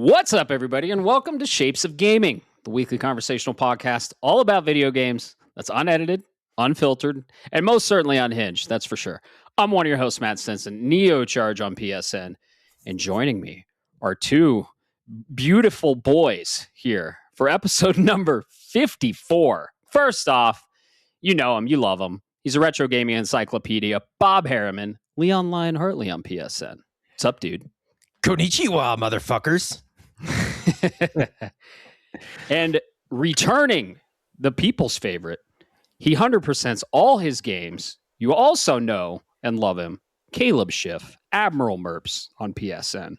What's up, everybody, and welcome to Shapes of Gaming, the weekly conversational podcast all about video games that's unedited, unfiltered, and most certainly unhinged, that's for sure. I'm one of your hosts, Matt Stinson, Neo Charge on PSN, and joining me are two beautiful boys here for episode number 54. First off, you know him, you love him. He's a retro gaming encyclopedia, Bob Harriman, Leon Lyon Hartley on PSN. What's up, dude? Konnichiwa, motherfuckers. And returning the people's favorite, he 100%s all his games. You also know and love him, Caleb Schiff, Admiral Merps on PSN.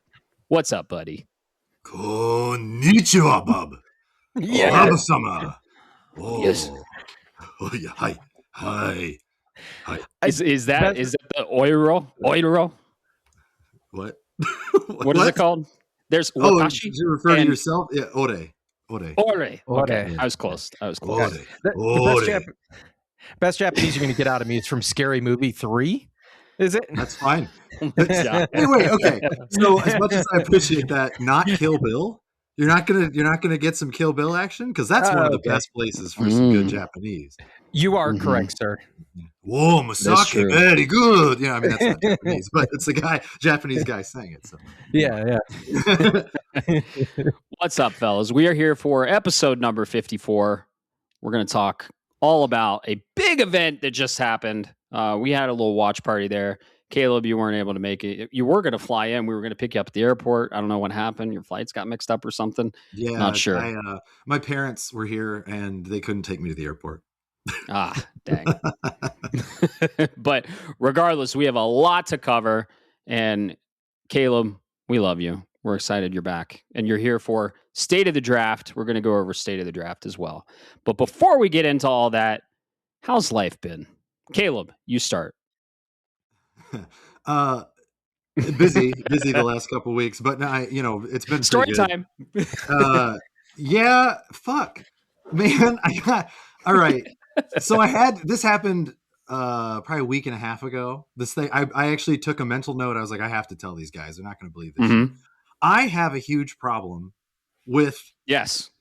What's up, buddy? Konnichiwa, Bob. Yeah. Bob-sama. Oh. Yes. Oh, yeah. Hi. Hi. Is that the Oiro? What? What is it called? There's Watashi. Did you refer to yourself? Yeah, Ore. Okay, I was close. Ore. The best Japanese you're going to get out of me is from Scary Movie 3. Is it? That's fine. Yeah. Anyway, okay. So as much as I appreciate that, not Kill Bill. You're not gonna get some Kill Bill action because that's one of the best places for some good Japanese. You are correct, sir. Whoa, Masaki, very good. Yeah, I mean that's not Japanese, but it's a Japanese guy saying it. So Yeah. What's up, fellas? We are here for episode number 54. We're going to talk all about a big event that just happened. We had a little watch party there. Caleb, you weren't able to make it. You were going to fly in. We were going to pick you up at the airport. I don't know what happened. Your flights got mixed up or something. Yeah, not sure. My parents were here and they couldn't take me to the airport. Dang. But regardless, we have a lot to cover. And Caleb, we love you. We're excited you're back. And you're here for State of the Draft. We're going to go over State of the Draft as well. But before we get into all that, how's life been? Caleb, you start. Busy the last couple of weeks, but it's been story time. Yeah, fuck, man. All right. So this happened probably a week and a half ago. This thing, I actually took a mental note. I was like, I have to tell these guys. They're not going to believe this. Mm-hmm. I have a huge problem with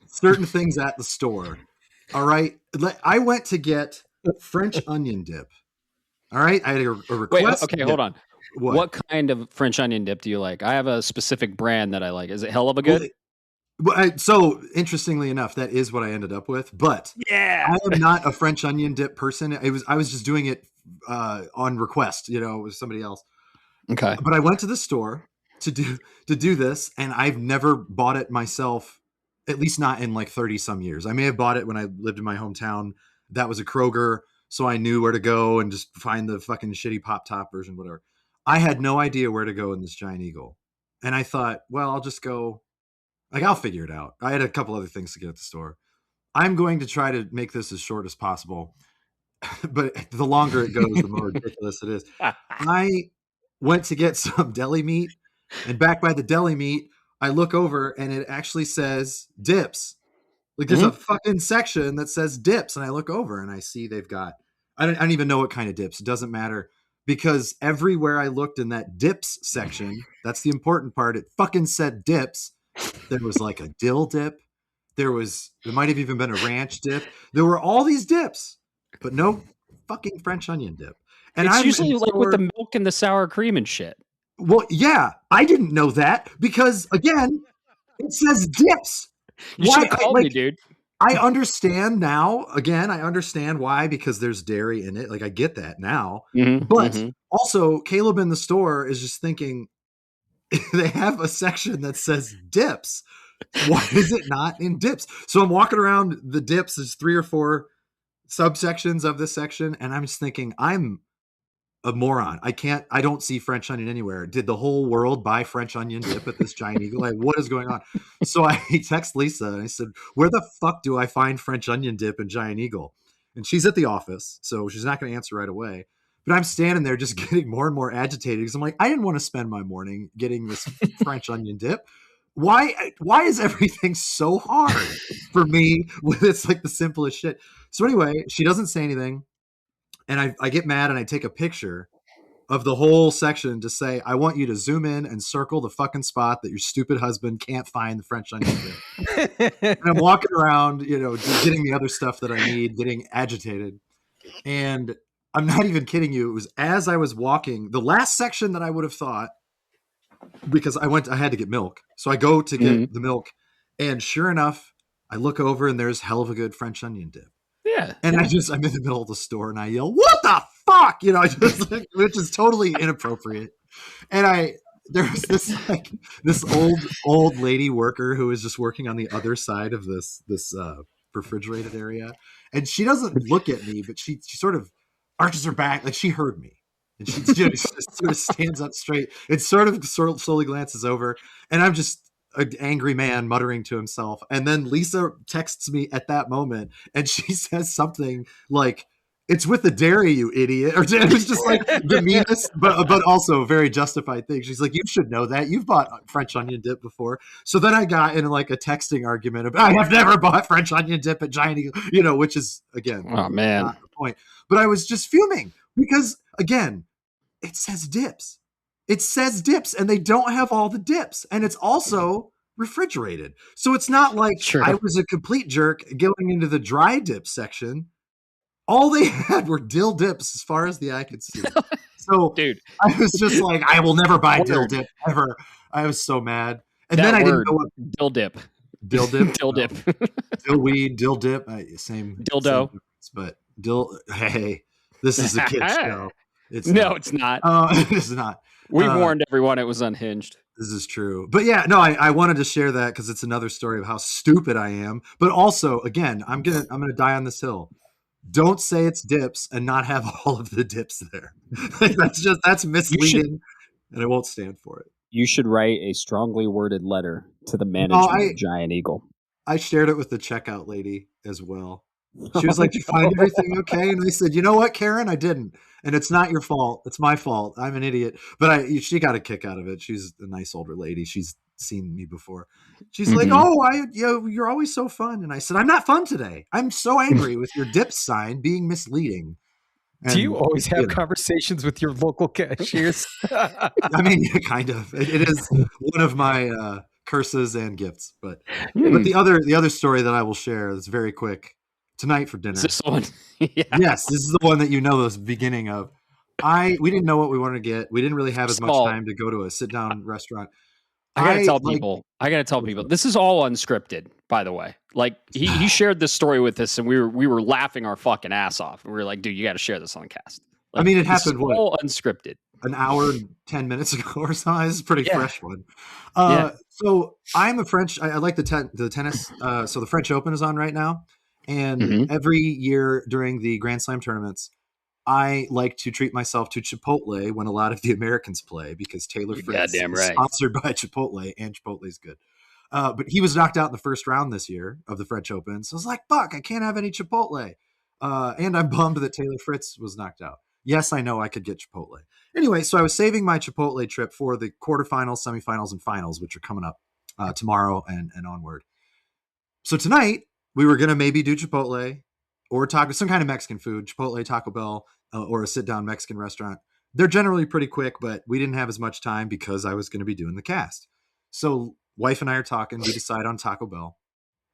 certain things at the store. All right. I went to get French onion dip. All right. I had a request. Wait, okay, hold on. What kind of French onion dip do you like? I have a specific brand that I like. Is it hell of a good? So interestingly enough, that is what I ended up with. But I am not a French onion dip person. I was just doing it on request. It was somebody else. Okay. But I went to the store to do this, and I've never bought it myself. At least not in like 30 some years. I may have bought it when I lived in my hometown. That was a Kroger, so I knew where to go and just find the fucking shitty pop top version, whatever. I had no idea where to go in this Giant Eagle, and I thought, well, I'll just go. Like, I'll figure it out. I had a couple other things to get at the store. I'm going to try to make this as short as possible. But the longer it goes, the more ridiculous it is. I went to get some deli meat. And back by the deli meat, I look over and it actually says dips. Like there's a fucking section that says dips. And I look over and I see they've got, I don't even know what kind of dips. It doesn't matter. Because everywhere I looked in that dips section, that's the important part. It fucking said dips. There was like a dill dip. There might have even been a ranch dip. There were all these dips, but no fucking French onion dip. And it's usually like with the milk and the sour cream and shit. Well, yeah, I didn't know that because again, it says dips. You should have called me, dude. I understand now. Again, I understand why, because there's dairy in it. Like I get that now. But also Caleb in the store is just thinking, they have a section that says dips. Why is it not in dips? So I'm walking around the dips. There's 3 or 4 subsections of this section. And I'm just thinking, I'm a moron. I don't see French onion anywhere. Did the whole world buy French onion dip at this Giant Eagle? Like, what is going on? So I text Lisa and I said, where the fuck do I find French onion dip in Giant Eagle? And she's at the office, so she's not going to answer right away. But I'm standing there just getting more and more agitated because I'm like, I didn't want to spend my morning getting this French onion dip. Why is everything so hard for me when it's like the simplest shit? So anyway, she doesn't say anything. And I get mad and I take a picture of the whole section to say, I want you to zoom in and circle the fucking spot that your stupid husband can't find the French onion dip. And I'm walking around, getting the other stuff that I need, getting agitated. And I'm not even kidding you. It was as I was walking, the last section that I would have thought, because I had to get milk. So I go to get the milk. And sure enough, I look over and there's hell of a good French onion dip. Yeah. And I'm in the middle of the store and I yell, what the fuck? Which is totally inappropriate. And there was this old lady worker who was just working on the other side of this refrigerated area. And she doesn't look at me, but she sort of arches her back. Like she heard me. And she just sort of stands up straight and sort of slowly glances over. And I'm just an angry man muttering to himself. And then Lisa texts me at that moment and she says something like, it's with the dairy, you idiot. Or it was just like the meanest, but also very justified thing. She's like, you should know that. You've bought French onion dip before. So then I got in like a texting argument about, I have never bought French onion dip at Giant Eagle, which is, again, oh man, not the point. But I was just fuming because, again, it says dips. It says dips, and they don't have all the dips. And it's also refrigerated. So it's not like I was a complete jerk going into the dry dip section. All they had were dill dips as far as the eye could see. So dude, I was just like, I will never buy dill dip ever. I was so mad. And then I didn't know what dill dip. Dill dip? Dill dip. Dill weed, dill dip. Same. Dildo. But hey, this is a kid's show. It's not. It's not. We warned everyone it was unhinged. This is true. But yeah, no, I wanted to share that because it's another story of how stupid I am. But also, again, I'm gonna die on this hill. Don't say it's dips and not have all of the dips there. That's misleading, and I won't stand for it. You should write a strongly worded letter to the management of Giant Eagle. I shared it with the checkout lady as well. She was like, "Did you find everything okay?" And I said, "You know what, Karen? I didn't. And it's not your fault. It's my fault. I'm an idiot." But she got a kick out of it. She's a nice older lady. She's seen me before. She's like, "Oh, you're always so fun." And I said, "I'm not fun today. I'm so angry with your dip sign being misleading." And, do you always have conversations with your local cashiers? I mean, kind of. It is one of my curses and gifts. But the other story that I will share is very quick. Tonight for dinner. Is this one? Yeah. Yes, this is the one that the beginning of. We didn't know what we wanted to get. We didn't really have as much time to go to a sit-down restaurant. I gotta tell people, this is all unscripted, by the way. Like he shared this story with us, and we were laughing our fucking ass off. And we were like, dude, you got to share this on the cast. Like, I mean, it happened all unscripted. An hour and 10 minutes ago or something. This is a pretty fresh one. So I'm a French. I like the tennis. So the French Open is on right now. And every year during the Grand Slam tournaments, I like to treat myself to Chipotle when a lot of the Americans play because Taylor Fritz is sponsored by Chipotle, and Chipotle is good. But he was knocked out in the first round this year of the French Open. So I was like, fuck, I can't have any Chipotle. And I'm bummed that Taylor Fritz was knocked out. Yes, I know I could get Chipotle. Anyway, so I was saving my Chipotle trip for the quarterfinals, semifinals, and finals, which are coming up tomorrow and onward. So tonight, we were going to maybe do Chipotle or some kind of Mexican food, Chipotle, Taco Bell, or a sit-down Mexican restaurant. They're generally pretty quick, but we didn't have as much time because I was going to be doing the cast. So wife and I are talking. We decide on Taco Bell.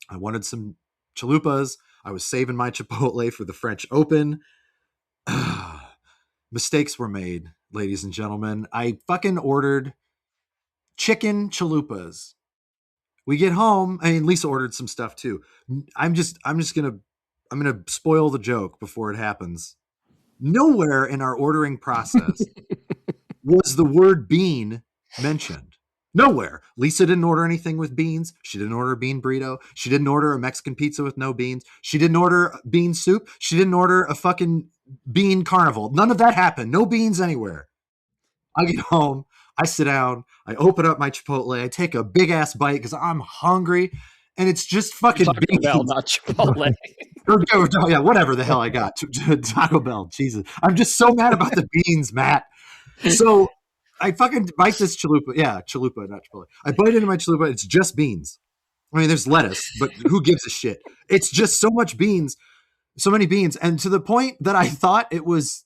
I wanted some chalupas. I was saving my Chipotle for the French Open. Mistakes were made, ladies and gentlemen. I fucking ordered chicken chalupas. We get home. I mean, Lisa ordered some stuff too. I'm gonna spoil the joke before it happens. Nowhere in our ordering process was the word bean mentioned. Nowhere. Lisa didn't order anything with beans. She didn't order a bean burrito. She didn't order a Mexican pizza with no beans. She didn't order bean soup. She didn't order a fucking bean carnival. None of that happened. No beans anywhere. I get home. I sit down, I open up my Chipotle, I take a big ass bite because I'm hungry, and it's just fucking beans. Bell, not Chipotle. Yeah, whatever the hell I got. Taco Bell, Jesus. I'm just so mad about the beans, Matt. So I fucking bite this chalupa. Yeah, chalupa, not Chipotle. I bite into my chalupa, it's just beans. I mean, there's lettuce, but who gives a shit? It's just so much beans, so many beans, and to the point that I thought it was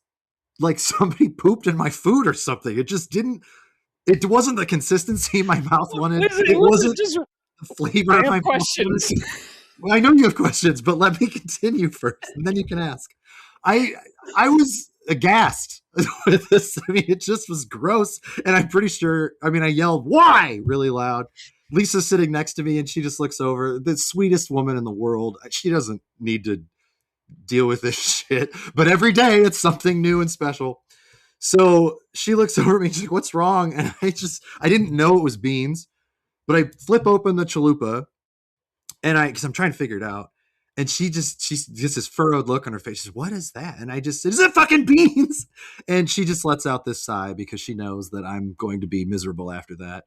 like somebody pooped in my food or something. It just didn't. It wasn't the consistency my mouth wanted. It wasn't just the flavor I of my have questions. mouth. Well, I know you have questions, but let me continue first, and then you can ask. I was aghast with this. I mean, it just was gross, and I'm pretty sure. I mean, I yelled "Why!" really loud. Lisa's sitting next to me, and she just looks over. The sweetest woman in the world. She doesn't need to deal with this shit, but every day it's something new and special. So she looks over at me. She's like, "What's wrong?" And I didn't know it was beans, but I flip open the chalupa, and because I'm trying to figure it out. And she gets this furrowed look on her face. She says, "What is that?" And I just said, "Is it fucking beans?" And she just lets out this sigh because she knows that I'm going to be miserable after that.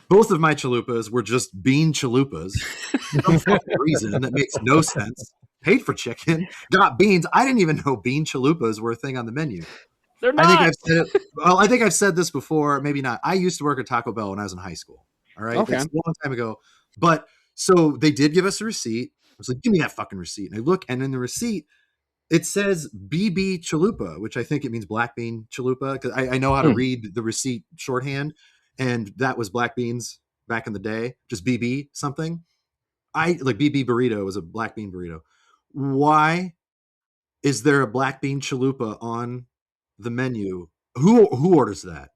Both of my chalupas were just bean chalupas. For some fucking reason that makes no sense. Paid for chicken, got beans. I didn't even know bean chalupas were a thing on the menu. They're not. I think I've said it. Well, I think I've said this before, maybe not. I used to work at Taco Bell when I was in high school. All right. Okay. It's a long time ago. But so they did give us a receipt. I was like, "Give me that fucking receipt." And I look, and in the receipt, it says BB chalupa, which I think it means black bean chalupa, because I know how to read the receipt shorthand. And that was black beans back in the day, just BB something. I like BB burrito was a black bean burrito. Why is there a black bean chalupa on the menu? Who orders that?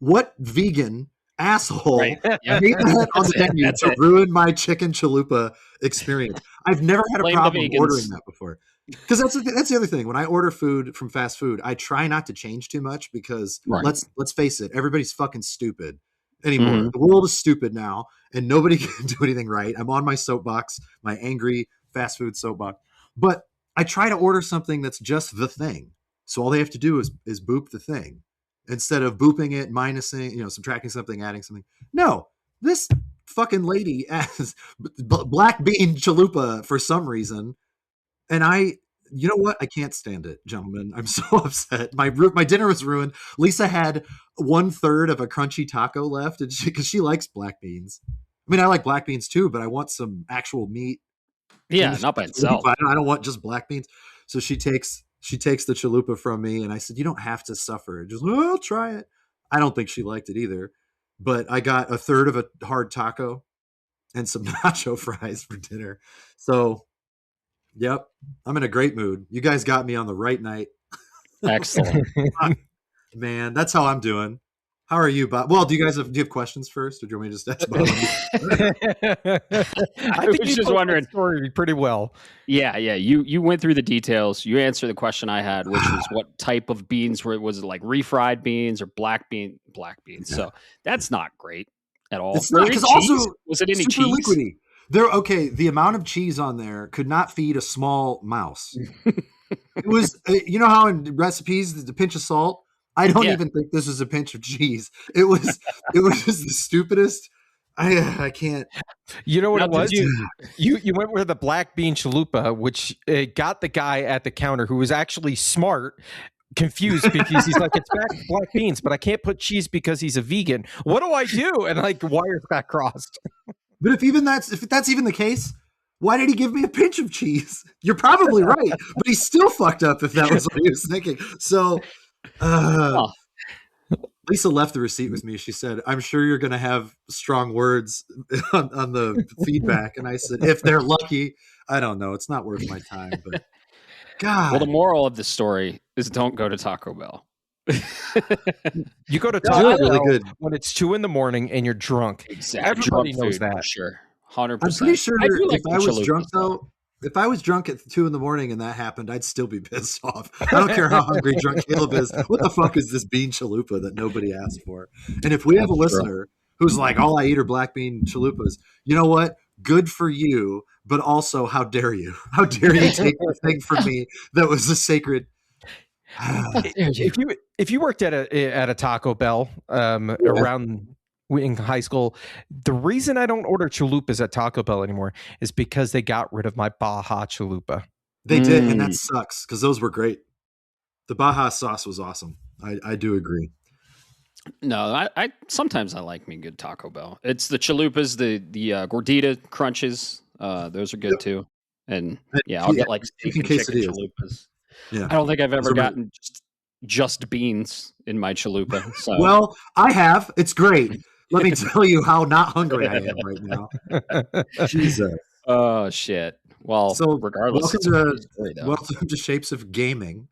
What vegan asshole Right. Yeah. made that on the That's it. menu That's to it. ruin my chicken chalupa experience? I've never had a Blame the problem vegans. ordering that before. Because that's the other thing. When I order food from fast food, I try not to change too much because Right. let's face it, everybody's fucking stupid anymore. Mhm. The world is stupid now, and nobody can do anything right. I'm on my soapbox, my angry fast food soapbox. But I try to order something that's just the thing. So all they have to do is boop the thing instead of booping it, minusing, subtracting something, adding something. No, this fucking lady has black bean chalupa for some reason. And you know what? I can't stand it, gentlemen. I'm so upset. My dinner was ruined. Lisa had 1/3 of a crunchy taco left, and because she likes black beans. I mean, I like black beans too, but I want some actual meat. Yeah, not by itself. I don't want just black beans. So she takes the chalupa from me, and I said, "You don't have to suffer. Just I'll try it." I don't think she liked it either, but I got 1/3 of a hard taco and some nacho fries for dinner. So. Yep. I'm in a great mood. You guys got me on the right night. Excellent. Man, that's how I'm doing. How are you, Bob? Well, do you have questions first, or do you want me to just ask Bob? I was think you just told wondering. that story pretty well. Yeah. You went through the details. You answered the question I had, which was what type of beans was it, like refried beans or black beans? Yeah. So that's not great at all. It's not, because also was it any super cheese? liquidy. The amount of cheese on there could not feed a small mouse. It was, you know how in recipes the pinch of salt. I don't even think this is a pinch of cheese. It was just the stupidest. I can't. You know what Now, it was? did You went with a black bean chalupa, which got the guy at the counter who was actually smart confused because he's like, "It's black beans, but I can't put cheese because he's a vegan. What do I do?" And like the wires got crossed. But if that's even the case, why did he give me a pinch of cheese? You're probably right, but he's still fucked up if that was what he was thinking. So, Lisa left the receipt with me. She said, "I'm sure you're going to have strong words on the feedback." And I said, "If they're lucky, I don't know. It's not worth my time." But God, Well, the moral of the story is don't go to Taco Bell. You go to That was Taco really Bell good. when it's 2 a.m. and you're drunk. Exactly. Everybody Drunk knows food, that. for sure. 100%. I'm pretty sure I do like if the I was chalupas, drunk though, if I was drunk at 2 a.m. and that happened, I'd still be pissed off. I don't care how hungry drunk Caleb is. What the fuck is this bean chalupa that nobody asked for? And if we have a listener who's like, "All I eat are black bean chalupas," you know what? Good for you, but also how dare you? How dare you take the thing from me that was a sacred? If you worked at a Taco Bell around in high school, the reason I don't order chalupas at Taco Bell anymore is because they got rid of my Baja chalupa. They did, and that sucks because those were great. The Baja sauce was awesome. I do agree. No, I sometimes I like me good Taco Bell. It's the chalupas, the gordita crunches. Those are good too. And yeah, I'll get like steak and chicken quesadillas. chalupas. Yeah, I don't think I've ever Those are gotten just just beans in my chalupa. So Well, I have. It's great. Let me tell you how not hungry I am right now. Jesus. oh shit. Well, So regardless, it's a funny story though. welcome to Shapes of Gaming.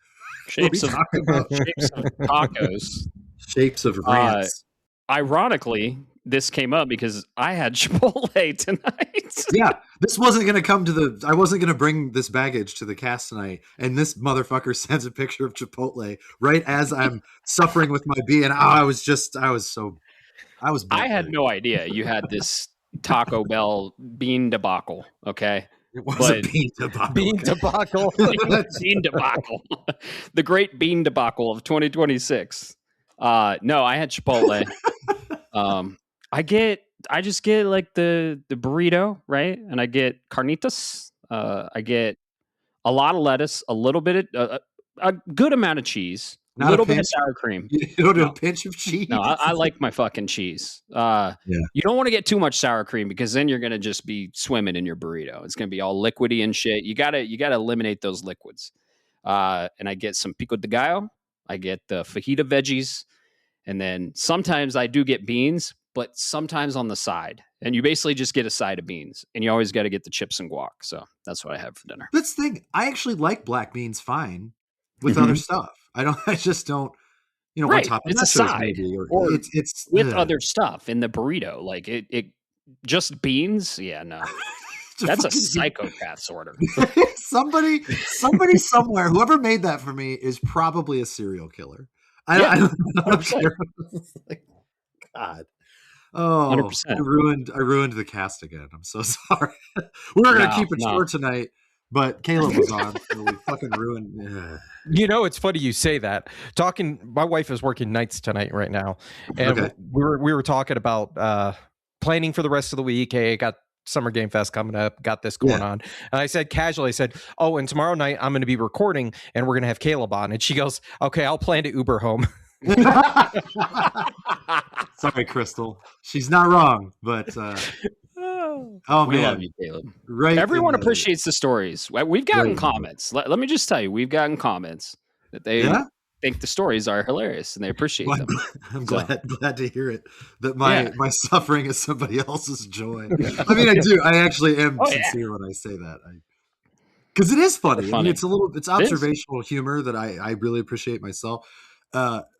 Shapes we of talk about shapes of tacos. Shapes of rants. Ironically, this came up because I had Chipotle tonight. Yeah, this wasn't going to come to I wasn't going to bring this baggage to the cast tonight. And this motherfucker sends a picture of Chipotle right as I'm suffering with my bee. And I was I had no idea you had this Taco Bell bean debacle. Okay. It was a bean debacle. Bean debacle. Bean debacle. The great bean debacle of 2026. No, I had Chipotle. I just get like the burrito, right? And I get carnitas. I get a lot of lettuce, a little bit of a good amount of cheese, a little bit of sour cream. You don't do a pinch of cheese? No, I like my fucking cheese. You don't want to get too much sour cream because then you're gonna just be swimming in your burrito. It's gonna be all liquidy and shit. You gotta eliminate those liquids. And I get some pico de gallo. I get the fajita veggies. And then sometimes I do get beans, but sometimes on the side. And you basically just get a side of beans. And you always got to get the chips and guac. So that's what I have for dinner. That's the thing. I actually like black beans fine with other stuff. I just don't, right. on top of it's a side. maybe, or it's with other stuff in the burrito. Like it just beans. Yeah, no. That's a psychopath's order. somebody somewhere, whoever made that for me is probably a serial killer. I don't care. Like, God. Oh, 100%. I ruined the cast again. I'm so sorry. We were going to keep it short tonight, but Caleb was on, so we fucking ruined. It's funny you say that. My wife is working nights tonight right now, and we were talking about planning for the rest of the week. Hey, got Summer Game Fest coming up, got this going on. And I said casually, oh, and tomorrow night I'm going to be recording and we're going to have Caleb on. And she goes, okay, I'll plan to Uber home. Sorry, Crystal. She's not wrong, but we love you, Caleb. Right. Everyone appreciates the stories. We've gotten comments. Let me just tell you, we've gotten comments that they think the stories are hilarious and they appreciate them. I'm glad to hear it. That my suffering is somebody else's joy. I mean, I do. I actually am sincere when I say that. Because it is funny. I mean, it's observational humor that I really appreciate myself. But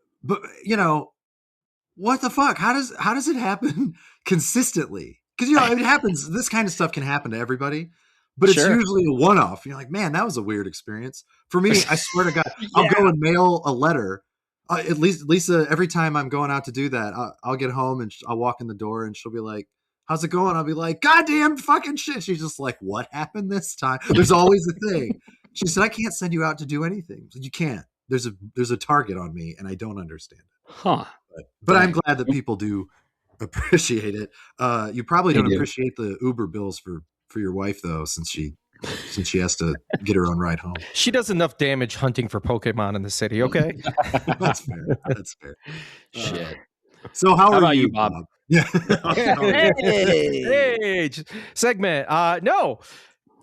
what the fuck? How does it happen consistently? Because it happens. This kind of stuff can happen to everybody. But it's usually a one-off. You're like, man, that was a weird experience. For me, I swear to God, I'll go and mail a letter. At least Lisa, every time I'm going out to do that, I'll get home and I'll walk in the door and she'll be like, how's it going? I'll be like, goddamn fucking shit. She's just like, what happened this time? There's always a thing. She said, I can't send you out to do anything. So you can't. There's a target on me and I don't understand it. Huh. But I'm glad that people do appreciate it. You probably don't appreciate the Uber bills for your wife though, since she has to get her own ride home. She does enough damage hunting for Pokemon in the city. Okay. That's fair. Shit. So how are you, Bob? Yeah. Hey, segment. No,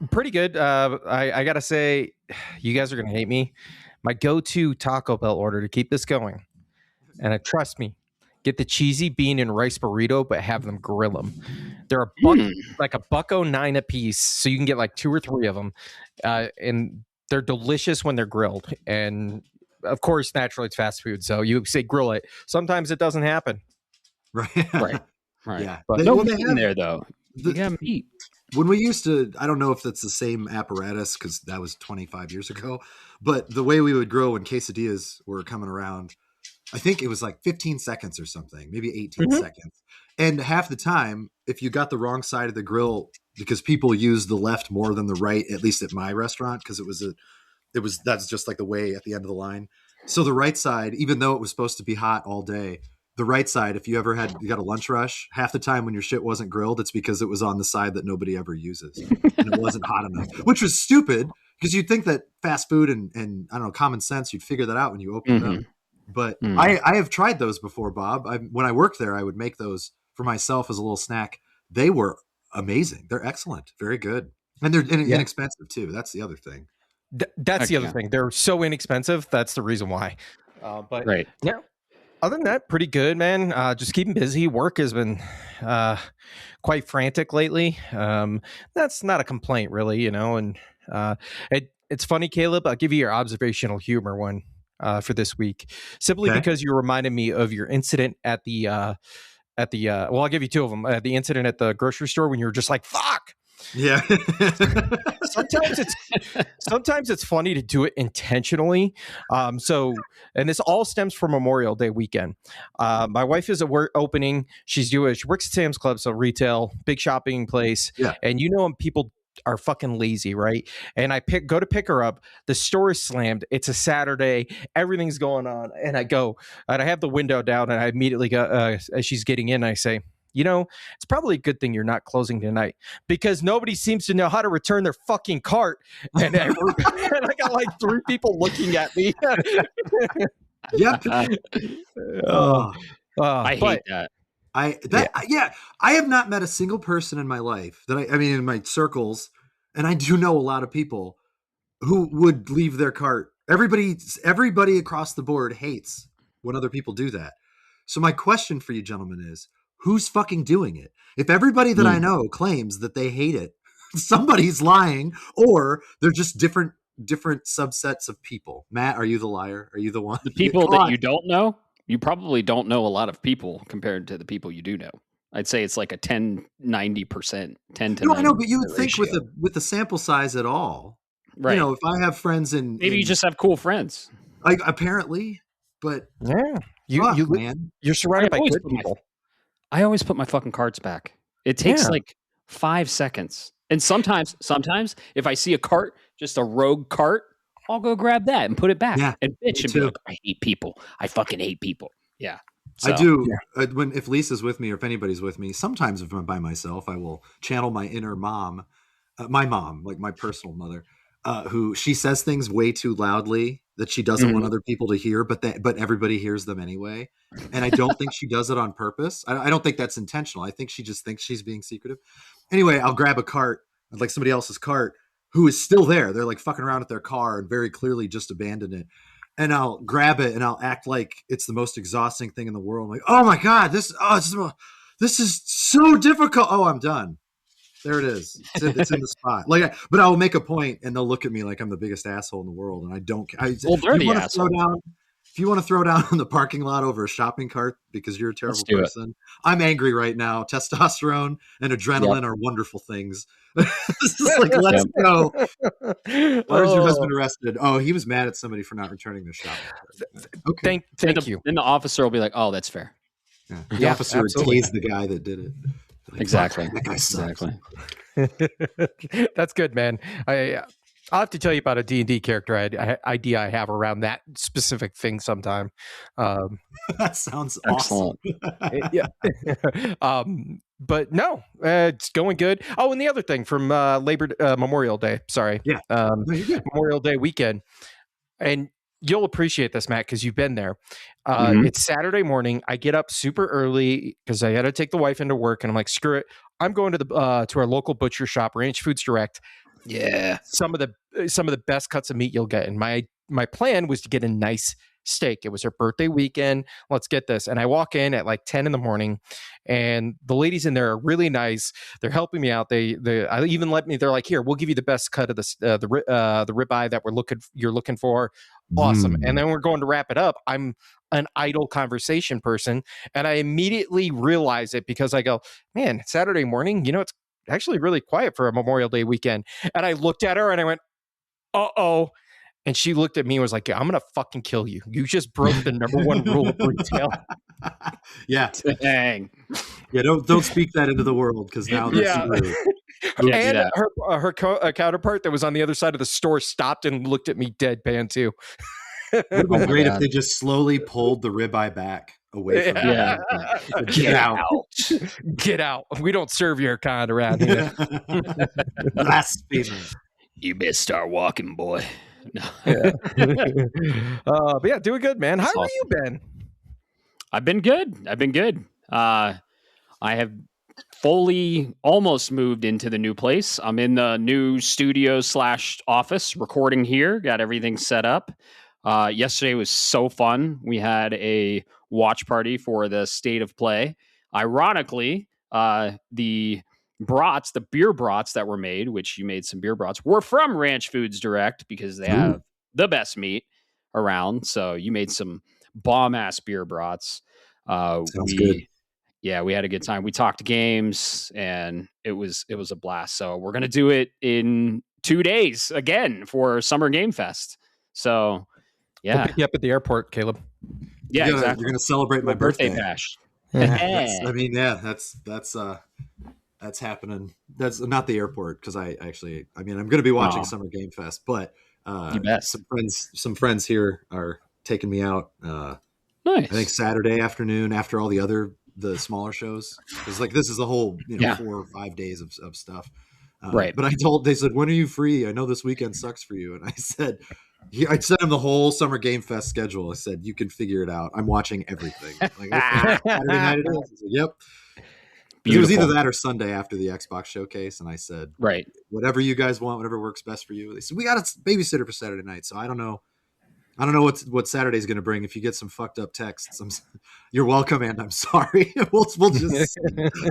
pretty good. I gotta say, you guys are gonna hate me. My go-to Taco Bell order to keep this going, and trust me, get the cheesy bean and rice burrito, but have them grill them. They're like $1.09 a piece, so you can get like 2 or 3 of them, and they're delicious when they're grilled. And of course, naturally, it's fast food, so you say grill it. Sometimes it doesn't happen. Right. Yeah, but no meat in there though. You got meat. When we used to, I don't know if that's the same apparatus because that was 25 years ago, but the way we would grill when quesadillas were coming around, I think it was like 15 seconds or something, maybe 18 seconds. And half the time, if you got the wrong side of the grill, because people use the left more than the right, at least at my restaurant, because that's just like the way at the end of the line. So the right side, even though it was supposed to be hot all day, the right side, if you got a lunch rush, half the time when your shit wasn't grilled, it's because it was on the side that nobody ever uses and it wasn't hot enough, which was stupid because you'd think that fast food and I don't know, common sense, you'd figure that out when you open it up. But I have tried those before, Bob. When I worked there, I would make those for myself as a little snack. They were amazing. They're excellent. Very good. And they're inexpensive too. That's the other thing. That's the other thing. They're so inexpensive. That's the reason why. But Right. yeah, other than that, pretty good, man. Just keeping busy. Work has been quite frantic lately. That's not a complaint, really, you know. And it's funny, Caleb. I'll give you your observational humor one for this week, simply Okay. because you reminded me of your incident at the well, I'll give you two of them. The incident at the grocery store when you were just like, "Fuck." Yeah. Sometimes it's funny to do it intentionally. And this all stems from Memorial Day weekend. My wife is at work opening. She works at Sam's Club, so retail, big shopping place. Yeah. And you know when people are fucking lazy, right? And I go to pick her up. The store is slammed. It's a Saturday. Everything's going on. And I go, and I have the window down, and I immediately go, as she's getting in, I say, you know, it's probably a good thing you're not closing tonight because nobody seems to know how to return their fucking cart. And I got like 3 people looking at me. Yep. Oh, I hate that. I have not met a single person in my life that I mean in my circles, and I do know a lot of people who would leave their cart. Everybody across the board hates when other people do that. So my question for you gentlemen is, who's fucking doing it? If everybody that I know claims that they hate it, somebody's lying, or they're just different subsets of people. Matt, are you the liar? Are you the one? The people that you don't know, you probably don't know a lot of people compared to the people you do know. I'd say it's like a 10-90%, 10 to 90%. No, I know, but you would think ratio. with the sample size at all, Right. you know, if I have friends in Maybe you just have cool friends. like apparently, but yeah, man, you're surrounded by good people. I always put my fucking carts back. It takes like 5 seconds. And sometimes if I see a cart, just a rogue cart, I'll go grab that and put it back and bitch and be like, I hate people. I fucking hate people. Yeah. So, I do. Yeah. If Lisa's with me or if anybody's with me, sometimes if I'm by myself, I will channel my inner mom, my mom, like my personal mother, who she says things way too loudly that she doesn't want other people to hear, but everybody hears them anyway. And I don't think she does it on purpose. I don't think that's intentional. I think she just thinks she's being secretive. Anyway, I'll grab a cart, like somebody else's cart, who is still there. They're like fucking around at their car and very clearly just abandoned it. And I'll grab it and I'll act like it's the most exhausting thing in the world. I'm like, oh my God, this is so difficult. Oh, I'm done. There it is. It's in the spot. But I'll make a point and they'll look at me like I'm the biggest asshole in the world. And I don't. They're the asshole. If you want to throw down in the parking lot over a shopping cart because you're a terrible person, I'm angry right now. Testosterone and adrenaline are wonderful things. Like, let's go. Why is your husband arrested? Oh, he was mad at somebody for not returning their shopping cart. Okay. Thank you. Then the officer will be like, oh, that's fair. Yeah. The officer would tase the guy that did it. Like, exactly. That guy sucks. Exactly. That's good, man. I'll have to tell you about a D&D character idea I have around that specific thing sometime. That sounds excellent. Awesome. Yeah. But no, it's going good. Oh, and the other thing from Memorial Day. Sorry. Yeah. Memorial Day weekend. And you'll appreciate this, Matt, because you've been there. It's Saturday morning. I get up super early because I had to take the wife into work, and I'm like, screw it. I'm going to our local butcher shop, Ranch Foods Direct. Yeah, some of the best cuts of meat you'll get. And my plan was to get a nice steak. It was her birthday weekend. Let's get this. And I walk in at like 10 in the morning, and the ladies in there are really nice. They're helping me out. They even let me. They're like, here, we'll give you the best cut of the ribeye that you're looking for. Awesome. And then we're going to wrap it up. I'm an idle conversation person, and I immediately realize it because I go, man, Saturday morning, it's actually really quiet for a Memorial Day weekend. And I looked at her and I went, uh-oh. And she looked at me and was like, I'm going to fucking kill you. You just broke the number one rule of retail. Yeah. Dang. Yeah, don't speak that into the world because now that's rude. And her counterpart that was on the other side of the store stopped and looked at me deadpan too. It would have been great if they just slowly pulled the ribeye back away from you. Get out. Get out. We don't serve your kind around here. Blasphemer. You best start walking, boy. No. But yeah, doing good, man. How have you been? I've been good. I have fully almost moved into the new place. I'm in the new studio / office recording here. Got everything set up. Yesterday was so fun. We had a watch party for the State of Play. Ironically, the beer brats that were made, which you made some beer brats, were from Ranch Foods Direct because they have the best meat around. So you made some bomb ass beer brats. Sounds good. Yeah, we had a good time. We talked games, and it was a blast. So we're gonna do it in 2 days again for Summer Game Fest. So We'll yeah, pick you up at the airport, Caleb. yeah, exactly. You're gonna celebrate my birthday birthday. bash. That's happening. That's not the airport because I'm going to be watching Summer Game Fest, but You bet. some friends here are taking me out. Nice. I think Saturday afternoon after all the smaller shows, because like this is the whole 4 or 5 days of stuff. Right. But they said, when are you free? I know this weekend sucks for you, and I said. I sent him the whole Summer Game Fest schedule. I said, you can figure it out. I'm watching everything. Like, okay, Saturday night it is. Said, yep. It was either that or Sunday after the Xbox showcase. And I said, right, whatever you guys want, whatever works best for you. They said, we got a babysitter for Saturday night. So I don't know what Saturday's going to bring. If you get some fucked up texts, you're welcome. And I'm sorry. we'll just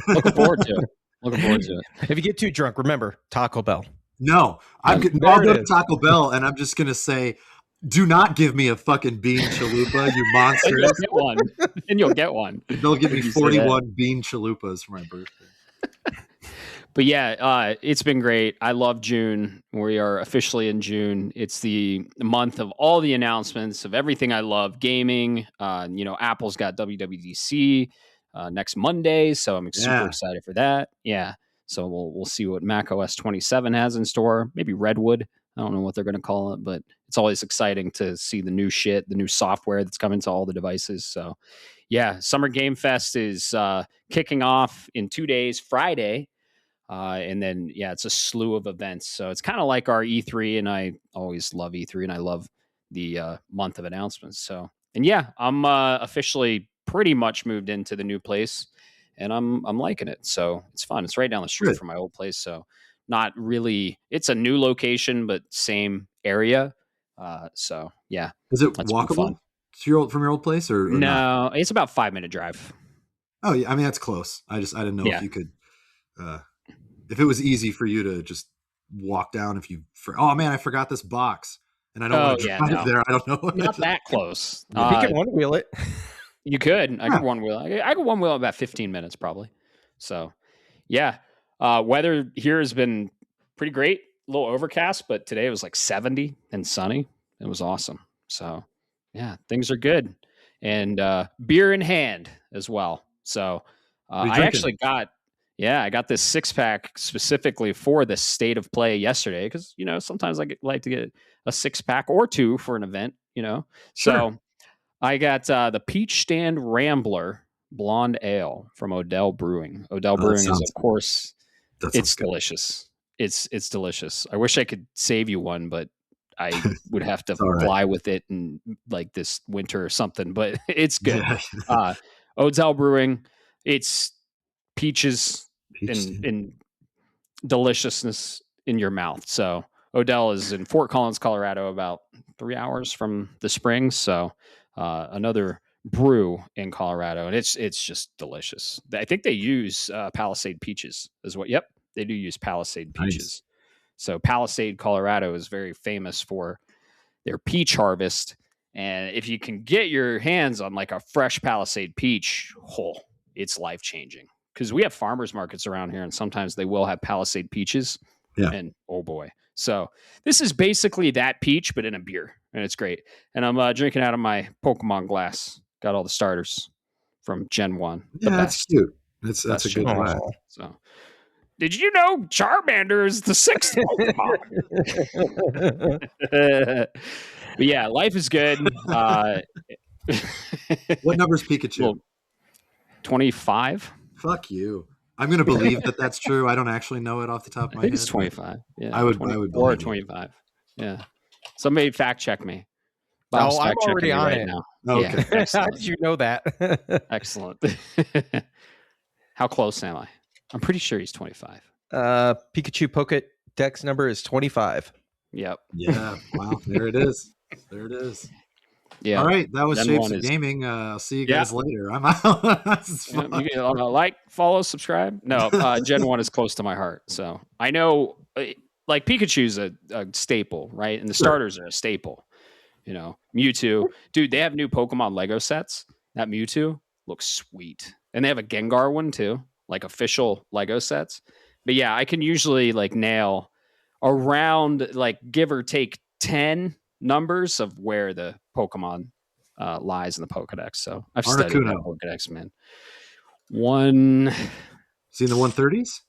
looking forward to it. If you get too drunk, remember Taco Bell. No, I'll go to Taco Bell, and I'm just gonna say, do not give me a fucking bean chalupa, you monsters. You'll get one. They'll give me 41 bean chalupas for my birthday. But yeah, it's been great. I love June. We are officially in June. It's the month of all the announcements of everything I love. Gaming. Apple's got WWDC next Monday, so I'm super excited for that. Yeah. So we'll see what Mac OS 27 has in store. Maybe Redwood. I don't know what they're going to call it, but it's always exciting to see the new shit, the new software that's coming to all the devices. So yeah, Summer Game Fest is kicking off in 2 days, Friday. And then, it's a slew of events. So it's kind of like our E3, and I always love E3, and I love the month of announcements. So, and I'm officially pretty much moved into the new place. And I'm liking it. So it's fun. It's right down the street from my old place. So not really, it's a new location, but same area. So yeah. Is it walkable from your old place or no? Not? It's about 5-minute drive. Oh yeah. I mean, that's close. I didn't know if you could, if it was easy for you to just walk down oh man, I forgot this box and I don't want to drive there. I don't know. Not that close. You can one wheel it. You could. I could one wheel. I could one wheel about 15 minutes probably. So, yeah. Weather here has been pretty great. A little overcast, but today it was like 70 and sunny. It was awesome. So, yeah, things are good. And beer in hand as well. So, I actually got this 6-pack specifically for the State of Play yesterday because, sometimes I like to get a 6-pack or 2 for an event, Sure. So I got the Peach Stand Rambler Blonde Ale from Odell Brewing. Odell Brewing is, of course, it's delicious. It's delicious. I wish I could save you one, but I would have to fly with it in like this winter or something. But it's good. Yeah. Odell Brewing. It's peaches and deliciousness in your mouth. So Odell is in Fort Collins, Colorado, about 3 hours from the Springs. So another brew in Colorado, and it's just delicious. I think they use Palisade peaches as well. Yep, they do use Palisade peaches. Nice. So Palisade, Colorado is very famous for their peach harvest. And if you can get your hands on like a fresh Palisade peach, it's life-changing. Because we have farmers markets around here, and sometimes they will have Palisade peaches. Yeah. And oh boy. So this is basically that peach, but in a beer, and it's great. And I'm drinking out of my Pokemon glass. Got all the starters from Gen 1. Yeah, that's cute. That's a good one. So, did you know Charmander is the 6th Pokemon? But yeah, life is good. What number's Pikachu? Well, 25. Fuck you. I'm going to believe that that's true. I don't actually know it off the top of my head. It's 25. Yeah, I would or 25. Yeah. Somebody fact check me. Bob's I'm already on it now. Oh, okay. Yeah, how did you know that? Excellent. How close am I? I'm pretty sure he's 25. Pikachu Pokédex number is 25. Yep. Yeah. Wow. There it is. There it is. Yeah. All right, that was Gen Shapes 1 of is Gaming. I'll see you Yeah. guys later. I'm out. This is Yeah, fun. you can like, follow, subscribe. No, Gen 1 is close to my heart. So I know, like, Pikachu's a staple, right? And the Sure. starters are a staple. You know, Mewtwo. Dude, they have new Pokemon Lego sets. That Mewtwo looks sweet. And they have a Gengar one too, like official Lego sets. But yeah, I can usually like nail around, like, give or take 10 numbers of where the Pokemon lies in the Pokedex. So I've studied that Articuno. Pokedex, man. 140, Seen the 130s?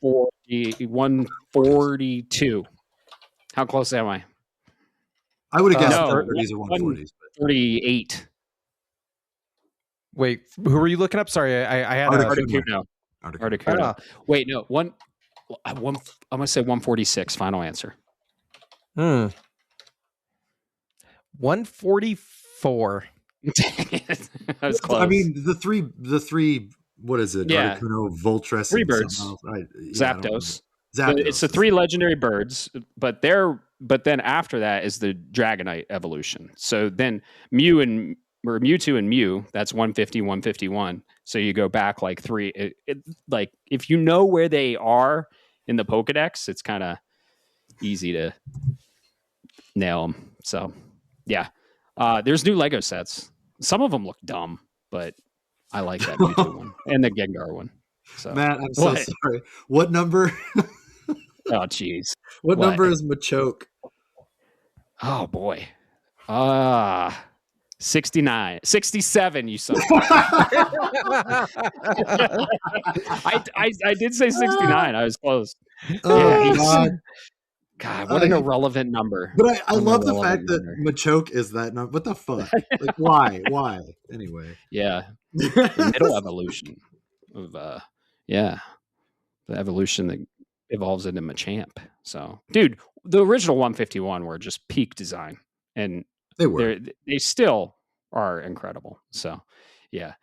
142. How close am I? I would have guessed No, 130s or 140s. 148. Wait, who were you looking up? Sorry, I had Articuno. Articuno. Articuno. Wait, no. One. I'm gonna say 146. Final answer. 144. That was close. I mean, the three. What is it? Yeah. Articuno, Voltress, Three and birds. something else. Zapdos. Zapdos. It's the 3 legendary birds, but then after that is the Dragonite evolution. So then Mewtwo and Mew, that's 150, 151. So you go back like 3. Like, if you know where they are in the Pokedex, it's kind of easy to nail them. So yeah, there's new Lego sets. Some of them look dumb, but I like that Mewtwo one and the Gengar one. So Matt, I'm so sorry. What number? Oh, jeez. What number is Machoke? Oh boy. 69. 67, you son. I did say 69. I was close. Oh, God. God, what an irrelevant number. But I love the fact that Machoke is that number. What the fuck? Like, why? Why? Anyway. Yeah. The middle evolution of the evolution that evolves into Machamp. So, dude, the original 151 were just peak design, and they still are incredible. So, yeah,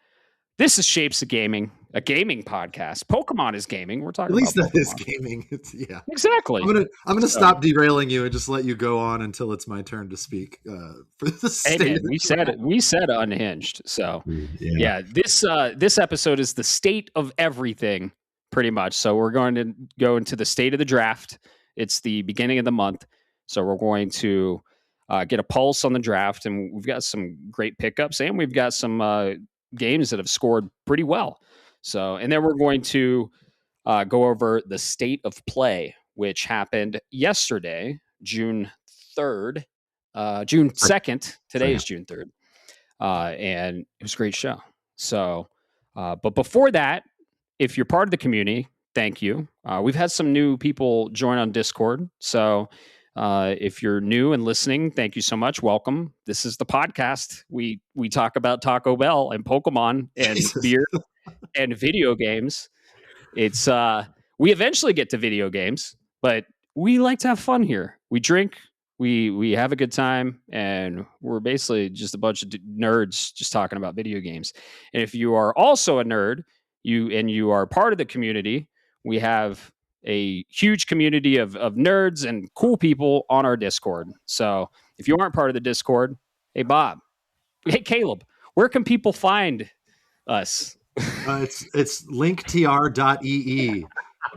this is Shapes of Gaming, a gaming podcast. Pokemon is gaming. We're talking at least about that Pokemon. is gaming. It's, yeah, exactly. I'm gonna stop derailing you and just let you go on until it's my turn to speak. For the hey, man, we said unhinged. So yeah, this episode is the state of everything, pretty much. So we're going to go into the state of the draft. It's the beginning of the month, so we're going to get a pulse on the draft, and we've got some great pickups, and we've got some games that have scored pretty well. So, and then we're going to go over the state of play, which happened yesterday, June 3rd, June 2nd. Today is June 3rd. And it was a great show. So, but before that, if you're part of the community, thank you. We've had some new people join on Discord. So if you're new and listening, thank you so much. Welcome. This is the podcast. We talk about Taco Bell and Pokemon and beer and video games. It's we eventually get to video games, but we like to have fun here. We drink, we have a good time, and we're basically just a bunch of nerds just talking about video games. And if you are also a nerd, you are part of the community, we have a huge community of nerds and cool people on our Discord. So if you aren't part of the Discord, hey Bob, hey Caleb, where can people find us? It's linktr.ee.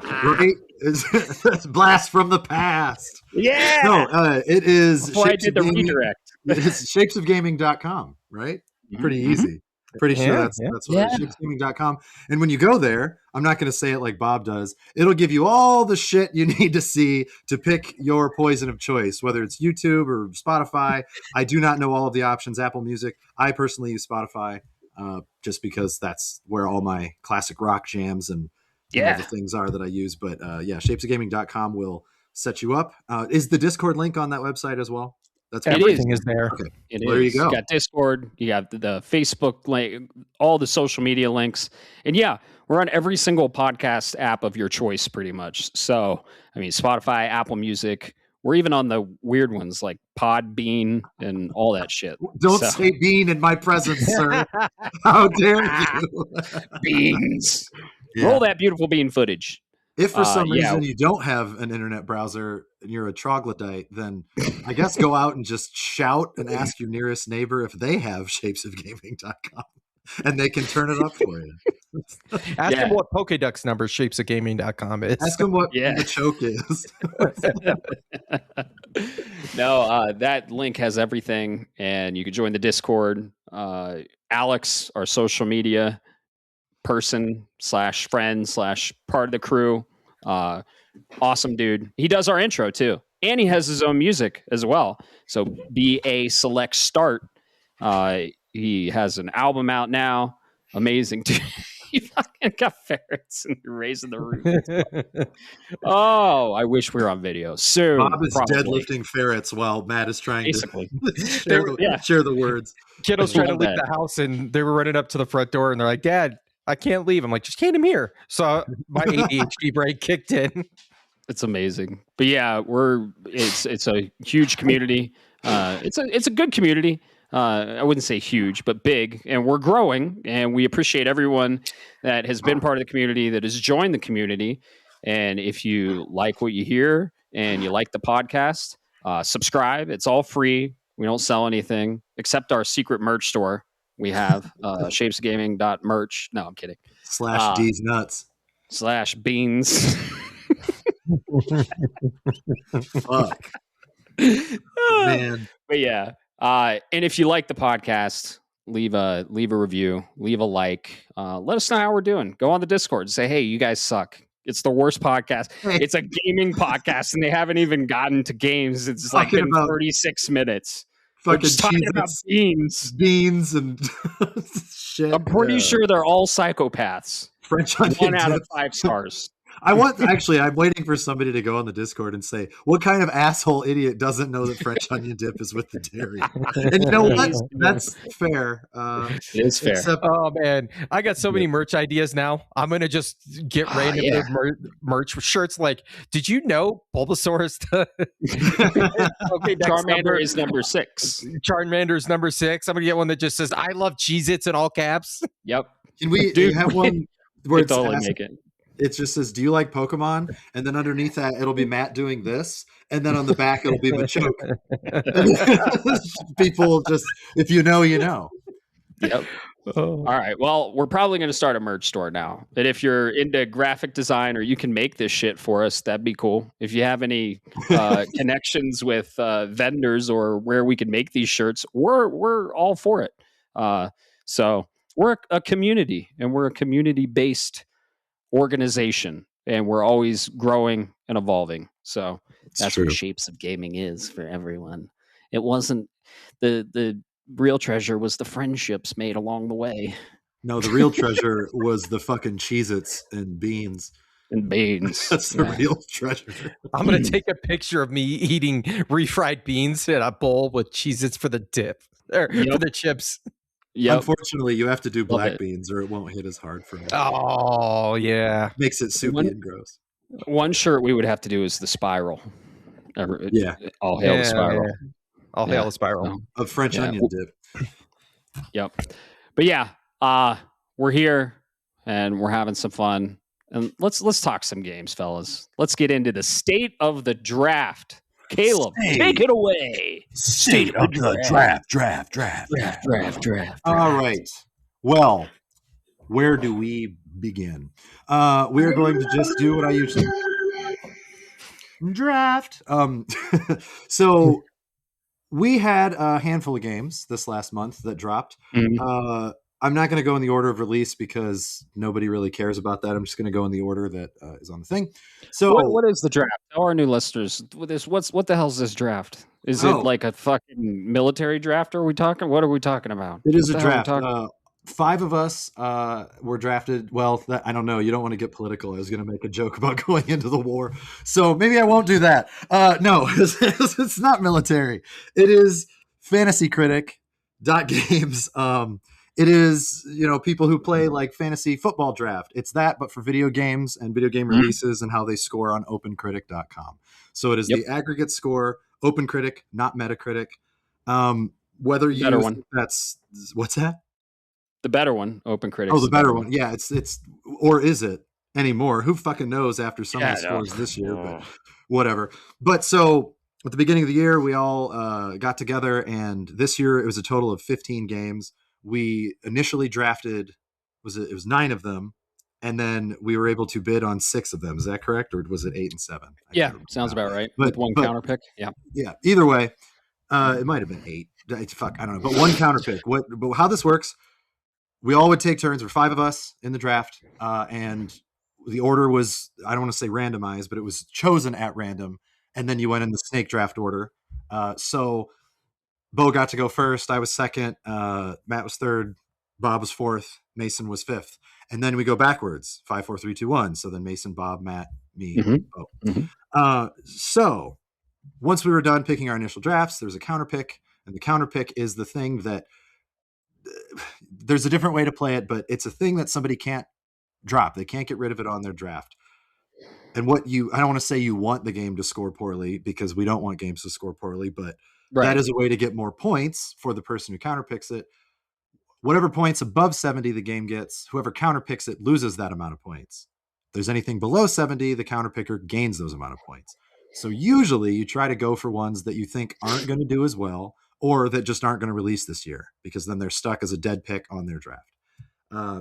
Right? It's blast from the past. Yeah. No, it is. Before I did the redirect. It's shapesofgaming.com, right? Pretty easy. Pretty sure that's what it is. Shapesofgaming.com. And when you go there, I'm not going to say it like Bob does. It'll give you all the shit you need to see to pick your poison of choice, whether it's YouTube or Spotify. I do not know all of the options. Apple Music. I personally use Spotify just because that's where all my classic rock jams and the things are that I use. But shapesofgaming.com will set you up. Is the Discord link on that website as well? That's everything is there. Okay. There you go. You got Discord, you got the Facebook link, all the social media links. And yeah, we're on every single podcast app of your choice pretty much. So, I mean, Spotify, Apple Music, we're even on the weird ones like Podbean and all that shit. Don't say bean in my presence, sir. How dare you? Beans. Yeah. Roll that beautiful bean footage. If for some Yeah. reason you don't have an internet browser and you're a troglodyte, then I guess go out and just shout and ask your nearest neighbor if they have shapesofgaming.com and they can turn it up for you. Ask him what Pokédex number shapesofgaming.com is. Ask him what Yeah. the choke is. No, that link has everything, and you can join the Discord. Alex, our social media person / friend / part of the crew, awesome dude. He does our intro too, and he has his own music as well. So BA Select Start. He has an album out now. Amazing dude. He fucking got ferrets and you're raising the roof. Oh, I wish we were on video soon. Bob is probably. deadlifting ferrets while Matt is trying Basically. to share the words. Kiddo's trying to Love leave that. the house, and they were running up to the front door, and they're like, "Dad, I can't leave." I'm like, "Just hand him here." So my ADHD brain kicked in. It's amazing. But yeah, it's a huge community. It's a good community. I wouldn't say huge, but big, and we're growing, and we appreciate everyone that has been part of the community, that has joined the community. And if you like what you hear and you like the podcast, subscribe. It's all free. We don't sell anything except our secret merch store. We have shapesgaming.merch. No, I'm kidding. / D's nuts. / beans. Fuck. Man. But yeah. And if you like the podcast, leave a review, leave a like. Let us know how we're doing. Go on the Discord and say, hey, you guys suck. It's the worst podcast. It's a gaming podcast, and they haven't even gotten to games. It's like been 36 minutes. We're just talking about beans and shit. I'm pretty sure they're all psychopaths. French onion 1 out dip. of 5 stars. I'm waiting for somebody to go on the Discord and say, what kind of asshole idiot doesn't know that French onion dip is with the dairy? And you know what? That's fair. It is fair. Oh, man. I got so many merch ideas now. I'm going to just get random merch shirts like, did you know Bulbasaur is the... Okay, Charmander is number 6. Charmander is number 6. I'm going to get one that just says, I love Cheez-Its in all caps. Yep. Can we have one where it's totally make it? It just says, do you like Pokemon? And then underneath that, it'll be Matt doing this. And then on the back, it'll be Machoke. People just, if you know, you know. Yep. Oh. All right. Well, we're probably going to start a merch store now. And if you're into graphic design or you can make this shit for us, that'd be cool. If you have any connections with vendors or where we can make these shirts, we're all for it. So we're a community, and we're a community-based organization, and we're always growing and evolving. So that's what Shapes of Gaming is for everyone. It wasn't the real treasure was the friendships made along the way. No, the real treasure was the fucking Cheez-Its and beans. That's the real treasure. I'm going to take a picture of me eating refried beans in a bowl with Cheez-Its for the dip, or for the chips. Yep. Unfortunately, you have to do black beans or it won't hit as hard for me. Oh, yeah. Makes it soupy and gross. One shirt we would have to do is the spiral. Yeah. All hail the spiral. Yeah. All hail the spiral. Of French onion dip. Yep. But yeah, we're here and we're having some fun. And let's talk some games, fellas. Let's get into the state of the draft. Caleb, take it away. State of the draft. All right. Well, where do we begin? We're going to just do what I usually draft. So we had a handful of games this last month that dropped. Mm-hmm. I'm not going to go in the order of release because nobody really cares about that. I'm just going to go in the order that is on the thing. So, what is the draft? Tell our new listeners what the hell is this draft? Is it like a fucking military draft? What are we talking about? It is a draft. 5 of us were drafted. Well, I don't know. You don't want to get political. I was going to make a joke about going into the war, so maybe I won't do that. No, it's not military. It is Fantasy Critic .games. It is, people who play like fantasy football draft. It's that, but for video games and video game releases and how they score on opencritic.com. So it is the aggregate score, OpenCritic, not Metacritic. Whether you better one. What's that? The better one, OpenCritic. Oh, the better one. Yeah, it's or is it? anymore. Who fucking knows after some of Yeah, the no. scores this year, but whatever. But so at the beginning of the year, we all got together, and this year it was a total of 15 games. We initially drafted, it was 9 of them, and then we were able to bid on 6 of them. Is that correct, or was it 8 and 7? I Yeah, can't remember sounds now. about right. But With one but counter pick. Yeah. yeah, either way, it might have been 8. Fuck, I don't know. But one counter pick. But how this works? We all would take turns. There were 5 of us in the draft, and the order was, I don't want to say randomized, but it was chosen at random, and then you went in the snake draft order. So Bo got to go first. I was second. Matt was third. Bob was fourth. Mason was fifth. And then we go backwards 5, 4, 3, 2, 1. So then Mason, Bob, Matt, me, Bo. So once we were done picking our initial drafts, there's a counter pick. And the counter pick is the thing that there's a different way to play it, but it's a thing that somebody can't drop. They can't get rid of it on their draft. And I don't want to say you want the game to score poorly, because we don't want games to score poorly, but that is a way to get more points for the person who counterpicks it. Whatever points above 70 the game gets, whoever counterpicks it loses that amount of points. If there's anything below 70, the counterpicker gains those amount of points. So usually you try to go for ones that you think aren't going to do as well, or that just aren't going to release this year, because then they're stuck as a dead pick on their draft.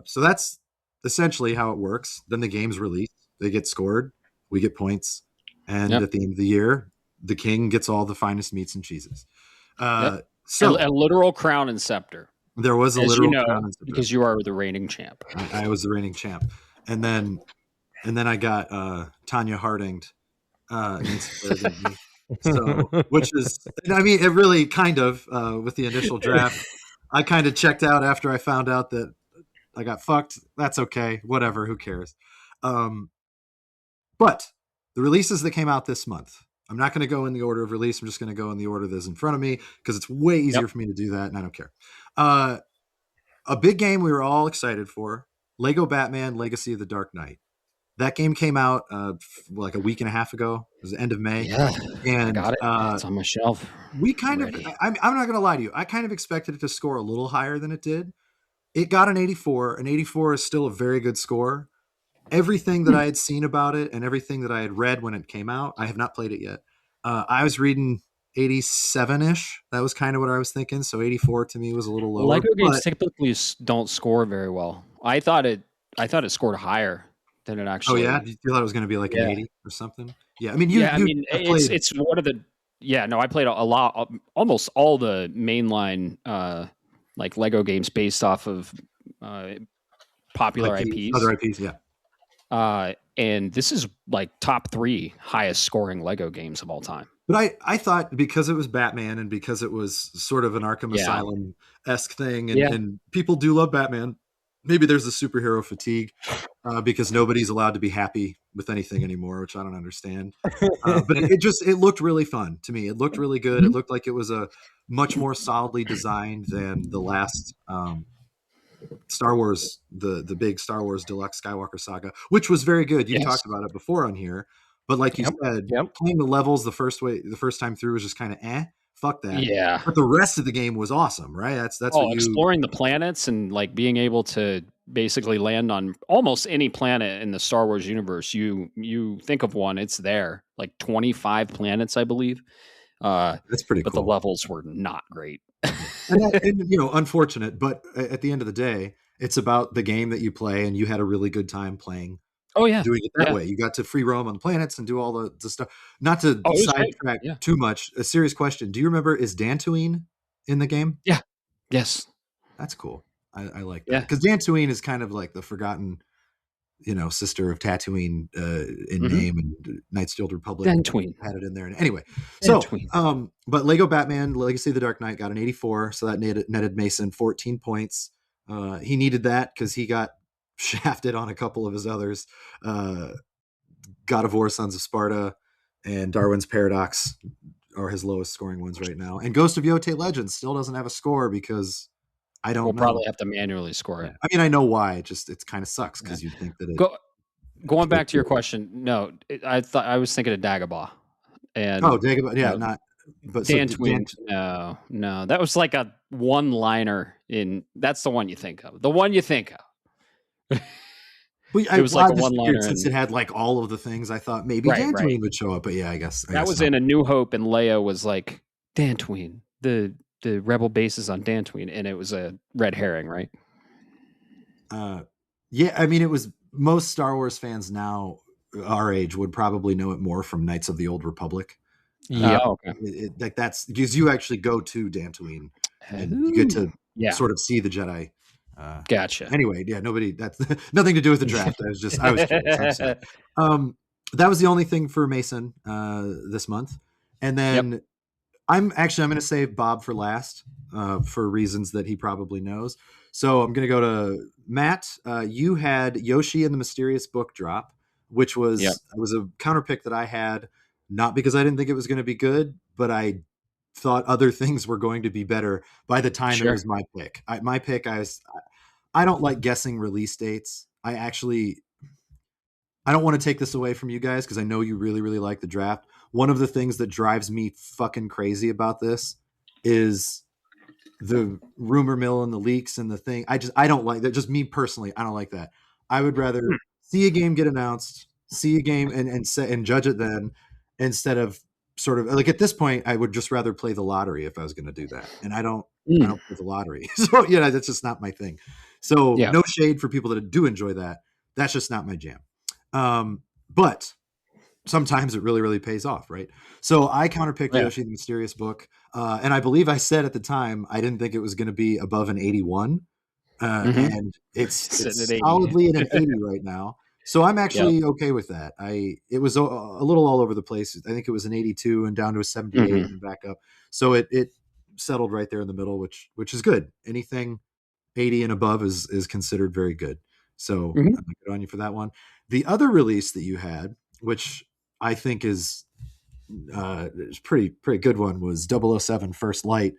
So that's essentially how it works. Then the game's released, they get scored, we get points, and at the end of the year, the king gets all the finest meats and cheeses. So a literal crown and scepter. There was a literal crown and scepter, because you are the reigning champ. I was the reigning champ, and then I got Tanya Hardinged. So, which is, I mean, it really kind of with the initial draft, I kind of checked out after I found out that I got fucked. That's okay, whatever, who cares? But the releases that came out this month, I'm not going to go in the order of release. I'm just going to go in the order that's in front of me, because it's way easier for me to do that, and I don't care. A big game we were all excited for: Lego Batman: Legacy of the Dark Knight. That game came out like a week and a half ago. It was the end of May. Yeah, and I got it. It's on my shelf. We kind of, I'm not going to lie to you, I kind of expected it to score a little higher than it did. It got an 84. An 84 is still a very good score. Everything that I had seen about it and everything that I had read when it came out, I have not played it yet. I was reading 87-ish. That was kind of what I was thinking. So 84 to me was a little lower. Lego games typically don't score very well. I thought it scored higher than it actually. Oh yeah, you thought it was going to be like an 80 or something? Yeah, I mean, it's one of the. Yeah, no, I played a lot, almost all the mainline like Lego games based off of popular IPs. Other IPs, yeah. And this is like top 3 highest scoring Lego games of all time. But I thought, because it was Batman and because it was sort of an Arkham Asylum-esque thing, and people do love Batman, maybe there's a superhero fatigue because nobody's allowed to be happy with anything anymore, which I don't understand. But it looked really fun to me. It looked really good. It looked like it was a much more solidly designed than the last Star Wars, the big Star Wars Deluxe Skywalker Saga, which was very good. You've talked about it before on here, but like you said, playing the levels the first time through was just kind of fuck that. Yeah. But the rest of the game was awesome, right? That's what exploring the planets and like being able to basically land on almost any planet in the Star Wars universe. You think of one, it's there. Like 25 planets, I believe. That's pretty cool. But the levels were not great. and unfortunate, but at the end of the day, it's about the game that you play, and you had a really good time playing. Oh yeah, doing it that way. You got to free roam on the planets and do all the stuff. Not to sidetrack too much. A serious question: do you remember, is Dantooine in the game? Yeah. Yes. That's cool. I like that, because Dantooine is kind of like the forgotten, sister of Tatooine in name, and Knights of the Old Republic. Dantooine had it in there. And anyway, but Lego Batman: Legacy of the Dark Knight got an 84, so that netted Mason 14 points. He needed that because he got shafted on a couple of his others. God of War: Sons of Sparta and Darwin's Paradox are his lowest scoring ones right now. And Ghost of Yote Legends still doesn't have a score because I don't know. We'll probably have to manually score it. I mean, I know why. It kind of sucks because you'd think that going back to your question, no, I was thinking of Dagobah. And Dagobah, yeah, not. But Dantooine, no, that was like a one-liner in. That's the one you think of. The one you think of. Well, It was like a just one-liner, figured since and it had like all of the things, I thought maybe right. Dantooine would show up. But yeah, I guess That was not. in A New Hope, and Leia was like, Dantooine, the rebel base is on Dantooine, and it was a red herring, right? Yeah, I mean, it was most Star Wars fans now our age would probably know it more from Knights of the Old Republic. Yeah. Oh, okay. Like that's because you actually go to Dantooine and you get to Yeah, sort of see the Jedi. gotcha. Anyway, yeah, that's nothing to do with the draft. I was curious. I'm sorry. That was the only thing for Mason this month, and then I'm going to save Bob for last for reasons that he probably knows. So I'm going to go to Matt. You had Yoshi and the Mysterious Book drop, which was a counter pick that I had, not because I didn't think it was going to be good, but I thought other things were going to be better by the time it was my pick. I don't like guessing release dates. I don't want to take this away from you guys because I know you really, really like the draft. One of the things that drives me fucking crazy about this is the rumor mill and the leaks and the thing. I don't like that. Just me personally, I don't like that. I would rather see a game get announced, see a game and judge it then, instead of sort of like at this point, I would just rather play the lottery if I was going to do that. And I don't play the lottery. So, that's just not my thing. So no shade for people that do enjoy that. That's just not my jam. But sometimes it really, really pays off, right? So I counterpicked Yoshi the Mysterious Book, and I believe I said at the time I didn't think it was going to be above an 81, and it's solidly at an 80 right now. So I'm actually okay with that. It was a little all over the place. I think it was an 82 and down to a 78 and back up. So it settled right there in the middle, which is good. Anything 80 and above is considered very good. So I'm good on you for that one. The other release that you had, which I think is pretty good one, was 007 First Light.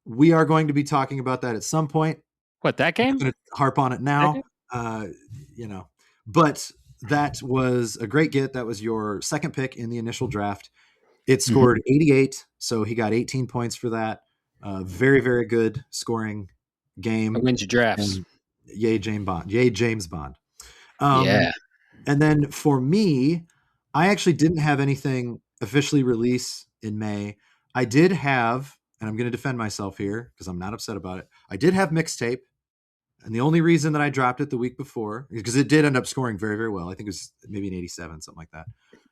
We are going to be talking about that at some point. What, that game? I'm going to harp on it now. But that was a great get. That was your second pick in the initial draft. It scored 88, so he got 18 points for that. Very, very good scoring game. That wins your drafts. Yay, James Bond. And then for me, I actually didn't have anything officially release in May. I did have, and I'm going to defend myself here because I'm not upset about it. I did have Mixtape. And the only reason that I dropped it the week before, because it did end up scoring very, very well. I think it was maybe an 87, something like that.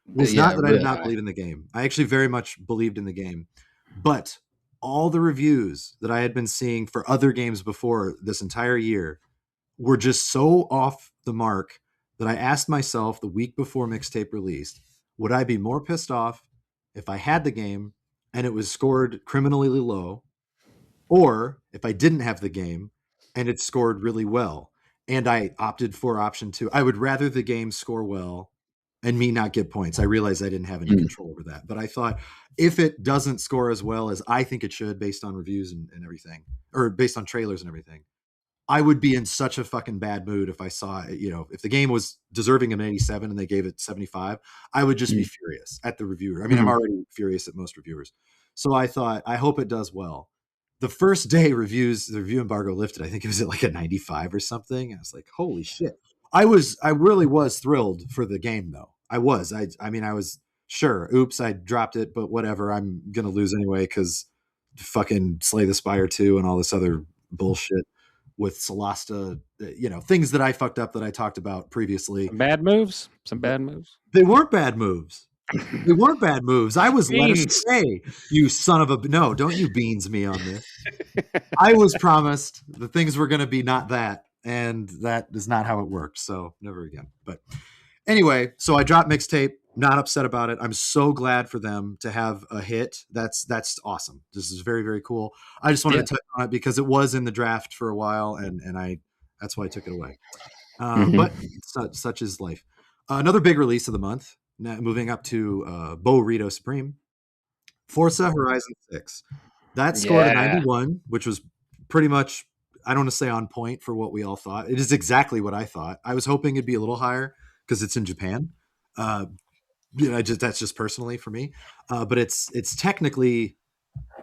Was not that I did not believe in the game. I actually very much believed in the game. But all the reviews that I had been seeing for other games before this entire year were just so off the mark that I asked myself the week before Mixtape released, would I be more pissed off if I had the game and it was scored criminally low, or if I didn't have the game and it scored really well and I opted for option 2? I would rather the game score well and me not get points. I realized I didn't have any control over that, but I thought if it doesn't score as well as I think it should based on reviews and everything, or based on trailers and everything, I would be in such a fucking bad mood if I saw it. If the game was deserving of an 87 and they gave it 75, I would just be furious at the reviewer. I mean, I'm already furious at most reviewers. So I thought, I hope it does well. The first day the review embargo lifted, I think it was at like a 95 or something. I was like, holy shit. I really was thrilled for the game though. I was sure, oops, I dropped it, but whatever. I'm going to lose anyway because fucking Slay the Spire 2 and all this other bullshit with Solasta, things that I fucked up that I talked about previously. Some bad moves. They weren't bad moves. I was led astray. You son of a... No, don't you beans me on this. I was promised the things were going to be not that, and that is not how it worked. So never again. But anyway, so I dropped Mixtape. Not upset about it. I'm so glad for them to have a hit. That's awesome. This is very, very cool. I just wanted to touch on it because it was in the draft for a while, and that's why I took it away. But such is life. Another big release of the month. Now moving up to Burrito Supreme, Forza Horizon 6. That scored a 91, which was pretty much, I don't want to say on point for what we all thought. It is exactly what I thought. I was hoping it'd be a little higher because it's in Japan. That's just personally for me. But it's technically,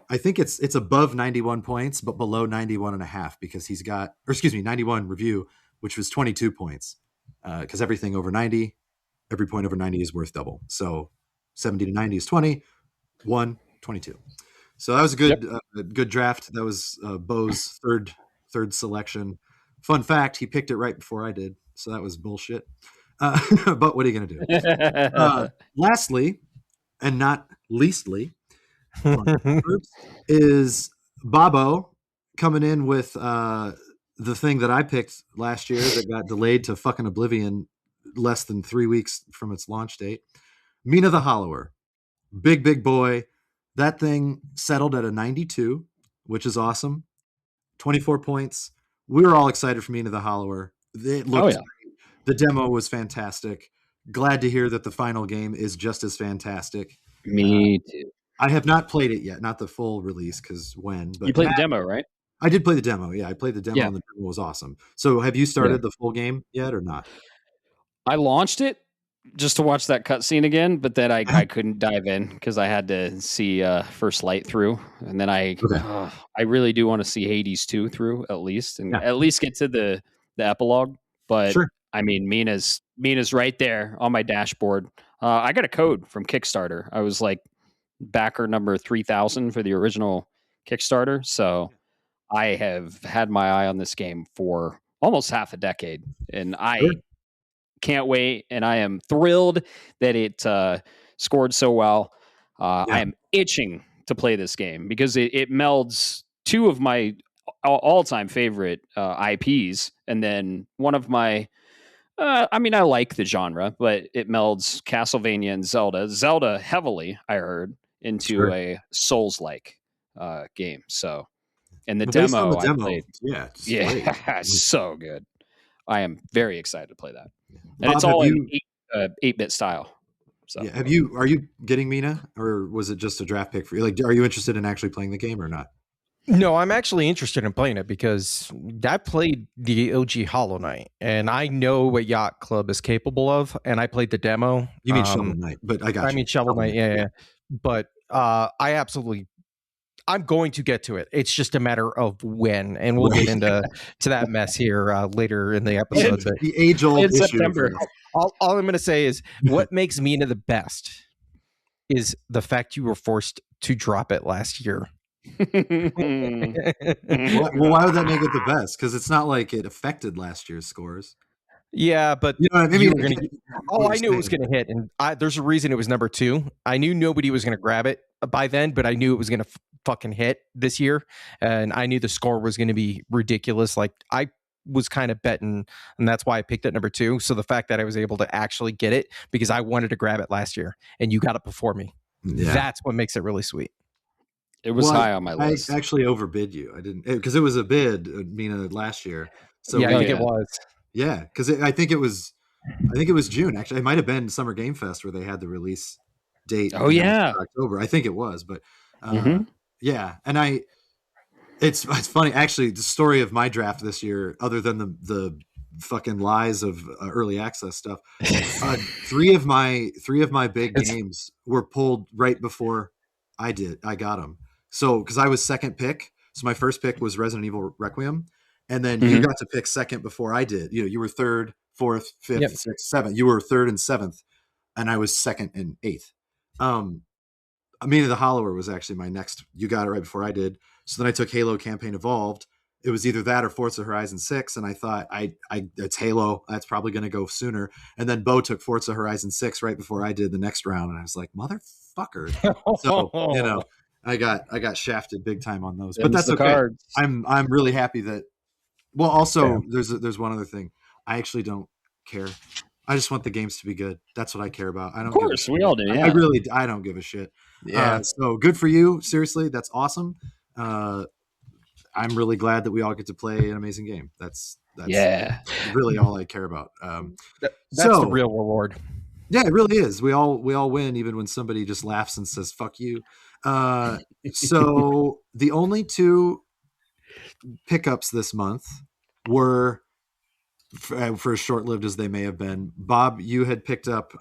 I think it's above 91 points, but below 91 and a half because he's got, 91 review, which was 22 points. because everything over 90, every point over 90 is worth double. So 70 to 90 is 20, 1, 22. So that was a good draft. That was Bo's third selection. Fun fact, he picked it right before I did, so that was bullshit. But what are you going to do? Lastly, and not leastly, is Bobo coming in with the thing that I picked last year that got delayed to fucking oblivion less than 3 weeks from its launch date. Mina the Hollower. Big boy. That thing settled at a 92, which is awesome. 24 points. We were all excited for Mina the Hollower. It looked great. The demo was fantastic. Glad to hear that the final game is just as fantastic. Me too. I have not played it yet, not the full release, because when. But You played the demo, right? I did play the demo. Yeah, I played the demo, and the demo was awesome. So have you started the full game yet or not? I launched it just to watch that cutscene again, but then I couldn't dive in because I had to see First Light through, and then I really do want to see Hades 2 through at least, and at least get to the epilogue. But I mean, Mina's right there on my dashboard. I got a code from Kickstarter. I was like backer number 3,000 for the original Kickstarter, so I have had my eye on this game for almost half a decade, and I can't wait, and I am thrilled that it scored so well. I am itching to play this game because it melds two of my all-time favorite IPs, and then one of my I mean, I like the genre, but it melds Castlevania and Zelda heavily, I heard, into a Souls-like game. So, and the demo I played, so good. I am very excited to play that, and Bob, it's all in 8-bit style. So, are you getting Mina, or was it just a draft pick for you? Like, are you interested in actually playing the game or not? No, I'm actually interested in playing it because I played the OG Hollow Knight, and I know what Yacht Club is capable of, and I played the demo. You mean Shovel Knight, but I got you. I mean Shovel Knight, yeah. But I'm going to get to it. It's just a matter of when, and we'll get into that mess here later in the episode. But the age-old issue. September. All I'm going to say is what makes Mina the best is the fact you were forced to drop it last year. Well, why would that make it the best? Because it's not like it affected last year's scores. Yeah, but you know what I mean? I knew it was going to hit, and there's a reason it was number 2. I knew nobody was going to grab it by then, but I knew it was going to fucking hit this year, and I knew the score was going to be ridiculous. Like, I was kind of betting, and that's why I picked it number 2. So the fact that I was able to actually get it because I wanted to grab it last year, and you got it before me. Yeah. That's what makes it really sweet. It was high on my list. I actually overbid you. I didn't, because it was a bid, Mina, last year. So yeah, I think it was. Yeah, because I think it was June. Actually, it might have been Summer Game Fest where they had the release date. Oh yeah, October. I think it was, but yeah. And it's funny actually. The story of my draft this year, other than the fucking lies of early access stuff, three of my big games were pulled right before I got them. So because I was second pick, so my first pick was Resident Evil Requiem. And then you got to pick second before I did. You were third, fourth, fifth, sixth, seventh. You were third and seventh, and I was second and eighth. Mina the Hollower was actually my next. You got it right before I did. So then I took Halo Campaign Evolved. It was either that or Forza Horizon 6, and I thought it's Halo. That's probably going to go sooner. And then Bo took Forza Horizon 6 right before I did the next round, and I was like, motherfucker. So I got shafted big time on those, but that's okay. Cards. I'm really happy that. Well, also there's one other thing. I actually don't care. I just want the games to be good. That's what I care about. I don't. Of course, we all do. Yeah. I don't give a shit. Yeah. So good for you. Seriously, that's awesome. I'm really glad that we all get to play an amazing game. That's really all I care about. That's the real reward. Yeah, it really is. We all win, even when somebody just laughs and says "fuck you." So the only 2 pickups this month were, for as short-lived as they may have been. Bob, you had picked up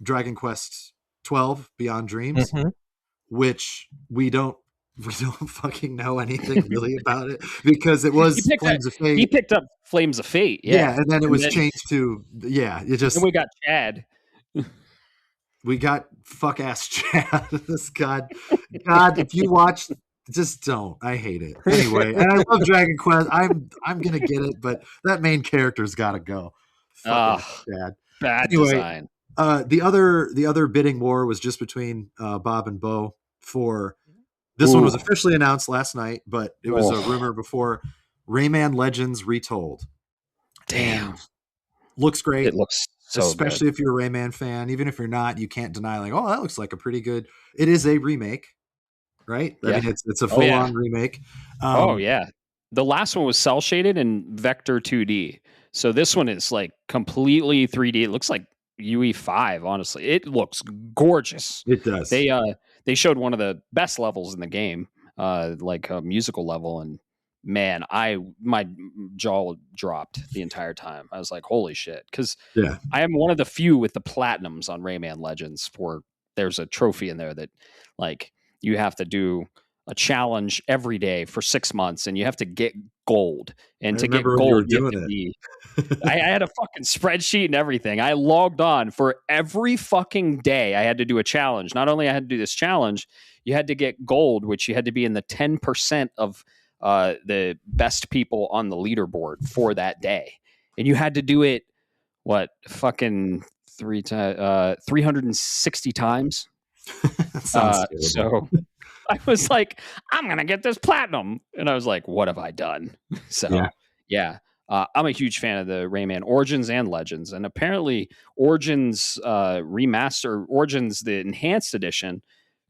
Dragon Quest 12 Beyond Dreams, which we don't We don't fucking know anything really about it because it was Flames of Fate. He picked up Flames of Fate. Yeah, and then it was changed to it just. And we got Chad. We got fuck ass Chad. This God, if you watch, just don't. I hate it anyway. And I love Dragon Quest. I'm gonna get it, but that main character's got to go. Fuck ass Chad. Bad anyway, design. The other bidding war was just between Bob and Bo for. This one was officially announced last night, but it was a rumor before. Rayman Legends Retold. Damn. And looks great. It looks so especially good. if you're a Rayman fan. Even if you're not, you can't deny like, oh, that looks like a pretty good. It is a remake, right? Yeah. I mean, it's a full-on remake. Yeah. The last one was cell shaded and vector 2D. So this one is like completely 3D. It looks like UE5, honestly. It looks gorgeous. It does. They showed one of the best levels in the game, like a musical level, and man, my jaw dropped the entire time. I was like, holy shit. Because I am one of the few with the platinums on Rayman Legends. There's a trophy in there that like you have to do a challenge every day for 6 months and you have to get gold. And to get gold, you have to be I had a fucking spreadsheet and everything. I logged on for every fucking day. I had to do a challenge. Not only I had to do this challenge, you had to get gold, which you had to be in the 10% of the best people on the leaderboard for that day. And you had to do it, fucking 360 times? So I was like, I'm going to get this platinum. And I was like, what have I done? So, yeah. I'm a huge fan of the Rayman Origins and Legends. And apparently Origins Origins, the enhanced edition,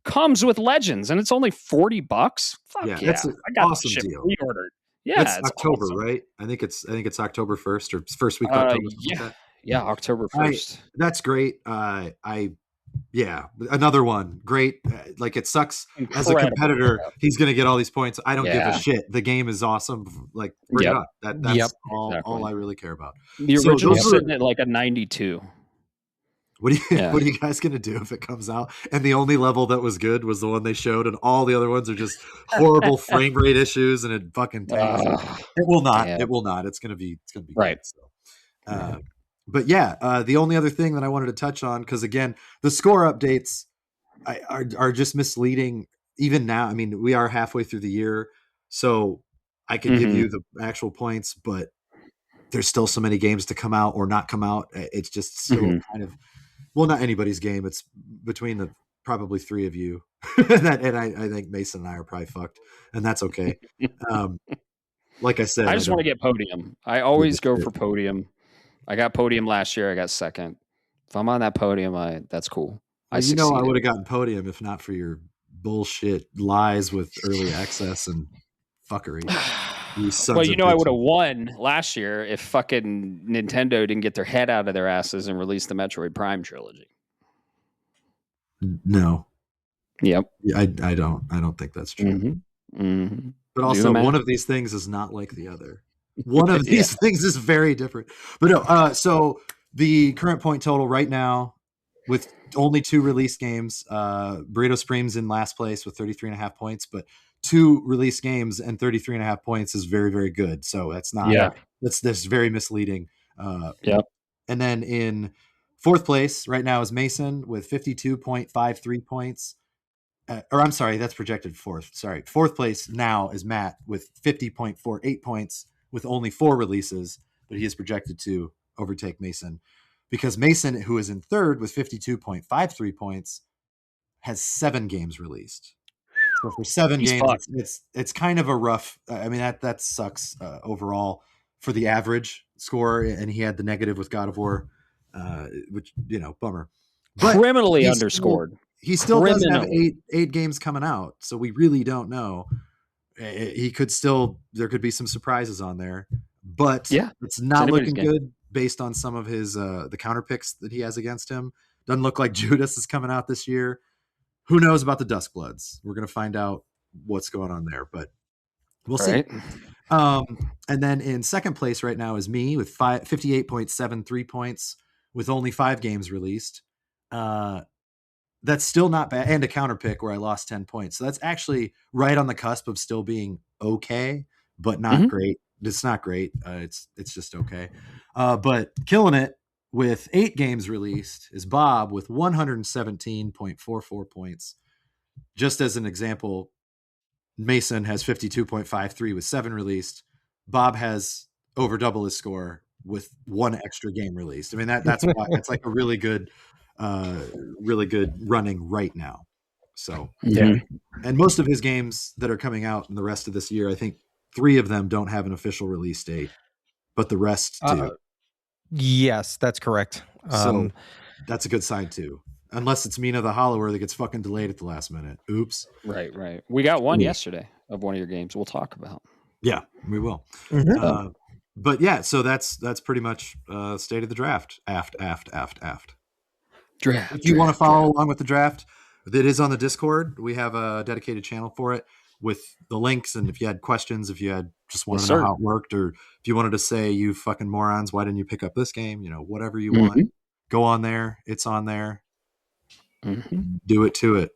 comes with Legends, and it's only $40. Fuck yeah. That's an awesome deal. Pre-ordered. Yeah, it's October, awesome. Right? I think it's October 1st or first week of October. October 1st. That's great. Another one. Great. Like it sucks. Incredible. As a competitor, he's going to get all these points. I don't give a shit. The game is awesome. Like bring it up. That's all I really care about. The original's sitting at like a 92. What are you guys gonna do if it comes out? And the only level that was good was the one they showed, and all the other ones are just horrible frame rate issues, and it fucking tanks. It will not. Damn. It will not. It's gonna be right. Good, so. But the only other thing that I wanted to touch on, because again, the score updates are just misleading. Even now, I mean, we are halfway through the year, so I can give you the actual points, but there's still so many games to come out or not come out. It's just still kind of. Well, not anybody's game. It's between the probably three of you, and I think Mason and I are probably fucked, and that's okay. Like I said, I just want to get podium. I always go for podium. I got podium last year. I got second. If I'm on that podium, that's cool. I would have gotten podium if not for your bullshit lies with early access and fuckery. Well, I would have won last year if fucking Nintendo didn't get their head out of their asses and release the Metroid Prime trilogy. No. Yep. I don't think that's true. But also, one of these things is not like the other. One of these things is very different. But no, so the current point total right now, with only 2 release games, Burrito Supreme's in last place with 33.5 points, but 2 release games and 33.5 points is very, very good. So that's not, that's very misleading. And then in 4th place right now is Mason with 52.53 points. Or I'm sorry, that's projected 4th. Sorry. 4th place now is Matt with 50.48 points with only 4 releases, but he is projected to overtake Mason because Mason, who is in 3rd with 52.53 points, has 7 games released. So for 7 games, it's kind of a rough. I mean that sucks overall for the average score, and he had the negative with God of War, which bummer. But criminally underscored. He still does have 8 games coming out, so we really don't know. He could still. There could be some surprises on there, but it's not looking good based on some of his the counter picks that he has against him. Doesn't look like Judas is coming out this year. Who knows about the Duskbloods? We're going to find out what's going on there, but we'll see. And then in 2nd place right now is me with 58.73 points with only 5 games released. that's still not bad, and a counter pick where I lost 10 points. So that's actually right on the cusp of still being okay, but not great. It's not great. It's just okay. But killing it with 8 games released is Bob with 117.44 points. Just as an example, Mason has 52.53 with 7 released. Bob has over double his score with 1 extra game released. I mean, that's why it's like a really good running right now. So and most of his games that are coming out in the rest of this year, I think 3 of them don't have an official release date, but the rest do. Yes, that's correct. So that's a good sign too. Unless it's Mina the Hollower that gets fucking delayed at the last minute. Oops. Right. We got one yesterday of one of your games we'll talk about. Yeah, we will. But yeah, so that's pretty much state of the draft. Aft. Draft. If you want to follow along with the draft, it is on the Discord. We have a dedicated channel for it with the links. And if you had questions, if you had just wanted to know how it worked, or if you wanted to say, you fucking morons, why didn't you pick up this game? You know, whatever you want, go on there. It's on there. Do it to it.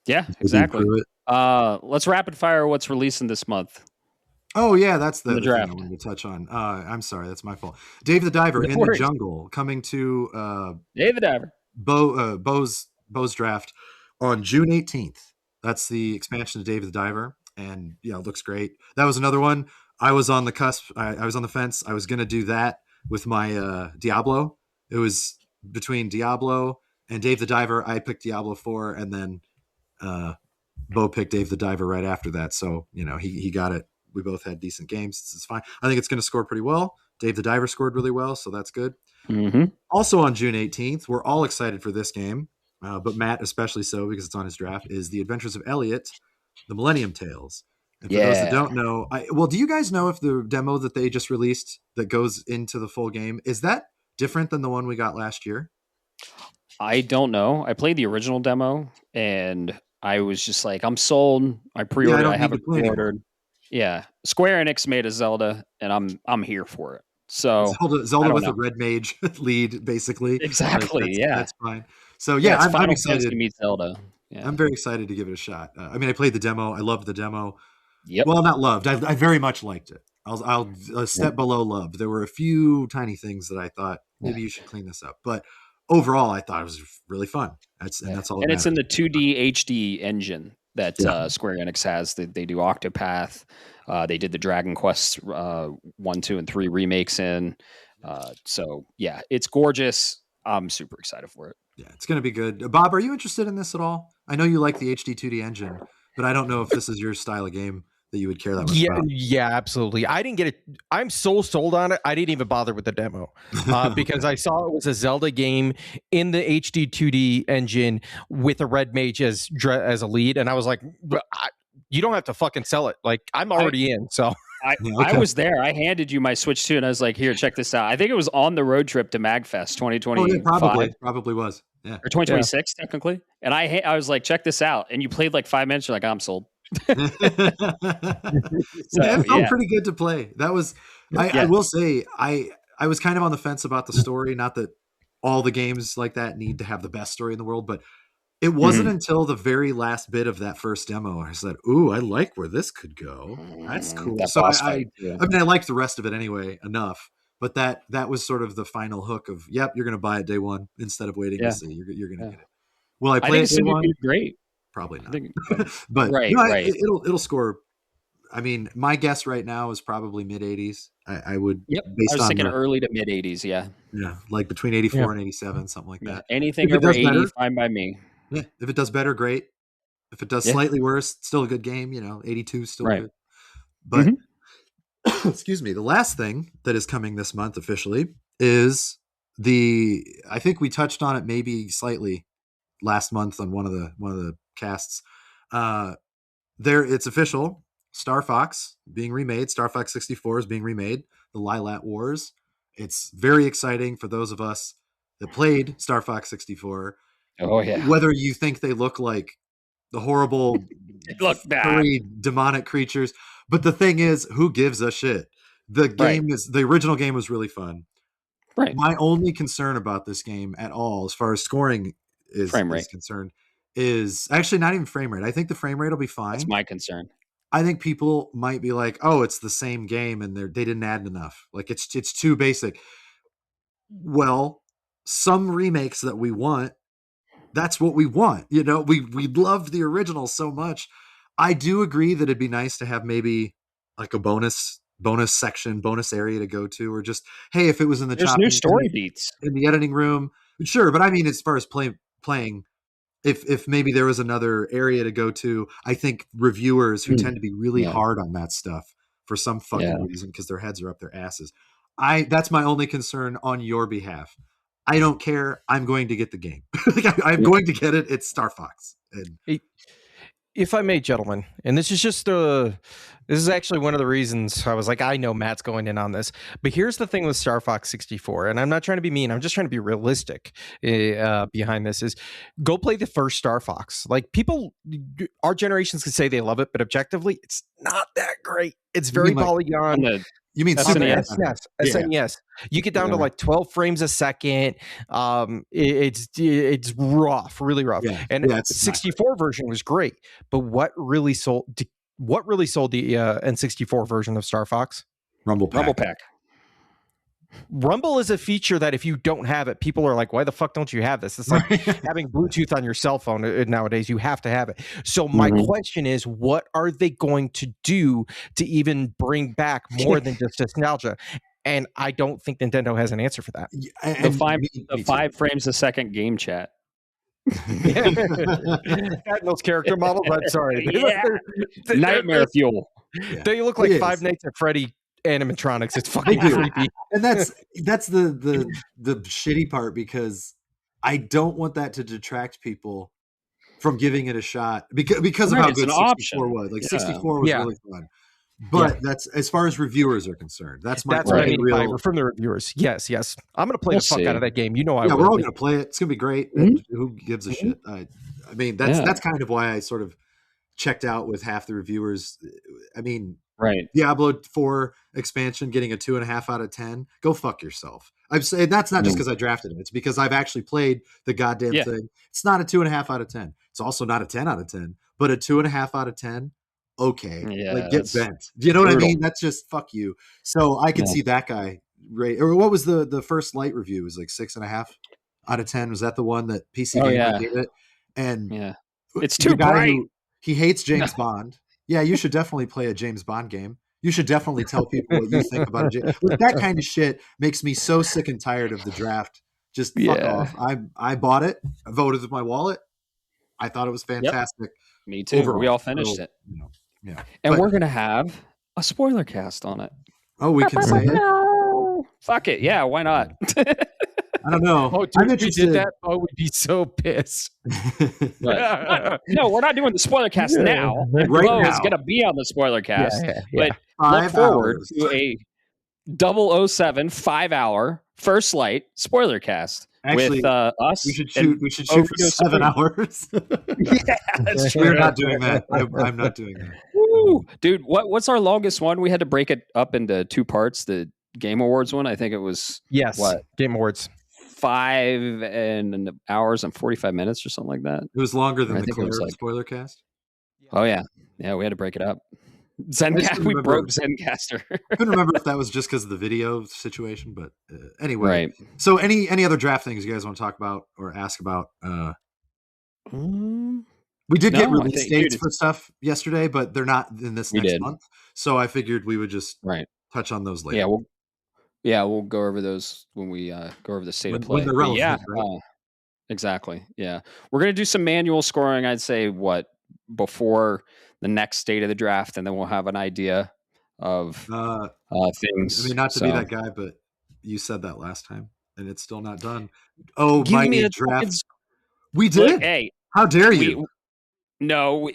Yeah, exactly. Let's rapid fire what's releasing this month. Oh yeah, that's the draft thing I wanted to touch on. I'm sorry, that's my fault. Dave the Diver in the Jungle coming to Dave the Diver. Bo's draft on June 18th. That's the expansion of Dave the Diver, and yeah, it looks great. That was another one. I was on the cusp. I was on the fence. I was gonna do that with my Diablo. It was between Diablo and Dave the Diver. I picked Diablo 4, and then Bo picked Dave the Diver right after that. So you know he got it. We both had decent games. It's fine. I think it's going to score pretty well. Dave the Diver scored really well, so that's good. Also on June 18th, we're all excited for this game, but Matt especially so because it's on his draft, is The Adventures of Elliot, The Millennium Tales. And for those that don't know, do you guys know if the demo that they just released that goes into the full game, is that different than the one we got last year? I don't know. I played the original demo, and I was just like, I'm sold. I pre-ordered. I haven't pre-ordered. Yeah, Square Enix made a Zelda, and I'm here for it. So Zelda with a red mage lead, basically. Exactly. That's fine. So yeah, I'm excited to meet Zelda. Yeah. I'm very excited to give it a shot. I mean, I played the demo. I loved the demo. Yep. Well, not loved. I very much liked it. I'll a step below loved. There were a few tiny things that I thought maybe you should clean this up, but overall, I thought it was really fun. That's all. And it's in the 2D HD engine that Square Enix has. They do Octopath. They did the Dragon Quest 1, 2, and 3 remakes in. So yeah, it's gorgeous. I'm super excited for it. Yeah, it's going to be good. Bob, are you interested in this at all? I know you like the HD 2D engine, but I don't know if this is your style of game that you would care that much about. Yeah, absolutely. I didn't get it. I'm so sold on it. I didn't even bother with the demo because I saw it was a Zelda game in the HD 2D engine with a red mage as a lead. And I was like, you don't have to fucking sell it. Like I'm already in. So I was there. I handed you my Switch 2 and I was like, here, check this out. I think it was on the road trip to MagFest 2020. Oh, yeah, probably was. Yeah. Or 2026 technically. And I was like, check this out. And you played like 5 minutes. You're like, I'm sold. It felt pretty good to play. That was I will say I was kind of on the fence about the story. Not that all the games like that need to have the best story in the world, but it wasn't until the very last bit of that first demo I said, "Ooh, I like where this could go. That's cool." So I mean, I liked the rest of it anyway enough, but that was sort of the final hook of, "Yep, you're going to buy it day one instead of waiting to see. You're going to get it." Will I play it day one? Great. Probably not. But right. It'll score. I mean, my guess right now is probably mid 80s. I would. Yep. I was thinking early to mid 80s. Yeah. Yeah, like between 84 and 87, something like that. Anything over 80, fine by me. Yeah, if it does better, great. If it does slightly worse, still a good game. 82 is still good. But excuse me, the last thing that is coming this month officially is I think we touched on it maybe slightly last month on one of the casts. It's official. Star Fox being remade. Star Fox 64 is being remade. The Lilat Wars. It's very exciting for those of us that played Star Fox 64. Oh yeah. Whether you think they look like the horrible, furry, demonic creatures, but the thing is, who gives a shit? The game the original game was really fun. Right. My only concern about this game at all, as far as scoring Frame rate. is concerned is actually not even frame rate. I think the frame rate will be fine. That's my concern. I think people might be like, "Oh, it's the same game, and they didn't add enough. Like it's too basic." Well, some remakes that we want, that's what we want. You know, we loved the original so much. I do agree that it'd be nice to have maybe like a bonus section, bonus area to go to, or just hey, if it was in the There's new story beats in the editing room, sure. But I mean, as far as playing. If maybe there was another area to go to, I think reviewers who tend to be really hard on that stuff for some fucking reason because their heads are up their asses. That's my only concern on your behalf. I don't care. I'm going to get the game. I'm going to get it. It's Star Fox. And if I may, gentlemen, and this is just this is actually one of the reasons I was like, I know Matt's going in on this, but here's the thing with Star Fox 64, and I'm not trying to be mean, I'm just trying to be realistic behind this, is go play the first Star Fox. Like people, our generations could say they love it, but objectively, it's not that great. It's very polygon. You mean SNES? SNES. You get down to like 12 frames a second. It's rough, really rough. Yeah. And the 64 version was great. But what really sold the N64 version of Star Fox? Rumble Pack. Rumble is a feature that if you don't have it, people are like, why the fuck don't you have this? It's like having Bluetooth on your cell phone nowadays. You have to have it. So my question is, what are they going to do to even bring back more than just nostalgia? And I don't think Nintendo has an answer for that. The 5 frames a second game chat. Those character models, I'm sorry. Nightmare fuel. They look like Five Nights at Freddy animatronics. It's fucking creepy. And that's the shitty part, because I don't want that to detract people from giving it a shot because of how good 64 was. Like 64 was really fun. But that's as far as reviewers are concerned. That's what I mean from the reviewers. Yes. I'm gonna play the fuck out of that game. You know I will. We're all gonna play it. It's gonna be great. Who gives a shit? I mean, that's kind of why I sort of checked out with half the reviewers. I mean, Diablo 4 expansion getting a 2.5 out of 10. Go fuck yourself. I'm saying that's not just because I drafted it. It's because I've actually played the goddamn thing. It's not a 2.5 out of 10. It's also not a 10 out of 10, but a 2.5 out of 10. Okay, like get bent. Do you know what I mean? That's just fuck you. So I could see that guy. Right? Or what was the first light review? It was like 6.5 out of 10. Was that the one that PC Gamer gave it? And it's too bright. He hates James Bond. Yeah, you should definitely play a James Bond game. You should definitely tell people what you think about it. That kind of shit makes me so sick and tired of the draft. Just fuck off. I bought it. I voted with my wallet. I thought it was fantastic. Me too. We all finished it. And we're gonna have a spoiler cast on it. Oh, we can say it. Fuck it. Yeah, why not? I don't know. Oh, dude, if we did that, we'd be so pissed. No, we're not doing the spoiler cast now. Right now is going to be on the spoiler cast. But look forward to a 007 5-hour First Light spoiler cast. Actually, with us. We should shoot for 7 hours. That's true. We're not doing that. I'm not doing that. Woo. Dude, what's our longest one? We had to break it up into 2 parts. The Game Awards one, I think it was Game Awards. 5 hours and 45 minutes or something like that. It was longer than the spoiler cast. Oh yeah, we had to break it up. We broke Zencaster. I couldn't remember if that was just because of the video situation, but anyway. Right. So any other draft things you guys want to talk about or ask about? We did get release dates for stuff yesterday, but they're not in this next month. So I figured we would just touch on those later. We'll go over those when we go over the state of play. When they're relevant, exactly. Yeah. We're going to do some manual scoring, I'd say, before the next state of the draft, and then we'll have an idea of things. I mean, not to be that guy, but you said that last time, and it's still not done. Oh, my draft. We did? Look, hey. How dare you? Not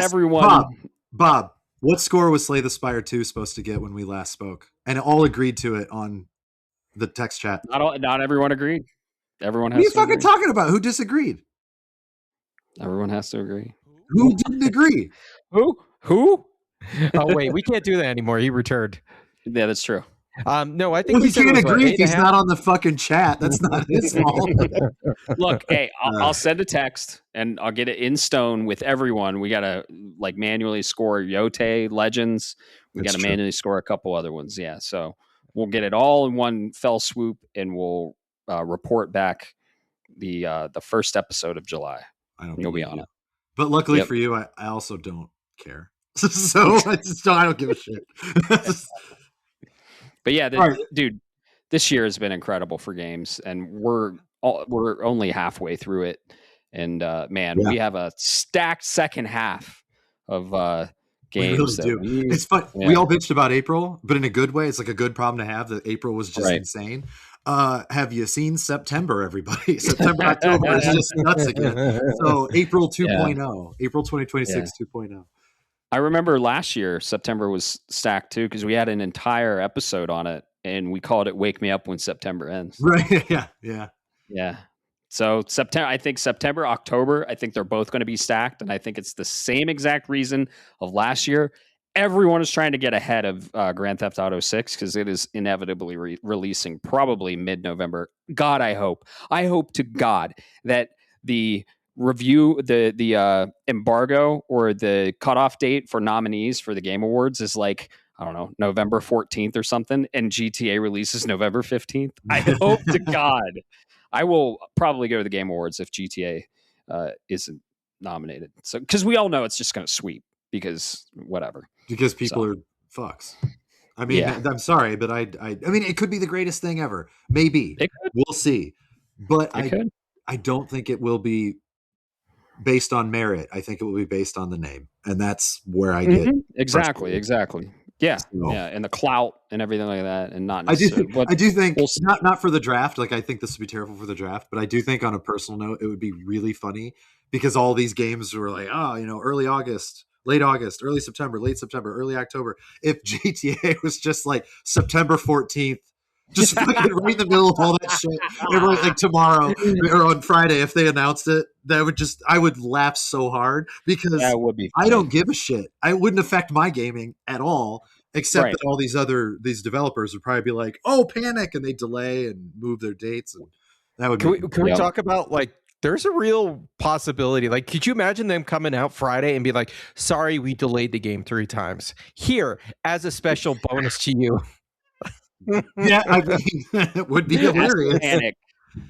everyone. Bob. What score was Slay the Spire 2 supposed to get when we last spoke? And all agreed to it on the text chat. Not everyone agreed. Everyone has What are you fucking talking about? Who disagreed? Everyone has to agree. Who didn't agree? Who? Oh, wait. We can't do that anymore. He returned. Yeah, that's true. No, I think Well, he he said it can't was, what, agree if 8.5? he's not on the fucking chat. That's not his fault. Look, hey, I'll send a text and I'll get it in stone with everyone. We got to like manually score Yote Legends. We got That's to true. manually score a couple other ones. Yeah. So we'll get it all in one fell swoop and we'll report back the first episode of July. I don't You'll be believe on you. it. But luckily Yep. for you, I also don't care. So I don't give a shit. But yeah, All right. dude, this year has been incredible for games, and we're only halfway through it. And man, Yeah. we have a stacked second half of We really games that do. It's fun. yeah. We all bitched about April, but in a good way. It's like a good problem to have that April was just Right. insane. Have you seen September, everybody? September, October is just nuts again. So April 2.0, April 2026 2.0. I remember last year, September was stacked too, because we had an entire episode on it and we called it Wake Me Up When September Ends. Right. Yeah. Yeah. So September, October, I think they're both going to be stacked. And I think it's the same exact reason of last year. Everyone is trying to get ahead of Grand Theft Auto 6 because it is inevitably releasing probably mid-November. God, I hope to God that the review, the embargo or the cutoff date for nominees for the Game Awards is like, I don't know, November 14th or something, and GTA releases November 15th. I hope to God. I will probably go to the Game Awards if GTA isn't nominated. So, because we all know it's just going to sweep because whatever. Because people are fucks. I mean, I'm sorry, but I mean, it could be the greatest thing ever. Maybe. We'll see. But I don't think it will be based on merit. I think it will be based on the name. And that's where I get Exactly. Yeah. So, yeah. And the clout and everything like that. And not I do necessarily. think not for the draft. Like, I think this would be terrible for the draft, but I do think on a personal note, it would be really funny because all these games were like, early August, late August, early September, late September, early October. If GTA was just like September 14th, just fucking right in the middle of all that shit, and like tomorrow or on Friday, if they announced it, I would laugh so hard because that would be funny. I don't give a shit. I wouldn't affect my gaming at all, except that all these developers would probably be like, "Oh, panic!" and they delay and move their dates, and that would. Can we talk about like? There's a real possibility. Like, could you imagine them coming out Friday and be like, "Sorry, we delayed the game 3 times. Here, as a special bonus to you." Yeah, I mean, it would be hilarious.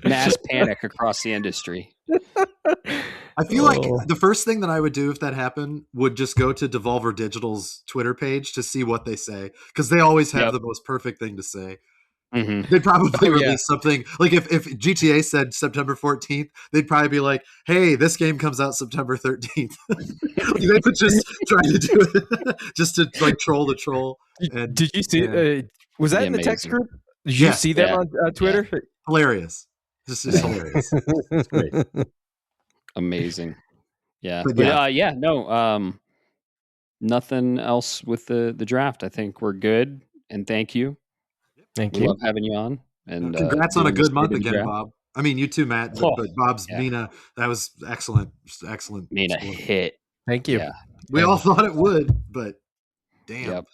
Mass panic across the industry. I feel like the first thing that I would do if that happened would just go to Devolver Digital's Twitter page to see what they say, because they always have the most perfect thing to say. Mm-hmm. They'd probably release something like if GTA said September 14th, they'd probably be like, "Hey, this game comes out September 13th." They would just try to do it just to like troll the troll. And, did you see? Was that in the text group? Did you see them on Twitter? Yeah. Hilarious. This is hilarious. It's great. Amazing. Yeah. But nothing else with the draft. I think we're good. And thank you. Thank you. Love having you on. And congrats on a good month again, draft. Bob. I mean, you too, Matt. But Bob's Mina, that was excellent. Just excellent. Mina hit. Thank you. Yeah. We all thought it would, but damn. Yep.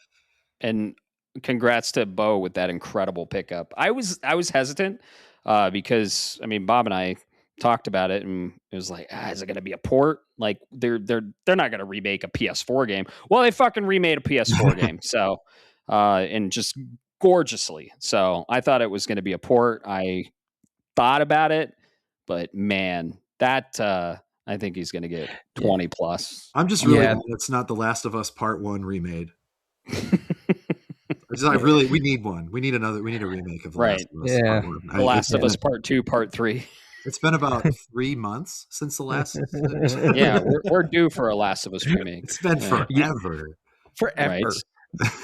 And congrats to Bo with that incredible pickup. I was hesitant because I mean Bob and I talked about it and it was like, is it going to be a port? Like they're not going to remake a PS4 game. Well, they fucking remade a PS4 game. So and just gorgeously. So I thought it was going to be a port. I thought about it, but man, that I think he's going to get 20 plus. I'm just really glad it's not The Last of Us Part 1 remade. We need one. We need a remake of The Last of Us Part 1. The Last of Us Part 2, Part 3. It's been about 3 months since the last. Yeah, we're due for a Last of Us remake. It's been forever. Right.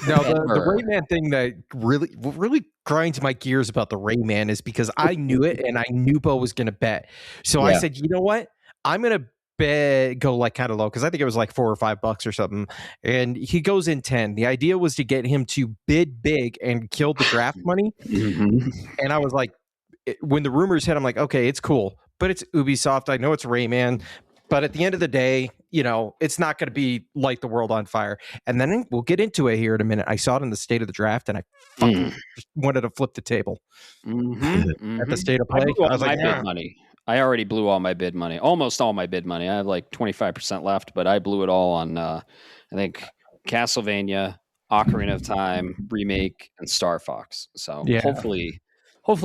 Now the Rayman thing that really grinds my gears about the Rayman is because I knew it and I knew Bo was going to bet. So I said, you know what? I'm going to go like kind of low because I think it was like $4 or $5 or something, and he goes in 10. The idea was to get him to bid big and kill the draft money. And I was like, when the rumors hit, I'm like, okay, it's cool, but it's Ubisoft. I know it's Rayman, but at the end of the day, it's not going to be light the world on fire. And then we'll get into it here in a minute. I saw it in the state of the draft, and I fucking just wanted to flip the table at the state of play. I was like, bid money. I already blew all my bid money, almost all my bid money. I have like 25% left, but I blew it all on, I think, Castlevania, Ocarina of Time, Remake, and Star Fox. So hopefully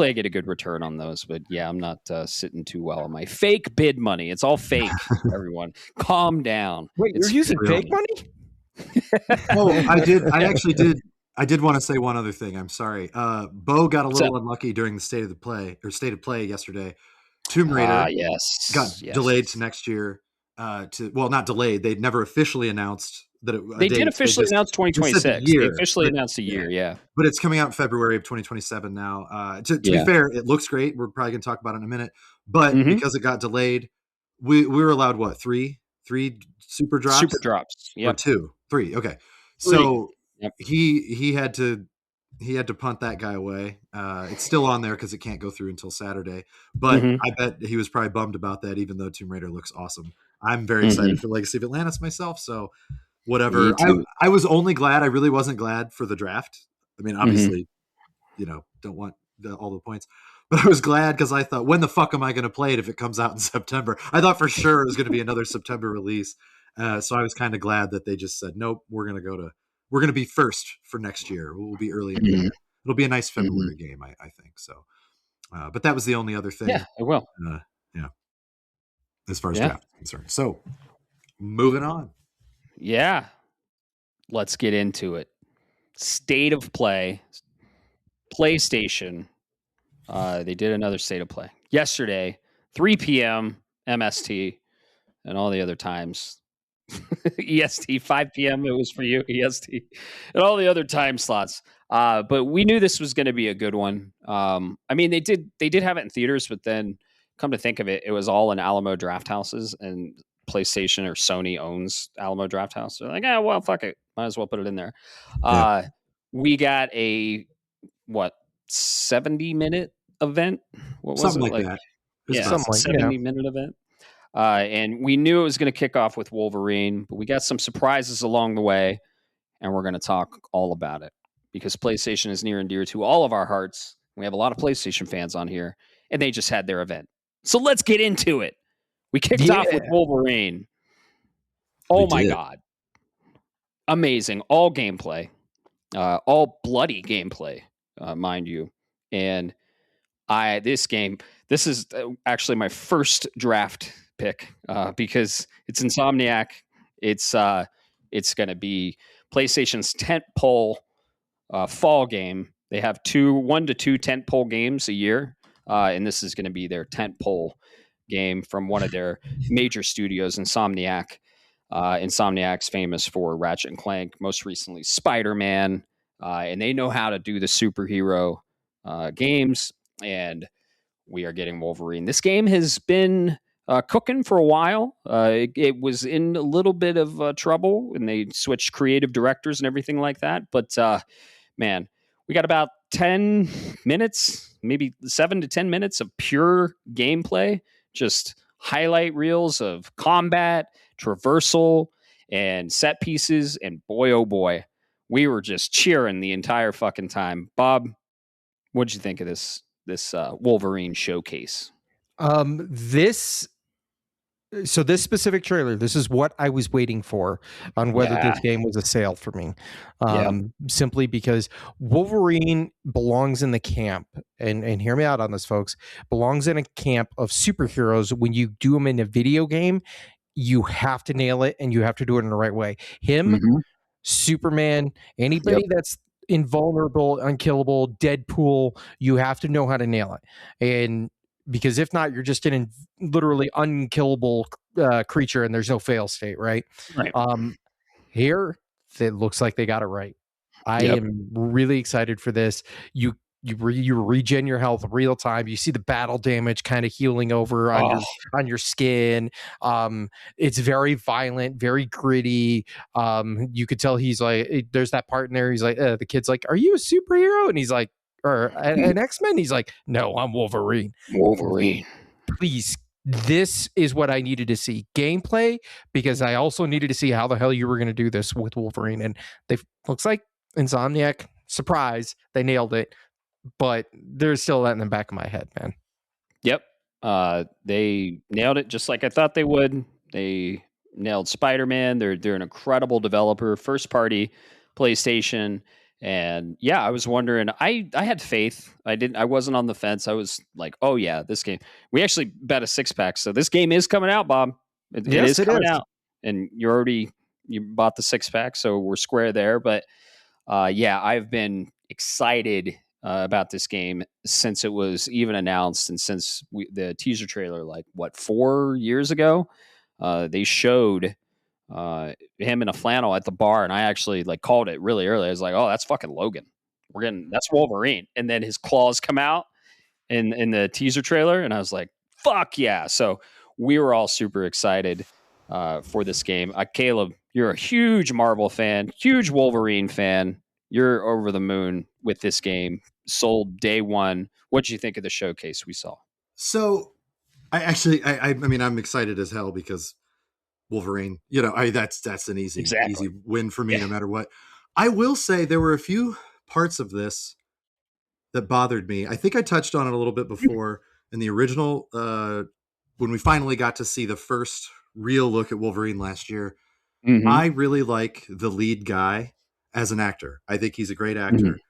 I get a good return on those. But yeah, I'm not sitting too well on my fake bid money. It's all fake, everyone. Calm down. Wait, you're using fake money? Oh, I did want to say one other thing. I'm sorry. Bo got a little unlucky during the state of play yesterday. Tomb Raider got delayed to next year. Not delayed. They'd never officially announced that they did officially announce 2026. They officially announced a year, yeah. But it's coming out in February of 2027 now. To be fair, it looks great. We're probably going to talk about it in a minute. But because it got delayed, we were allowed what, three super drops? Super drops, yeah. Or three. Okay, so he had to punt that guy away. It's still on there because it can't go through until Saturday. But I bet he was probably bummed about that, even though Tomb Raider looks awesome. I'm very excited for Legacy of Atlantis myself. So whatever. I was only glad. I really wasn't glad for the draft. I mean, obviously, don't want all the points. But I was glad because I thought, when the fuck am I going to play it if it comes out in September? I thought for sure it was going to be another September release. So I was kind of glad that they just said, nope, we're going to be first for next year. We'll be early in the year. It'll be a nice February game, I think. So, but that was the only other thing. Yeah, it will. As far as draft is concerned. So, moving on. Yeah. Let's get into it. State of play. PlayStation. They did another state of play yesterday, 3 p.m. MST, and all the other times. EST, 5 p.m. It was for you, EST, and all the other time slots. But we knew this was going to be a good one. I mean, they did have it in theaters, but then come to think of it, it was all in Alamo draft houses, and PlayStation or Sony owns Alamo draft house. They're like, well, fuck it, might as well put it in there. We got a 70-minute event. What was something it like that? Yeah, 70-minute event. And we knew it was going to kick off with Wolverine, but we got some surprises along the way, and we're going to talk all about it because PlayStation is near and dear to all of our hearts. We have a lot of PlayStation fans on here, and they just had their event. So let's get into it. We kicked off with Wolverine. Oh my God. Amazing. All gameplay. All bloody gameplay, mind you. And this is actually my first draft pick because it's Insomniac. It's going to be PlayStation's tentpole fall game. They have 1 to 2 tentpole games a year, and this is going to be their tentpole game from one of their major studios, Insomniac. Insomniac's famous for Ratchet and Clank, most recently Spider-Man, and they know how to do the superhero games, and we are getting Wolverine. This game has been cooking for a while. It was in a little bit of trouble, and they switched creative directors and everything like that, but man, we got about 10 minutes, maybe 7 to 10 minutes of pure gameplay, just highlight reels of combat, traversal, and set pieces. And boy, oh boy, we were just cheering the entire fucking time. Bob, what'd you think of this Wolverine showcase? This specific trailer, this is what I was waiting for on whether this game was a sale for me. Simply because Wolverine belongs in the camp, and hear me out on this, folks, belongs in a camp of superheroes. When you do them in a video game, you have to nail it, and you have to do it in the right way. Superman, anybody that's invulnerable, unkillable, Deadpool, you have to know how to nail it. And because if not, you're just in literally unkillable creature, and there's no fail state, right? Here, it looks like they got it right. I am really excited for this. You regen your health real time. You see the battle damage kind of healing over on your skin. It's very violent, very gritty. You could tell he's like, there's that part in there. He's like, the kid's like, "Are you a superhero?" And he's like, or an X-Men. He's like, "No, I'm Wolverine." Wolverine. Please this is what I needed to see gameplay, because I also needed to see how the hell you were going to do this with Wolverine. And they looks like Insomniac, surprise, they nailed it. But there's still that in the back of my head, man. Yep. They nailed it just like I thought they would. They nailed Spider-Man. They're an incredible developer, first party PlayStation. And yeah, I was wondering, I had faith. I wasn't on the fence. I was like, oh yeah, this game. We actually bet a 6-pack. So this game is coming out, Bob. It is coming out. And you bought the 6-pack, so we're square there. But yeah, I've been excited about this game since it was even announced, and since the teaser trailer, like 4 years ago, they showed him in a flannel at the bar, and I actually like called it really early. I was like, "Oh, that's fucking Logan. That's Wolverine." And then his claws come out in the teaser trailer, and I was like, "Fuck yeah!" So we were all super excited for this game. Caleb, you're a huge Marvel fan, huge Wolverine fan. You're over the moon with this game. Sold day one. What did you think of the showcase we saw? So, I mean, I'm excited as hell because Wolverine. That's an easy win for me, no matter what. I will say there were a few parts of this that bothered me. I think I touched on it a little bit before in the original when we finally got to see the first real look at Wolverine last year. Mm-hmm. I really like the lead guy as an actor. I think he's a great actor. Mm-hmm.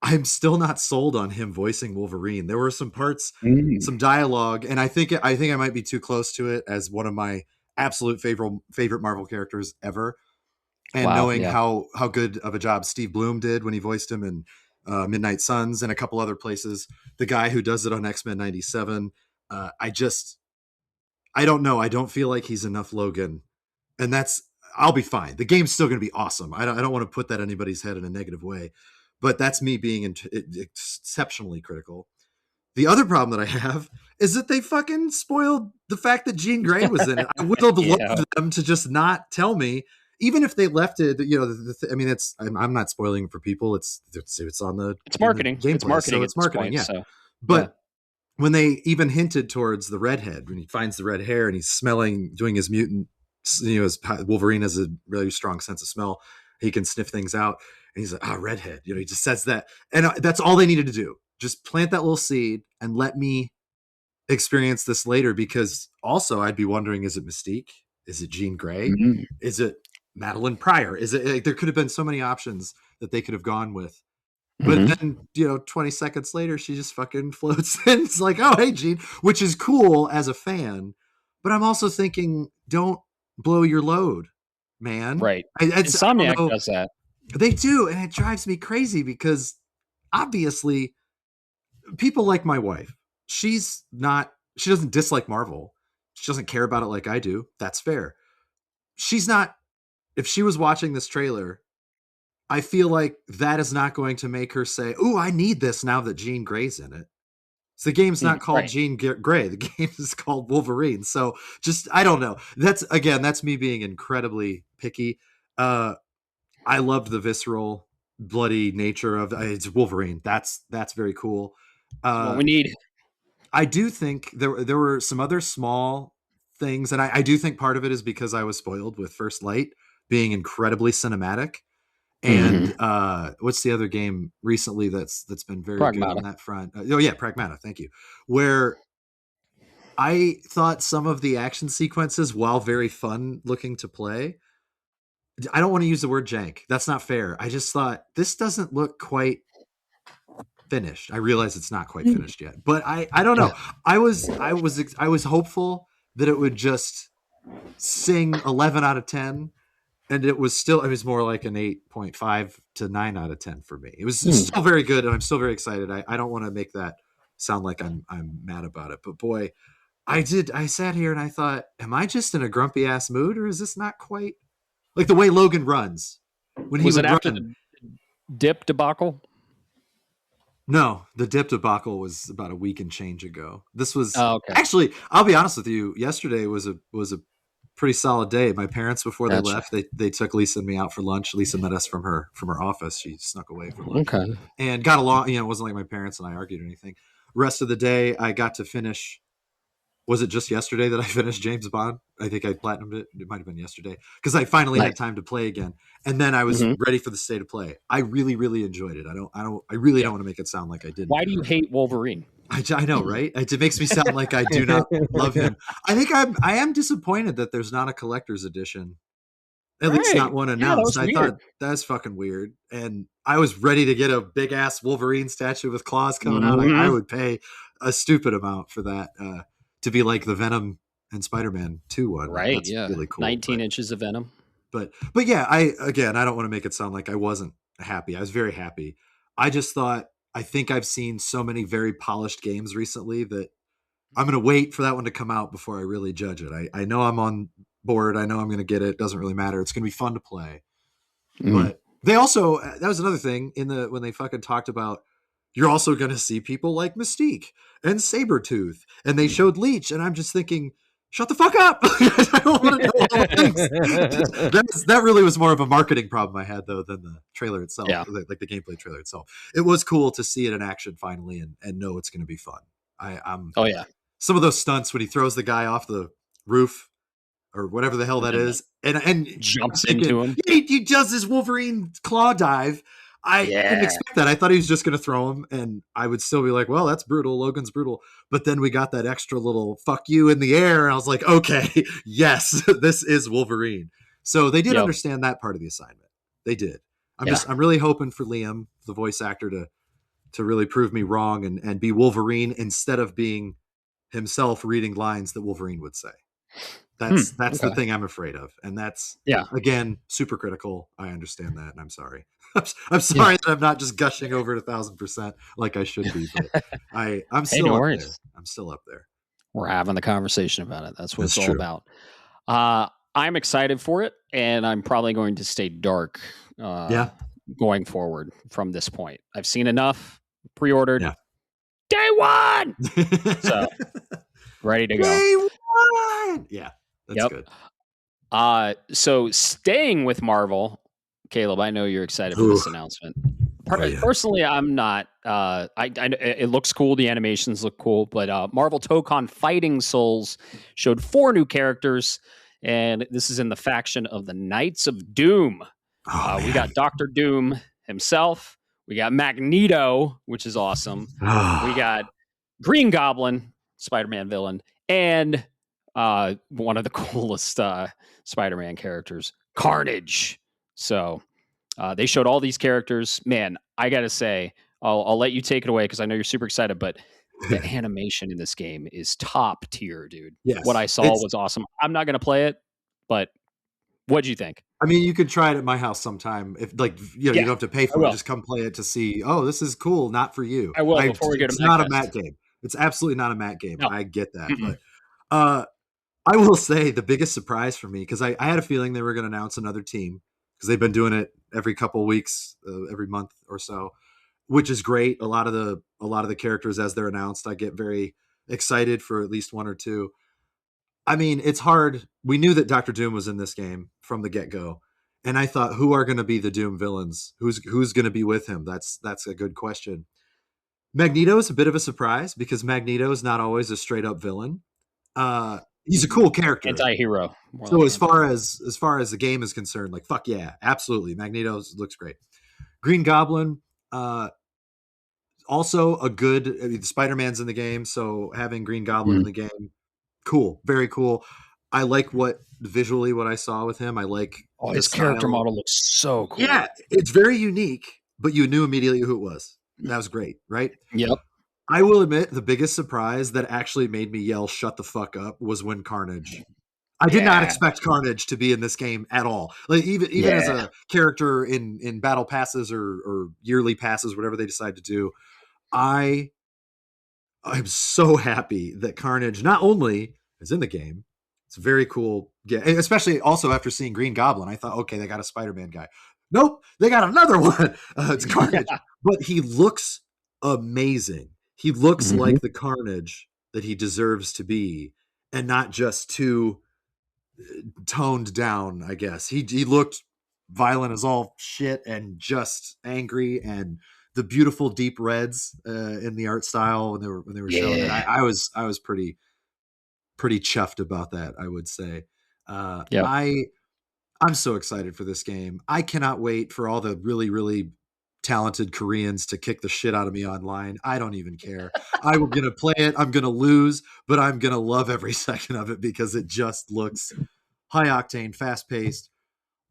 I'm still not sold on him voicing Wolverine. There were some parts, some dialogue, and I think I might be too close to it as one of my absolute favorite Marvel characters ever. And knowing how good of a job Steve Bloom did when he voiced him in Midnight Suns and a couple other places, the guy who does it on X-Men 97, I don't know. I don't feel like he's enough Logan, and I'll be fine. The game's still going to be awesome. I don't want to put that in anybody's head in a negative way, but that's me being exceptionally critical. The other problem that I have is that they fucking spoiled the fact that Jean Grey was in it. I would have loved them to just not tell me, even if they left it. I mean, I'm not spoiling for people. It's on the marketing. It's marketing. So it's marketing. Point, yeah, but. When they even hinted towards the redhead, when he finds the red hair and he's doing his mutant, as Wolverine has a really strong sense of smell, he can sniff things out. And he's like, redhead. He just says that. And that's all they needed to do. Just plant that little seed and let me experience this later. Because also I'd be wondering, is it Mystique? Is it Jean Grey? Mm-hmm. Is it Madeline Pryor? Is it, there could have been so many options that they could have gone with. But then, 20 seconds later, she just fucking floats in. It's like, oh, hey, Jean, which is cool as a fan. But I'm also thinking, don't blow your load, man. Right. Insomniac does that. They do. And it drives me crazy because obviously people like my wife. She doesn't dislike Marvel. She doesn't care about it like I do. That's fair. If she was watching this trailer, I feel like that is not going to make her say, "Oh, I need this now that Jean Grey's in it." So the game's not called Jean Grey. The game is called Wolverine. So I don't know. That's me being incredibly picky. I loved the visceral, bloody nature of it's Wolverine. That's very cool. What we need. I do think there were some other small things, and I do think part of it is because I was spoiled with First Light being incredibly cinematic. And what's the other game recently that's been very good on that front? Pragmata. Thank you. Where I thought some of the action sequences, while very fun looking to play, I don't want to use the word jank. That's not fair. I just thought this doesn't look quite finished. I realize it's not quite finished yet, but I don't know. I was hopeful that it would just sing 11 out of 10. And it was more like an 8.5 to 9 out of 10 for me. It was still very good, and I'm still very excited. I don't want to make that sound like I'm mad about it, but boy, I sat here and I thought, am I just in a grumpy ass mood, or is this not quite like the way Logan runs when he was after the dip debacle? No, the dip debacle was about a week and change ago. This was okay. Actually, I'll be honest with you. Yesterday was a pretty solid day. My parents, before they left, they took Lisa and me out for lunch. Lisa met us from her office. She snuck away for lunch. Okay. And got along. It wasn't like my parents and I argued or anything. Rest of the day, I got to finish was it just yesterday that I finished James Bond? I think I platinumed it. It might have been yesterday because I finally had time to play again. And then I was ready for the state of play. I really, really enjoyed it. I really don't want to make it sound like I didn't. Why do you hate Wolverine? I know, right? It makes me sound like I do not love him. I think I am disappointed that there's not a collector's edition. At least not one announced. I thought that's fucking weird. And I was ready to get a big ass Wolverine statue with claws coming out. I would pay a stupid amount for that to be like the Venom and Spider-Man 2 one. Right. That's really cool. 19 inches of Venom. But yeah, I don't want to make it sound like I wasn't happy. I was very happy. I just thought, I think I've seen so many very polished games recently that I'm going to wait for that one to come out before I really judge it. I know I'm on board. I know I'm going to get it. It doesn't really matter. It's going to be fun to play. But they also, that was another thing when they fucking talked about, you're also going to see people like Mystique and Sabretooth, and they showed Leech, and I'm just thinking, shut the fuck up. I don't want to know all the things. That really was more of a marketing problem I had, though, than the trailer itself, like the gameplay trailer itself. It was cool to see it in action finally and know it's going to be fun. Some of those stunts when he throws the guy off the roof or whatever the hell that is, and jumps into him. He does this Wolverine claw dive. I didn't expect that. I thought he was just going to throw him, and I would still be like, well, that's brutal. Logan's brutal. But then we got that extra little fuck you in the air, and I was like, okay, yes, this is Wolverine. So they did understand that part of the assignment. They did. I'm really hoping for Liam, the voice actor, to really prove me wrong and be Wolverine instead of being himself reading lines that Wolverine would say. That's the thing I'm afraid of. And that's, again, super critical. I understand that, and I'm sorry. I'm sorry that I'm not just gushing over it 1,000% like I should be, but I'm still up there. I'm still up there. We're having the conversation about it. That's what it's all about. I'm excited for it, and I'm probably going to stay dark going forward from this point. I've seen enough, pre-ordered. Yeah. Day one! So, ready to go. Day one! Yeah, that's good. So, staying with Marvel, Caleb, I know you're excited for this announcement. Personally, I'm not. It looks cool. The animations look cool. But Marvel Tokon Fighting Souls showed 4 new characters, and this is in the faction of the Knights of Doom. We got Dr. Doom himself. We got Magneto, which is awesome. We got Green Goblin, Spider-Man villain, and one of the coolest Spider-Man characters, Carnage. So they showed all these characters. Man, I got to say, I'll let you take it away because I know you're super excited, but the animation in this game is top tier, dude. Yes, what I saw was awesome. I'm not going to play it, but what'd you think? I mean, you could try it at my house sometime. If you don't have to pay for it, just come play it to see, oh, this is cool, not for you. I will before we get to It's not a Matt game. It's absolutely not a Matt game. No. I get that. But I will say the biggest surprise for me, because I had a feeling they were going to announce another team, because they've been doing it every couple of weeks, every month or so, which is great. A lot of the characters, as they're announced, I get very excited for at least one or two. I mean, it's hard. We knew that Dr. Doom was in this game from the get-go. And I thought, who are going to be the Doom villains? Who's going to be with him? That's a good question. Magneto is a bit of a surprise because Magneto is not always a straight-up villain. He's a cool character. Anti-hero. So as far as the game is concerned, like, fuck yeah, absolutely. Magneto looks great. Green Goblin, also a good, Spider-Man's in the game, so having Green Goblin in the game, cool, very cool. I like what I saw with him. I like his character model looks so cool. Yeah, it's very unique, but you knew immediately who it was. That was great, right? Yep. I will admit the biggest surprise that actually made me yell "shut the fuck up" was when Carnage. I did not expect Carnage to be in this game at all. Like even as a character in battle passes or yearly passes, whatever they decide to do, I'm so happy that Carnage not only is in the game, it's very cool. Yeah, especially also after seeing Green Goblin, I thought, okay, they got a Spider-Man guy. Nope, they got another one. It's Carnage, but he looks amazing. He looks like the Carnage that he deserves to be, and not just too toned down, I guess. He looked violent as all shit and just angry, and the beautiful deep reds in the art style when they were showing it. I was pretty pretty chuffed about that, I would say. Yeah. I'm so excited for this game. I cannot wait for all the really, really talented Koreans to kick the shit out of me online. I don't even care. I'm going to play it. I'm going to lose, but I'm going to love every second of it because it just looks high octane, fast paced.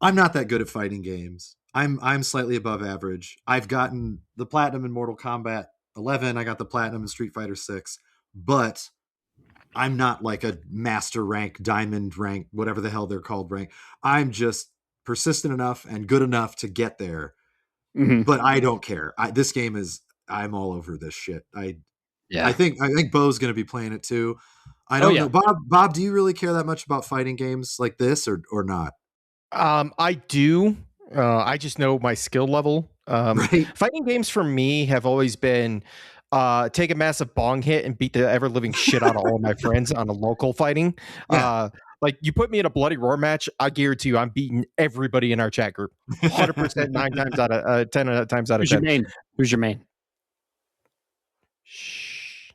I'm not that good at fighting games. I'm slightly above average. I've gotten the platinum in Mortal Kombat 11. I got the platinum in Street Fighter 6, but I'm not like a master rank, diamond rank, whatever the hell they're called rank. I'm just persistent enough and good enough to get there. Mhm. But I don't care. This game is, I'm all over this shit. I Yeah. think Bo's going to be playing it too. I don't know. Bob, do you really care that much about fighting games like this or not? I do. I just know my skill level. Right. Fighting games for me have always been take a massive bong hit and beat the ever living shit out of all my friends on a local fighting. Yeah. Like you put me in a bloody roar match, I guarantee you I'm beating everybody in our chat group. 100%, 9 times out of 10 times out of 10. Who's your main? Shh.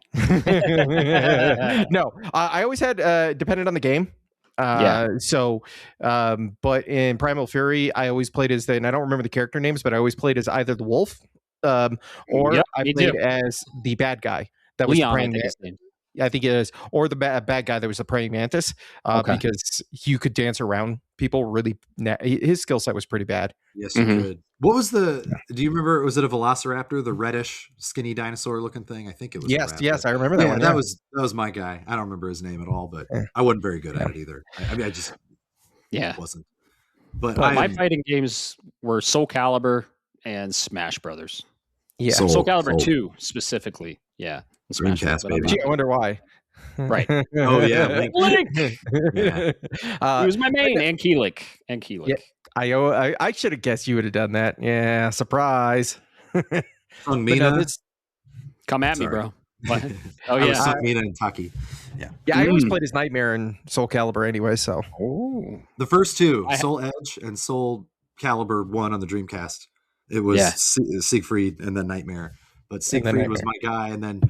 No, I always had depended on the game. But in Primal Fury, I always played as and I don't remember the character names, but I always played as either the wolf, or I played as the bad guy that was Leon, praying. I think it is, or the bad guy that was the praying mantis, because you could dance around people really. His skill set was pretty bad. Yes, you could. What was do you remember? Was it a Velociraptor, the reddish, skinny dinosaur looking thing? I think it was. Yes, I remember that one. That was my guy. I don't remember his name at all, but I wasn't very good at it either. I mean, I just wasn't. But my fighting games were Soul Calibur and Smash Brothers. Yeah, Soul Calibur 2 specifically. Yeah, Dreamcast, baby. Gee, I wonder why. Right. Oh yeah, Link. Yeah. He was my main, and Keelik. Yeah, I should have guessed you would have done that. Yeah, surprise. Mina. Come at me, bro. What? Oh I yeah, was Mina and Taki. Yeah, I always played as Nightmare and Soul Calibur anyway. So the first two, Soul Edge and Soul Calibur 1 on the Dreamcast. It was Siegfried and then Nightmare. But Siegfried was my guy, and then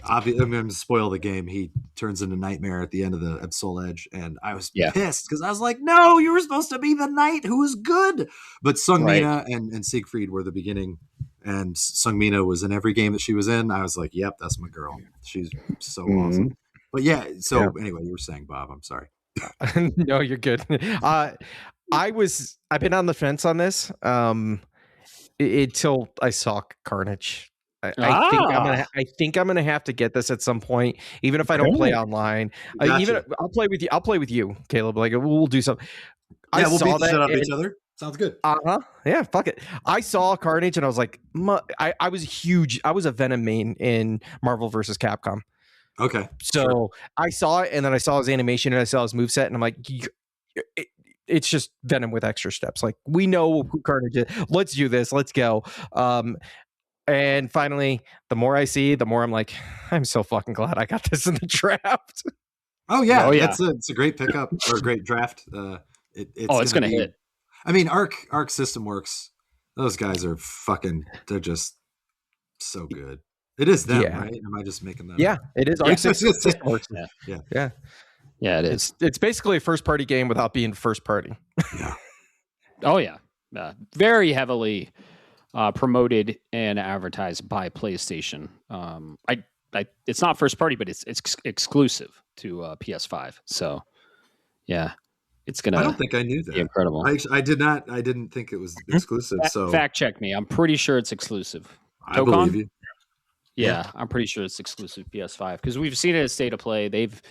I'm going to spoil the game. He turns into Nightmare at the end of the Soul Edge, and I was pissed because I was like, "No, you were supposed to be the knight who was good." But Sung Mina and Siegfried were the beginning, and Sung Mina was in every game that she was in. I was like, "Yep, that's my girl. She's so awesome." But anyway, you were saying, Bob. I'm sorry. No, you're good. I've been on the fence on this until I saw Carnage. I think I'm gonna have to get this at some point, even if I don't play online. I'll play with you. I'll play with you, Caleb. Like we'll do something. Yeah, we'll beat the shit out of each other. Sounds good. Yeah, fuck it. I saw Carnage and I was like, I was huge. I was a Venom main in Marvel vs. Capcom. Okay. So I saw it, and then I saw his animation and I saw his moveset, and I'm like, it's just Venom with extra steps. Like we know who Carnage is. Let's do this. Let's go. And finally, the more I see, the more I'm like, I'm so fucking glad I got this in the draft. Oh yeah, it's a great pickup or a great draft. It's gonna hit. I mean, Arc System Works. Those guys are they're just so good. It is them, right? Am I just making that? Yeah, it is Arc System Works. Yeah, it is. It's basically a first party game without being first party. Yeah. Oh yeah, very heavily promoted and advertised by PlayStation. It's not first party, but it's exclusive to PS5. So, yeah, it's gonna. I don't think I knew that. Be incredible. I didn't think it was exclusive. So fact check me. I'm pretty sure it's exclusive. I believe you. Yeah, I'm pretty sure it's exclusive PS5 because we've seen it at State of Play. They've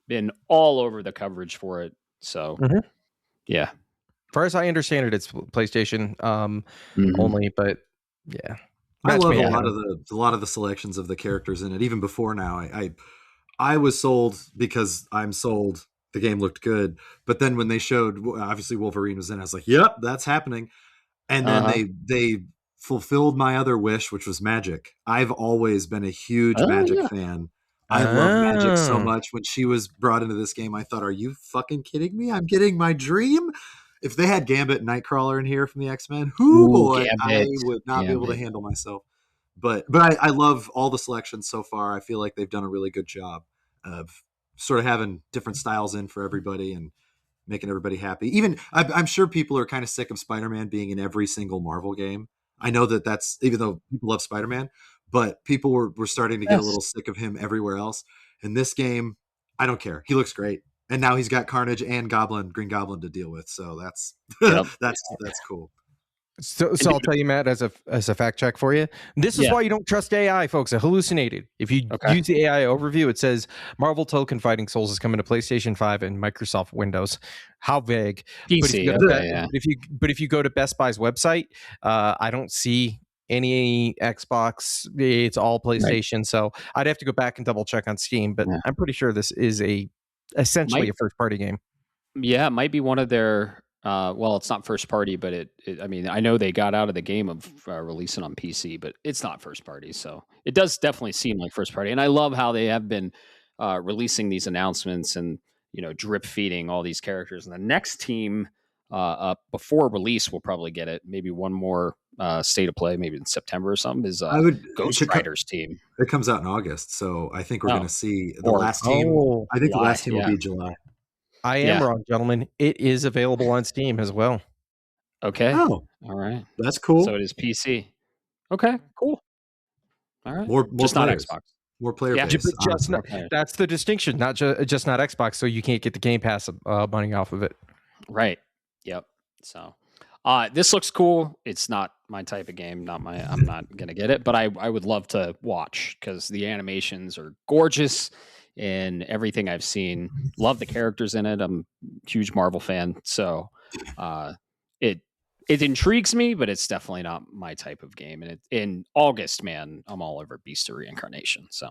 been all over the coverage for it. So, yeah. As far as I understand it, it's PlayStation only, but yeah. I love a lot of the selections of the characters in it. Even before now, I was sold because I'm sold. The game looked good, but then when they showed, obviously Wolverine was in, I was like, "Yep, that's happening." And then they fulfilled my other wish, which was Magic. I've always been a huge Magic fan. I love Magic so much. When she was brought into this game, I thought, "Are you fucking kidding me? I'm getting my dream." If they had Gambit and Nightcrawler in here from the X-Men, I would not be able to handle myself. But I love all the selections so far. I feel like they've done a really good job of sort of having different styles in for everybody and making everybody happy. Even I'm sure people are kind of sick of Spider-Man being in every single Marvel game. I know that's even though people love Spider-Man, but people were starting to get a little sick of him everywhere else. In this game, I don't care. He looks great. And now he's got Carnage and Green Goblin to deal with. So that's that's cool. So I'll tell you, Matt, as a fact check for you. This is why you don't trust AI, folks. It hallucinated. If you use the AI overview, it says Marvel Token Fighting Souls is coming to PlayStation 5 and Microsoft Windows. How vague? PC. But if you go to Best Buy's website, I don't see any Xbox. It's all PlayStation. Right. So I'd have to go back and double check on Steam. But I'm pretty sure this is essentially a first party game. Yeah, it might be one of their. Well, it's not first party, but I mean, I know they got out of the game of releasing on PC, but it's not first party. So it does definitely seem like first party. And I love how they have been releasing these announcements and, drip feeding all these characters. And the next team up before release will probably get it. Maybe one more state of play, maybe in September or something, is Ghost Rider's team. It comes out in August. So I think we're going to see the last team. I think the last team will be July. I am wrong, gentlemen. It is available on Steam as well. Okay. Oh, all right. That's cool. So it is PC. Okay, cool. All right. More just players. Not Xbox. More player base. That's the distinction. Not just not Xbox. So you can't get the Game Pass money off of it. Right. Yep. So this looks cool. It's not my type of game. I'm not gonna get it, but I would love to watch because the animations are gorgeous. And everything I've seen, love the characters in it. I'm a huge Marvel fan, so it intrigues me, but it's definitely not my type of game. And in August, man, I'm all over Beast of Reincarnation. So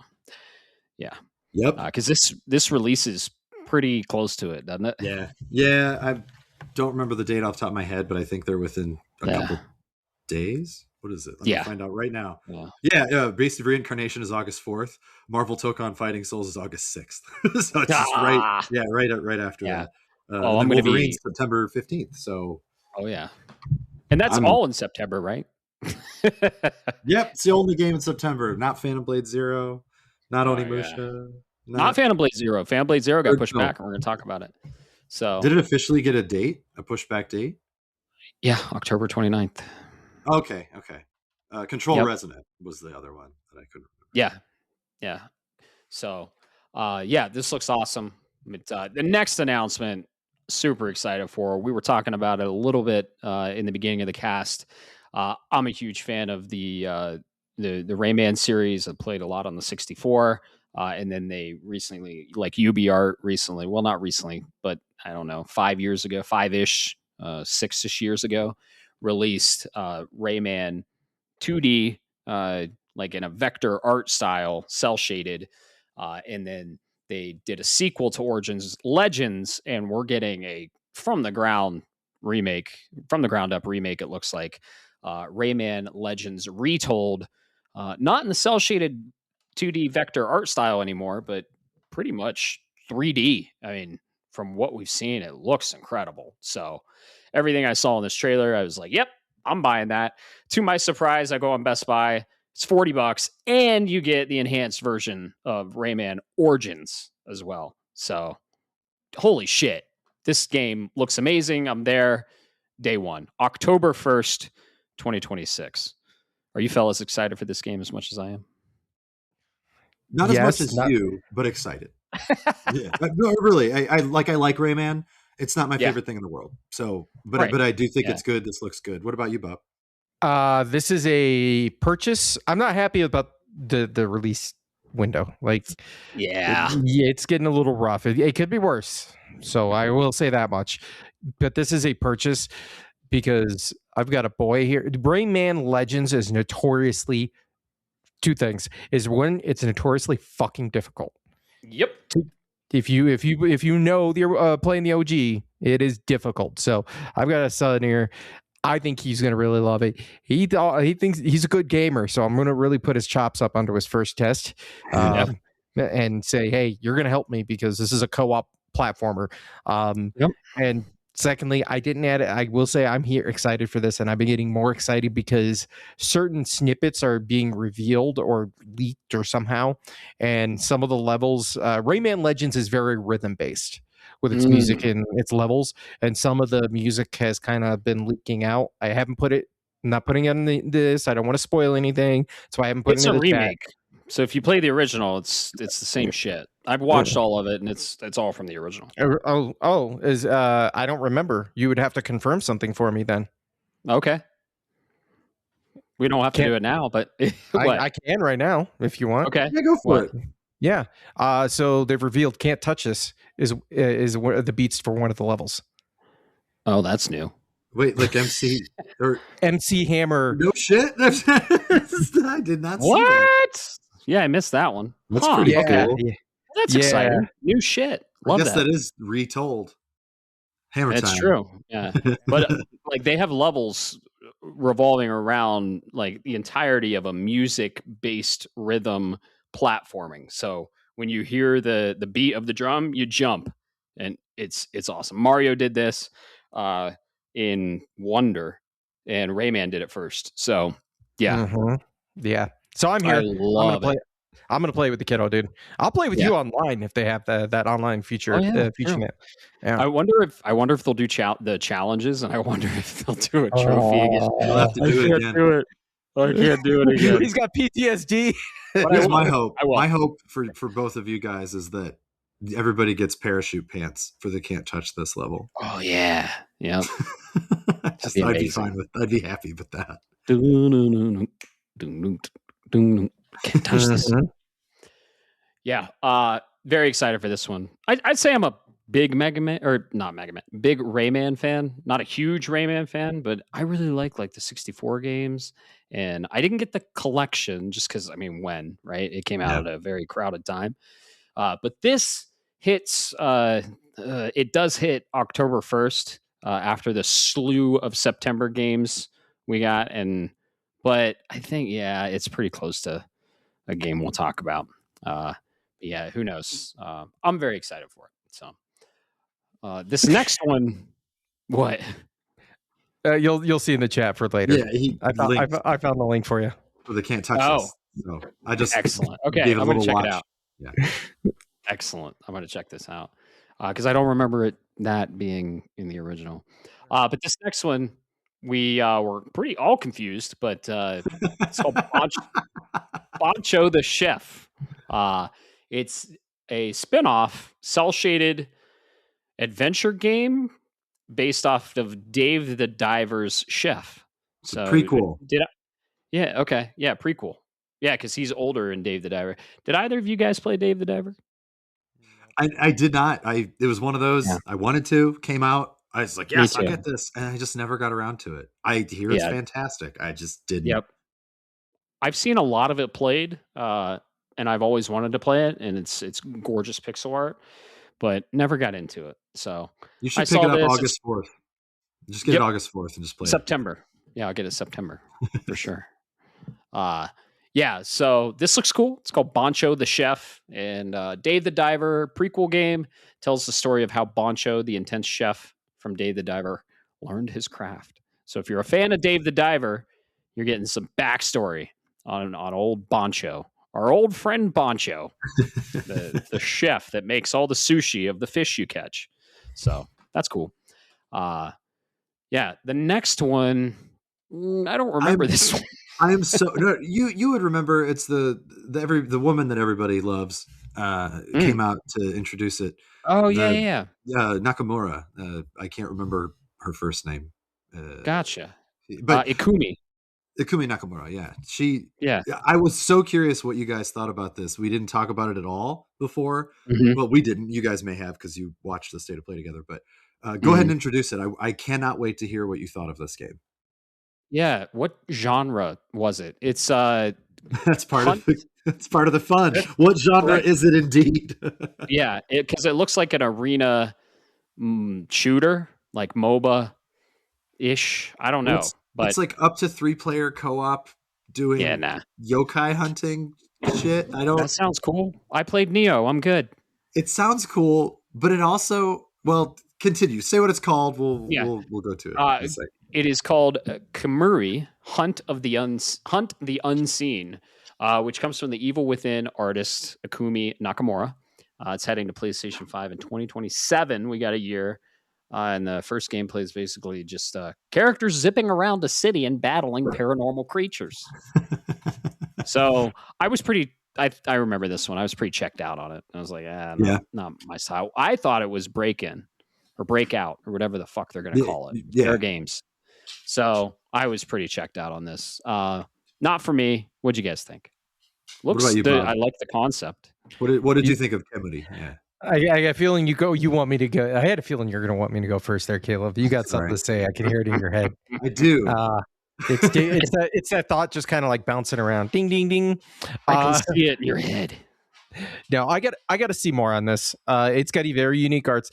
yeah, because this release is pretty close to it, doesn't it? Yeah. I don't remember the date off the top of my head, but I think they're within a couple days. What is it? Let me find out right now. Yeah. Beast of Reincarnation is August 4th. Marvel Token Fighting Souls is August 6th. So it's just right after that. I'm going to be September 15th. So. Oh yeah, and that's all in September, right? Yep, it's the only game in September. Not Phantom Blade Zero. Not Onimusha. Not Phantom Blade Zero. Phantom Blade Zero got pushed back, and we're going to talk about it. So, did it officially get a date? A pushback date? Yeah, October 29th. Okay. Control Resonant was the other one that I couldn't remember. Yeah. So, this looks awesome. But, the next announcement, super excited for. We were talking about it a little bit in the beginning of the cast. I'm a huge fan of the Rayman series. I played a lot on the 64, and then they recently, like UbiArt recently, well, not recently, but I don't know, 5 years ago, 5-ish, 6-ish years ago, released Rayman 2D, like in a vector art style, cell shaded, and then they did a sequel to Origins Legends, and we're getting a from the ground up remake. It looks like Rayman Legends retold, not in the cell shaded 2D vector art style anymore, but pretty much 3D. I mean, from what we've seen, it looks incredible. So everything I saw in this trailer, I was like, yep, I'm buying that. To my surprise, I go on Best Buy. It's $40, and you get the enhanced version of Rayman Origins as well. So, holy shit. This game looks amazing. I'm there day one, October 1st, 2026. Are you fellas excited for this game as much as I am? Not as much as you, but excited. Yeah, no, really. I like Rayman. It's not my favorite thing in the world. So, but I do think it's good. This looks good. What about you, Bob? This is a purchase. I'm not happy about the release window. Like, it's getting a little rough. It could be worse. So I will say that much. But this is a purchase because I've got a boy here. Rayman Legends is notoriously two things. Is one, it's notoriously fucking difficult. Yep. If you know you're playing the OG, it is difficult. So I've got a son here. I think he's going to really love it. He thinks he's a good gamer, so I'm going to really put his chops up onto his first test and say, hey, you're going to help me because this is a co-op platformer. And Secondly, I didn't add it. I will say I'm here excited for this, and I've been getting more excited because certain snippets are being revealed or leaked or somehow. And some of the levels, Rayman Legends is very rhythm based with its music and its levels. And some of the music has kind of been leaking out. I haven't put it, I'm not putting it in this. I don't want to spoil anything. So I haven't put it It's in a the chat. remake. So if you play the original, it's the same shit. I've watched all of it, and it's all from the original. I don't remember. You would have to confirm something for me then. Okay. We don't have to do it now, but I can right now if you want. Okay. Yeah, go for it. Yeah. So they've revealed "Can't Touch This" is one of the beats for one of the levels. Oh, that's new. Wait, like MC or MC Hammer. No shit. I did not see that. What? Yeah, I missed that one. That's pretty cool. Yeah. That's exciting. New shit. Love I guess that is retold. Hammer That's time. true. Yeah. But like they have levels revolving around like the entirety of a music-based rhythm platforming. So when you hear the beat of the drum, you jump, and it's awesome. Mario did this in Wonder, and Rayman did it first. So yeah, Yeah. So I'm here. I love it. I'm gonna play with the kiddo, dude. I'll play with you online if they have that online feature. Feature net. Yeah. I wonder if they'll do the challenges, and I wonder if they'll do a trophy again. We'll have to do it again. I can't do it again. He's got PTSD. Here's my hope. My hope for both of you guys is that everybody gets parachute pants for the Can't Touch This level. Oh yeah, yeah. I'd be fine with. I'd be happy with that. Can't touch this. Yeah, very excited for this one. I'd say I'm a big big Rayman fan. Not a huge Rayman fan, but I really like the 64 games. And I didn't get the collection just because right? It came out at a very crowded time. But this hits. It does hit October 1st after the slew of September games we got, but I think it's pretty close to a game we'll talk about. Yeah, who knows? I'm very excited for it. So this next one, what? You'll see in the chat for later. Yeah, I found the link for you. For the Can't Touch This. So I just excellent. Okay, gave it I'm a going to little check watch. it out. Yeah, excellent. I'm going to check this out because I don't remember that being in the original. But this next one, we were pretty all confused, but it's called Bancho the Chef. It's a spin-off cel-shaded adventure game based off of Dave the Diver's Chef. So prequel. Yeah, okay. Yeah, prequel. Yeah, because he's older in Dave the Diver. Did either of you guys play Dave the Diver? I did not. It was one of those I wanted to, came out. I was like, yes, I'll get this. And I just never got around to it. I hear it's fantastic. I just didn't. Yep. I've seen a lot of it played, and I've always wanted to play it, and it's gorgeous pixel art, but never got into it. So you should pick it up August 4th. Just get it August 4th and just play September. Yeah, I'll get it September for sure. Yeah, so this looks cool. It's called Bancho the Chef, and Dave the Diver prequel game tells the story of how Bancho, the intense chef from Dave the Diver, learned his craft. So if you're a fan of Dave the Diver, you're getting some backstory on old Bancho, our old friend Bancho, the chef that makes all the sushi of the fish you catch. So that's cool. Yeah, the next one, I don't remember this one. I am so no. You would remember. It's the woman that everybody loves came out to introduce it. Oh yeah. Nakamura. I can't remember her first name. Gotcha. But Ikumi Nakamura. Yeah, she. Yeah. I was so curious what you guys thought about this. We didn't talk about it at all before. Well, we didn't. You guys may have because you watched the State of Play together. But go ahead and introduce it. I cannot wait to hear what you thought of this game. Yeah, what genre was it? It's that's part of the fun. What genre is it indeed? Yeah, because it looks like an arena shooter, like MOBA ish. I don't know, but it's like up to 3-player co-op doing yokai hunting shit. That sounds cool. I played Neo. I'm good. It sounds cool, but it also continue. Say what it's called. Yeah. We'll go to it in a second. It is called Kimuri, Hunt the Unseen, which comes from the Evil Within artist Akumi Nakamura. It's heading to PlayStation 5 in 2027. We got a year. And the first gameplay is basically just characters zipping around a city and battling paranormal creatures. So I was pretty. I remember this one. I was pretty checked out on it. I was like, not my style. I thought it was Break-In or Breakout or whatever the fuck they're going to call it. Their games. So I was pretty checked out on this. Not for me. What'd you guys think? Looks. What about you, Bob? I like the concept. What did you think of Kemity? Yeah. I got a feeling you want me to go. I had a feeling you're going to want me to go first there, Caleb. You got something to say. I can hear it in your head. I do. It's that thought just kind of like bouncing around. Ding, ding, ding. I can see it in your head. No, I got to see more on this. It's got very unique arts.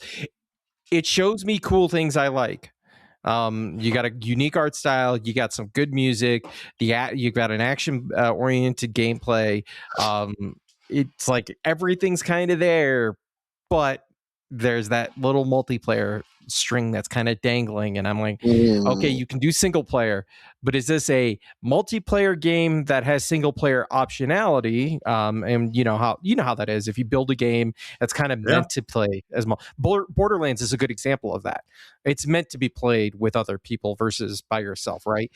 It shows me cool things I like. You got a unique art style. You got some good music. You got an action oriented gameplay. It's like everything's kind of there, but there's that little multiplayer string that's kind of dangling, and I'm like, okay, you can do single player, but is this a multiplayer game that has single player optionality? And you know how that is. If you build a game that's kind of meant to play as Borderlands is a good example of that. It's meant to be played with other people versus by yourself, right?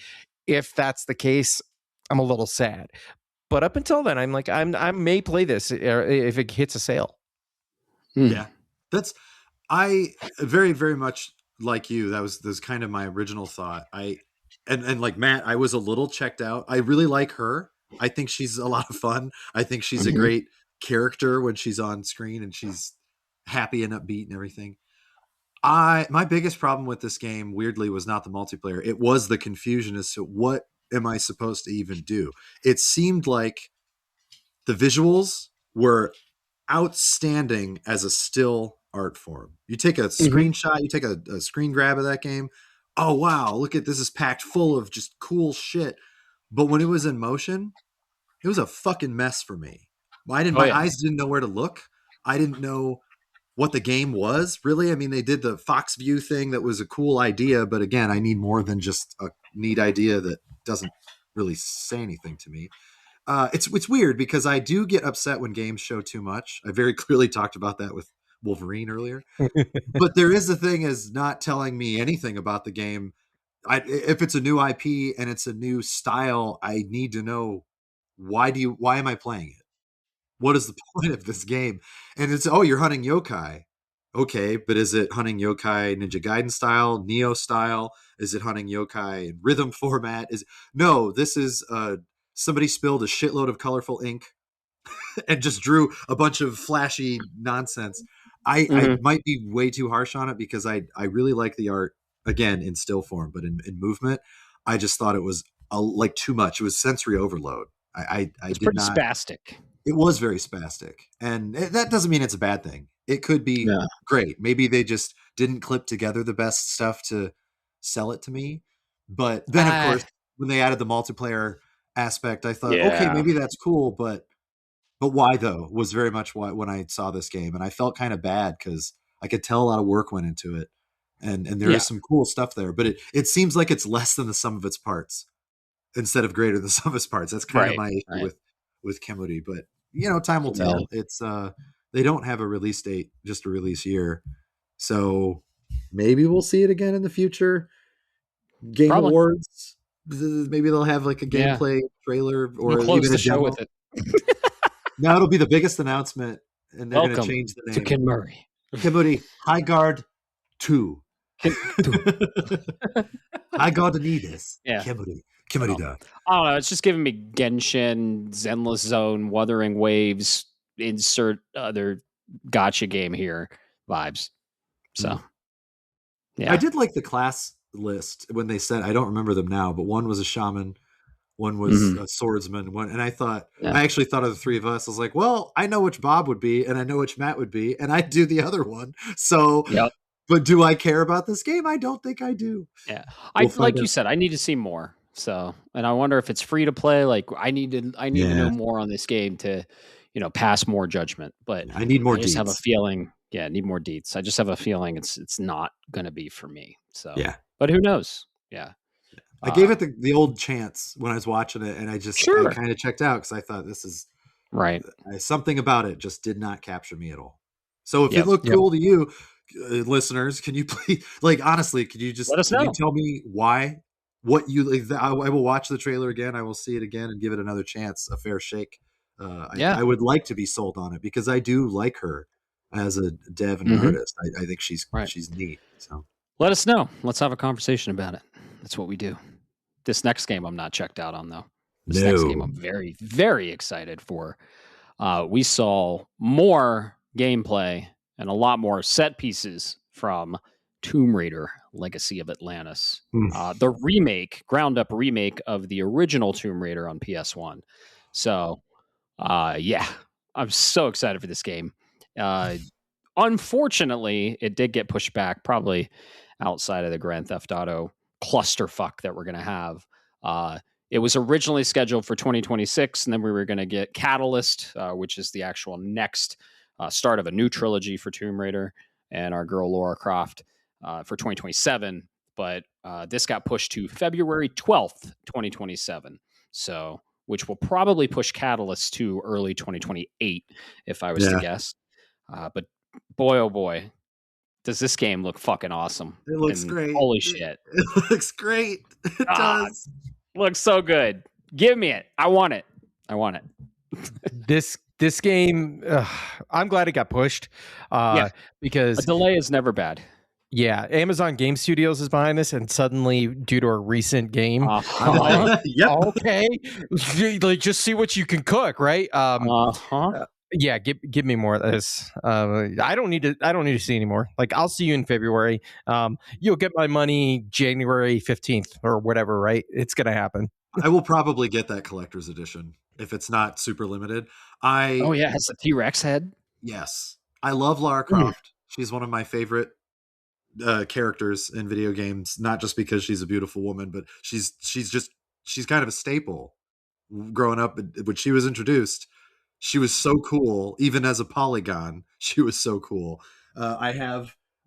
If that's the case, I'm a little sad. But up until then, I'm like, I may play this if it hits a sale. Yeah, I very, very much like you. That was kind of my original thought. And like Matt, I was a little checked out. I really like her. I think she's a lot of fun. I think she's a great character when she's on screen and she's happy and upbeat and everything. My biggest problem with this game, weirdly, was not the multiplayer. It was the confusion as to what am I supposed to even do? It seemed like the visuals were outstanding as a still art form. You take a screenshot, you take a screen grab of that game. Oh, wow, look at this is packed full of just cool shit. But when it was in motion, it was a fucking mess for me. My eyes didn't know where to look. I didn't know what the game was, really. I mean, they did the Fox View thing that was a cool idea, but again, I need more than just a neat idea that doesn't really say anything to me. It's weird because I do get upset when games show too much. I very clearly talked about that with Wolverine earlier. But there is a thing as not telling me anything about the game. If it's a new IP and it's a new style, I need to know why am I playing it? What is the point of this game? And it's, you're hunting yokai. Okay, but is it hunting yokai Ninja Gaiden style, Neo style? Is it hunting yokai in rhythm format? No, this is somebody spilled a shitload of colorful ink and just drew a bunch of flashy nonsense. I might be way too harsh on it because I really like the art, again, in still form, but in movement, I just thought it was like too much. It was sensory overload. It's pretty spastic. It was very spastic. And that doesn't mean it's a bad thing. It could be great. Maybe they just didn't clip together the best stuff to sell it to me. But then, of course, when they added the multiplayer aspect, I thought, okay, maybe that's cool, but why though? Was very much why when I saw this game, and I felt kind of bad because I could tell a lot of work went into it, and there is some cool stuff there, but it seems like it's less than the sum of its parts instead of greater than the sum of its parts. That's kind of my issue with Kemuri, but time will tell. It's they don't have a release date, just a release year, so maybe we'll see it again in the future. Game Awards. Maybe they'll have like a gameplay trailer or even a show with it. Now it'll be the biggest announcement, and they're going to change the name to Kemuri. Kemuri High Guard 2. High Guard need this. Yeah. Kemuri da. I don't know. It's just giving me Genshin, Zenless Zone, Wuthering Waves, insert other gotcha game here vibes. So, yeah. I did like the class list when they said, I don't remember them now, but one was a shaman, one was a swordsman, and I thought, I actually thought of the three of us. I was like, well, I know which Bob would be, and I know which Matt would be, and I'd do the other one. So, but do I care about this game? I don't think I do. Yeah. Like you said, I need to see more. So, and I wonder if it's free to play. Like I need to know more on this game to, pass more judgment, but I need more. I just have a feeling Yeah, need more deets. I just have a feeling it's not going to be for me. So, Yeah. but who knows? Yeah. I gave it the old chance when I was watching it, and I Sure. kind of checked out because I thought this is Right. something about it just did not capture me at all. So if Yep. it looked cool to you, listeners, can you please, like, honestly, could you just Let us can you know. tell me why? What you like? I will watch the trailer again. I will see it again and give it another chance, a fair shake. Yeah. I would like to be sold on it because I do like her as a dev and an Mhm. artist. I think she's Right. neat. So Let us know. Let's have a conversation about it. That's what we do. This next game I'm not checked out on though. This next game I'm very, very excited for. We saw more gameplay and a lot more set pieces from Tomb Raider Legacy of Atlantis. The remake, ground up remake of the original Tomb Raider on PS1. So, yeah, I'm so excited for this game. Unfortunately, it did get pushed back, probably outside of the Grand Theft Auto clusterfuck that we're going to have. It was originally scheduled for 2026, and then we were going to get Catalyst, which is the actual next start of a new trilogy for Tomb Raider and our girl Lara Croft for 2027. But this got pushed to February 12th, 2027. So, which will probably push Catalyst to early 2028, if I was to guess. But boy, oh boy, does this game look fucking awesome. it looks And great. Holy shit. It looks great. It does. Looks so good. Give me it. I want it. I want it. This game, I'm glad it got pushed A because delay is never bad. yeah, Amazon Game Studios is behind this, and suddenly, due to a recent game, I'm like, okay, like just see what you can cook, right? Yeah, give me more of this. I don't need to see anymore. Like, I'll see you in February. You'll get my money January 15th or whatever, right? It's gonna happen. I will probably get that collector's edition if it's not super limited. Oh yeah, it's a T-Rex head. Yes, I love Lara Croft. She's one of my favorite characters in video games, not just because she's a beautiful woman, but she's kind of a staple. Growing up, when she was introduced, she was so cool. Even as a polygon, she was so cool. I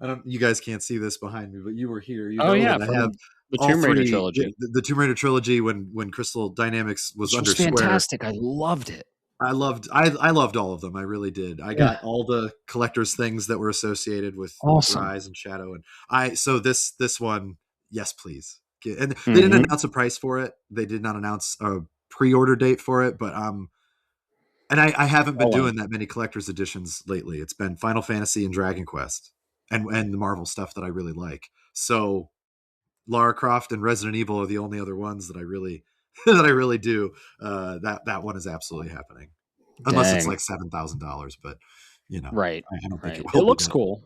don't. You guys can't see this behind me, but you were here. You know that I have the all Tomb Raider three, trilogy. the Tomb Raider trilogy when Crystal Dynamics was under Square. Fantastic. I loved it. I loved all of them. I really did. I got all the collector's things that were associated with Rise and Shadow, and so this one, yes, please. And they didn't announce a price for it. They did not announce a pre-order date for it, but and I haven't been doing that many collector's editions lately. It's been Final Fantasy and Dragon Quest and the Marvel stuff that I really like. So Lara Croft and Resident Evil are the only other ones that I really do. That one is absolutely happening, unless it's like $7,000. But right. I don't think it looks cool.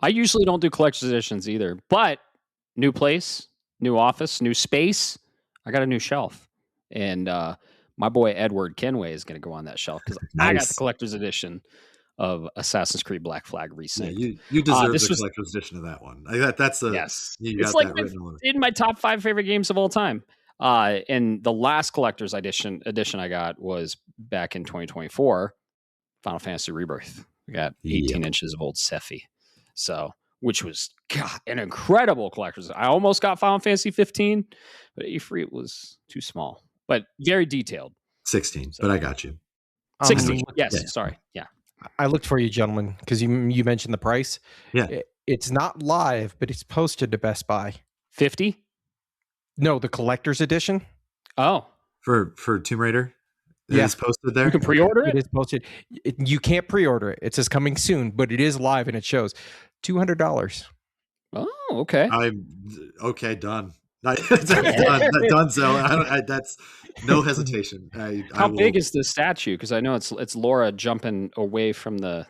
I usually don't do collector's editions either, but new place, new office, new space. I got a new shelf, and my boy Edward Kenway is going to go on that shelf because I got the collector's edition of Assassin's Creed Black Flag Resynced. Yeah, you deserve the collector's edition of that one. That's a yes. It's like in my top 5 favorite games of all time. And the last collector's edition I got was back in 2024, Final Fantasy Rebirth. We got 18 inches of old Sephi, so which was an incredible collector's. I almost got Final Fantasy 15, but E3 was too small, but very detailed. 16, but I got you. 16, yes, sorry, yeah. I looked for you, gentlemen, because you mentioned the price. Yeah, it's not live, but it's posted to Best Buy. 50? No, the collector's edition. Oh, for Tomb Raider. It's posted there. You can pre-order it. It is posted. You can't pre-order it. It says coming soon, but it is live and it shows $200. Oh, okay. Okay, done. Done. So that's no hesitation. How big is the statue? Because I know it's Laura jumping away from the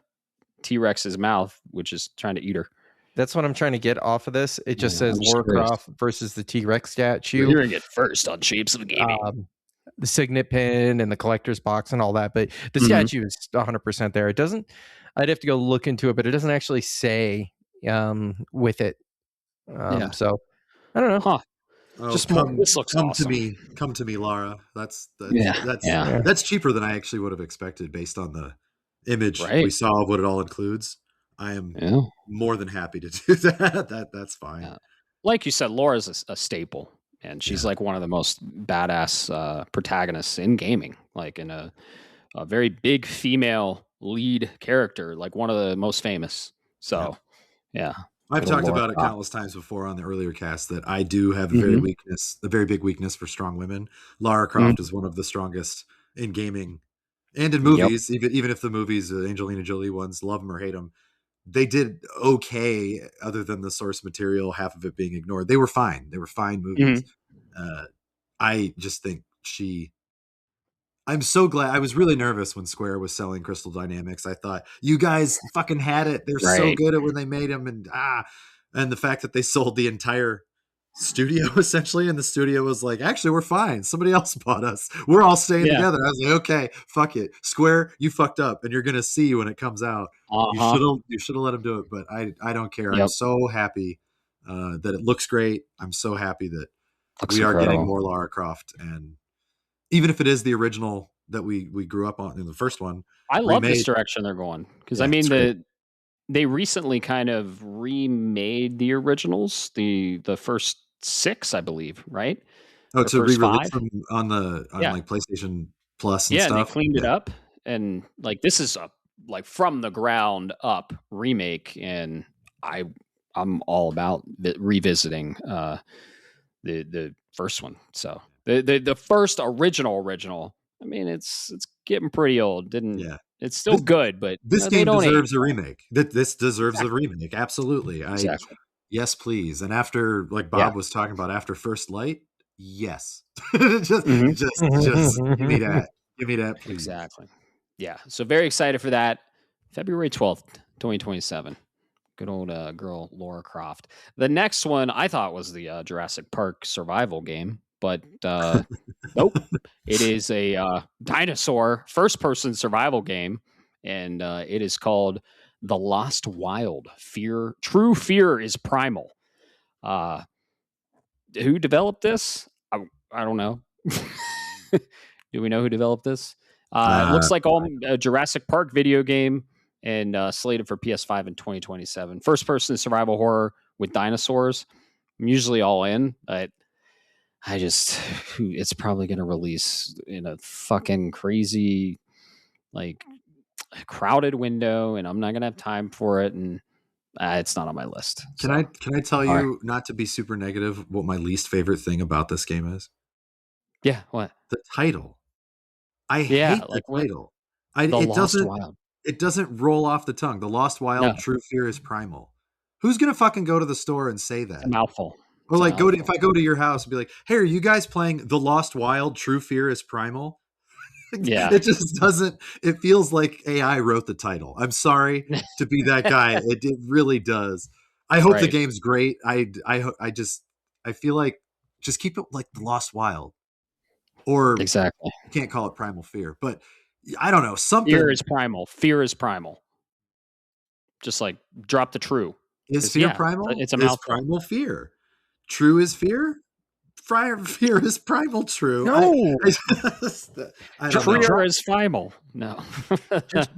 T-Rex's mouth, which is trying to eat her. That's what I'm trying to get off of this. It just says Lara Croft versus the T-Rex statue. You're hearing it first on Shapes of Gaming. The signet pin and the collector's box and all that, but the statue is 100% there. It doesn't. I'd have to go look into it, but it doesn't actually say with it. So I don't know. Huh. Just this looks awesome. Come to me, Laura. That's cheaper than I actually would have expected based on the image we saw of what it all includes. I am Yeah. more than happy to do that. That's fine. Yeah. Like you said, Laura's a staple, and she's Yeah. like one of the most badass protagonists in gaming, like in a very big female lead character, like one of the most famous. So, yeah. I've Good old talked Laura about it Croft. countless times before on the earlier cast that I do have Mhm. a very big weakness for strong women. Lara Mhm. Croft is one of the strongest in gaming and in Yep. movies. Even if the movies, Angelina Jolie ones, love them or hate them, they did okay. Other than the source material, half of it being ignored, they were fine. They were fine movies. Mhm. I just think I'm so glad. I was really nervous when Square was selling Crystal Dynamics. I thought, you guys fucking had it. They're so Right. good at when they made them, and the fact that they sold the entire studio essentially, and the studio was like, actually, we're fine. Somebody else bought us. We're all staying Yeah. together. I was like, okay, fuck it, Square, you fucked up, and you're gonna see when it comes out. Uh-huh. You should have let them do it, but I don't care. I'm Yep. so happy that it looks great. I'm so happy that Looks we are getting incredible. more Lara Croft, and even if it is the original that we grew up on in the first one I love this remade. direction they're going, because I Yeah, mean it's great. they recently kind of remade the originals, the first 6, I believe, right? Oh, Or to first re-release 5? them on Yeah. like PlayStation Plus and Yeah, and they stuff. cleaned it Yeah, up, and like this is a like from the ground up remake, and I I'm all about revisiting the first one. So the first original. I mean, it's getting pretty old. Didn't yeah. It's still This good, but this they game don't age deserves a well. remake. This deserves a Exactly. remake. Absolutely. Exactly. Yes, please. And after, like Yeah. Bob was talking about, after First Light, yes. just Hmm. just give me that. Give me that, please. Exactly. Yeah. So very excited for that. February 12th, 2027. Good old girl Laura Croft. The next one I thought was the Jurassic Park survival game, but nope. It is a dinosaur first person survival game, and it is called The Lost Wild. True fear is primal. Uh, who developed this? I don't know. Do we know who developed this? It Uh, looks like a Jurassic Park video game, and slated for PS5 in 2027. First person survival horror with dinosaurs. I'm usually all in, but I just, it's probably going to release in a fucking crazy, like, crowded window, and I'm not going to have time for it. And it's not on my list. So, can I tell all right. you, not to be super negative, what my least favorite thing about this game is? Yeah. What? The title. I Yeah. hate the Like what? title. The Lost Wild. It doesn't roll off the tongue. The Lost No, Wild, True Fear is Primal. Who's gonna fucking go to the store and say it's a that? mouthful. Or It's a like if mouthful. I go to your house and be like, "Hey, are you guys playing The Lost Wild, True Fear is Primal?" Yeah. It just doesn't. It feels like AI wrote the title. I'm sorry to be that guy. It really does. I hope the Right. game's great. I feel like just keep it like The Lost Wild, or Exactly. you can't call it Primal Fear, but I don't know, Fear something. is primal. Fear is primal. Just like drop the true. Is Because fear yeah, primal? it's a Is mouthful. primal fear? True is fear? Friar fear is primal true. No, I, I don't know. Fear is primal. No.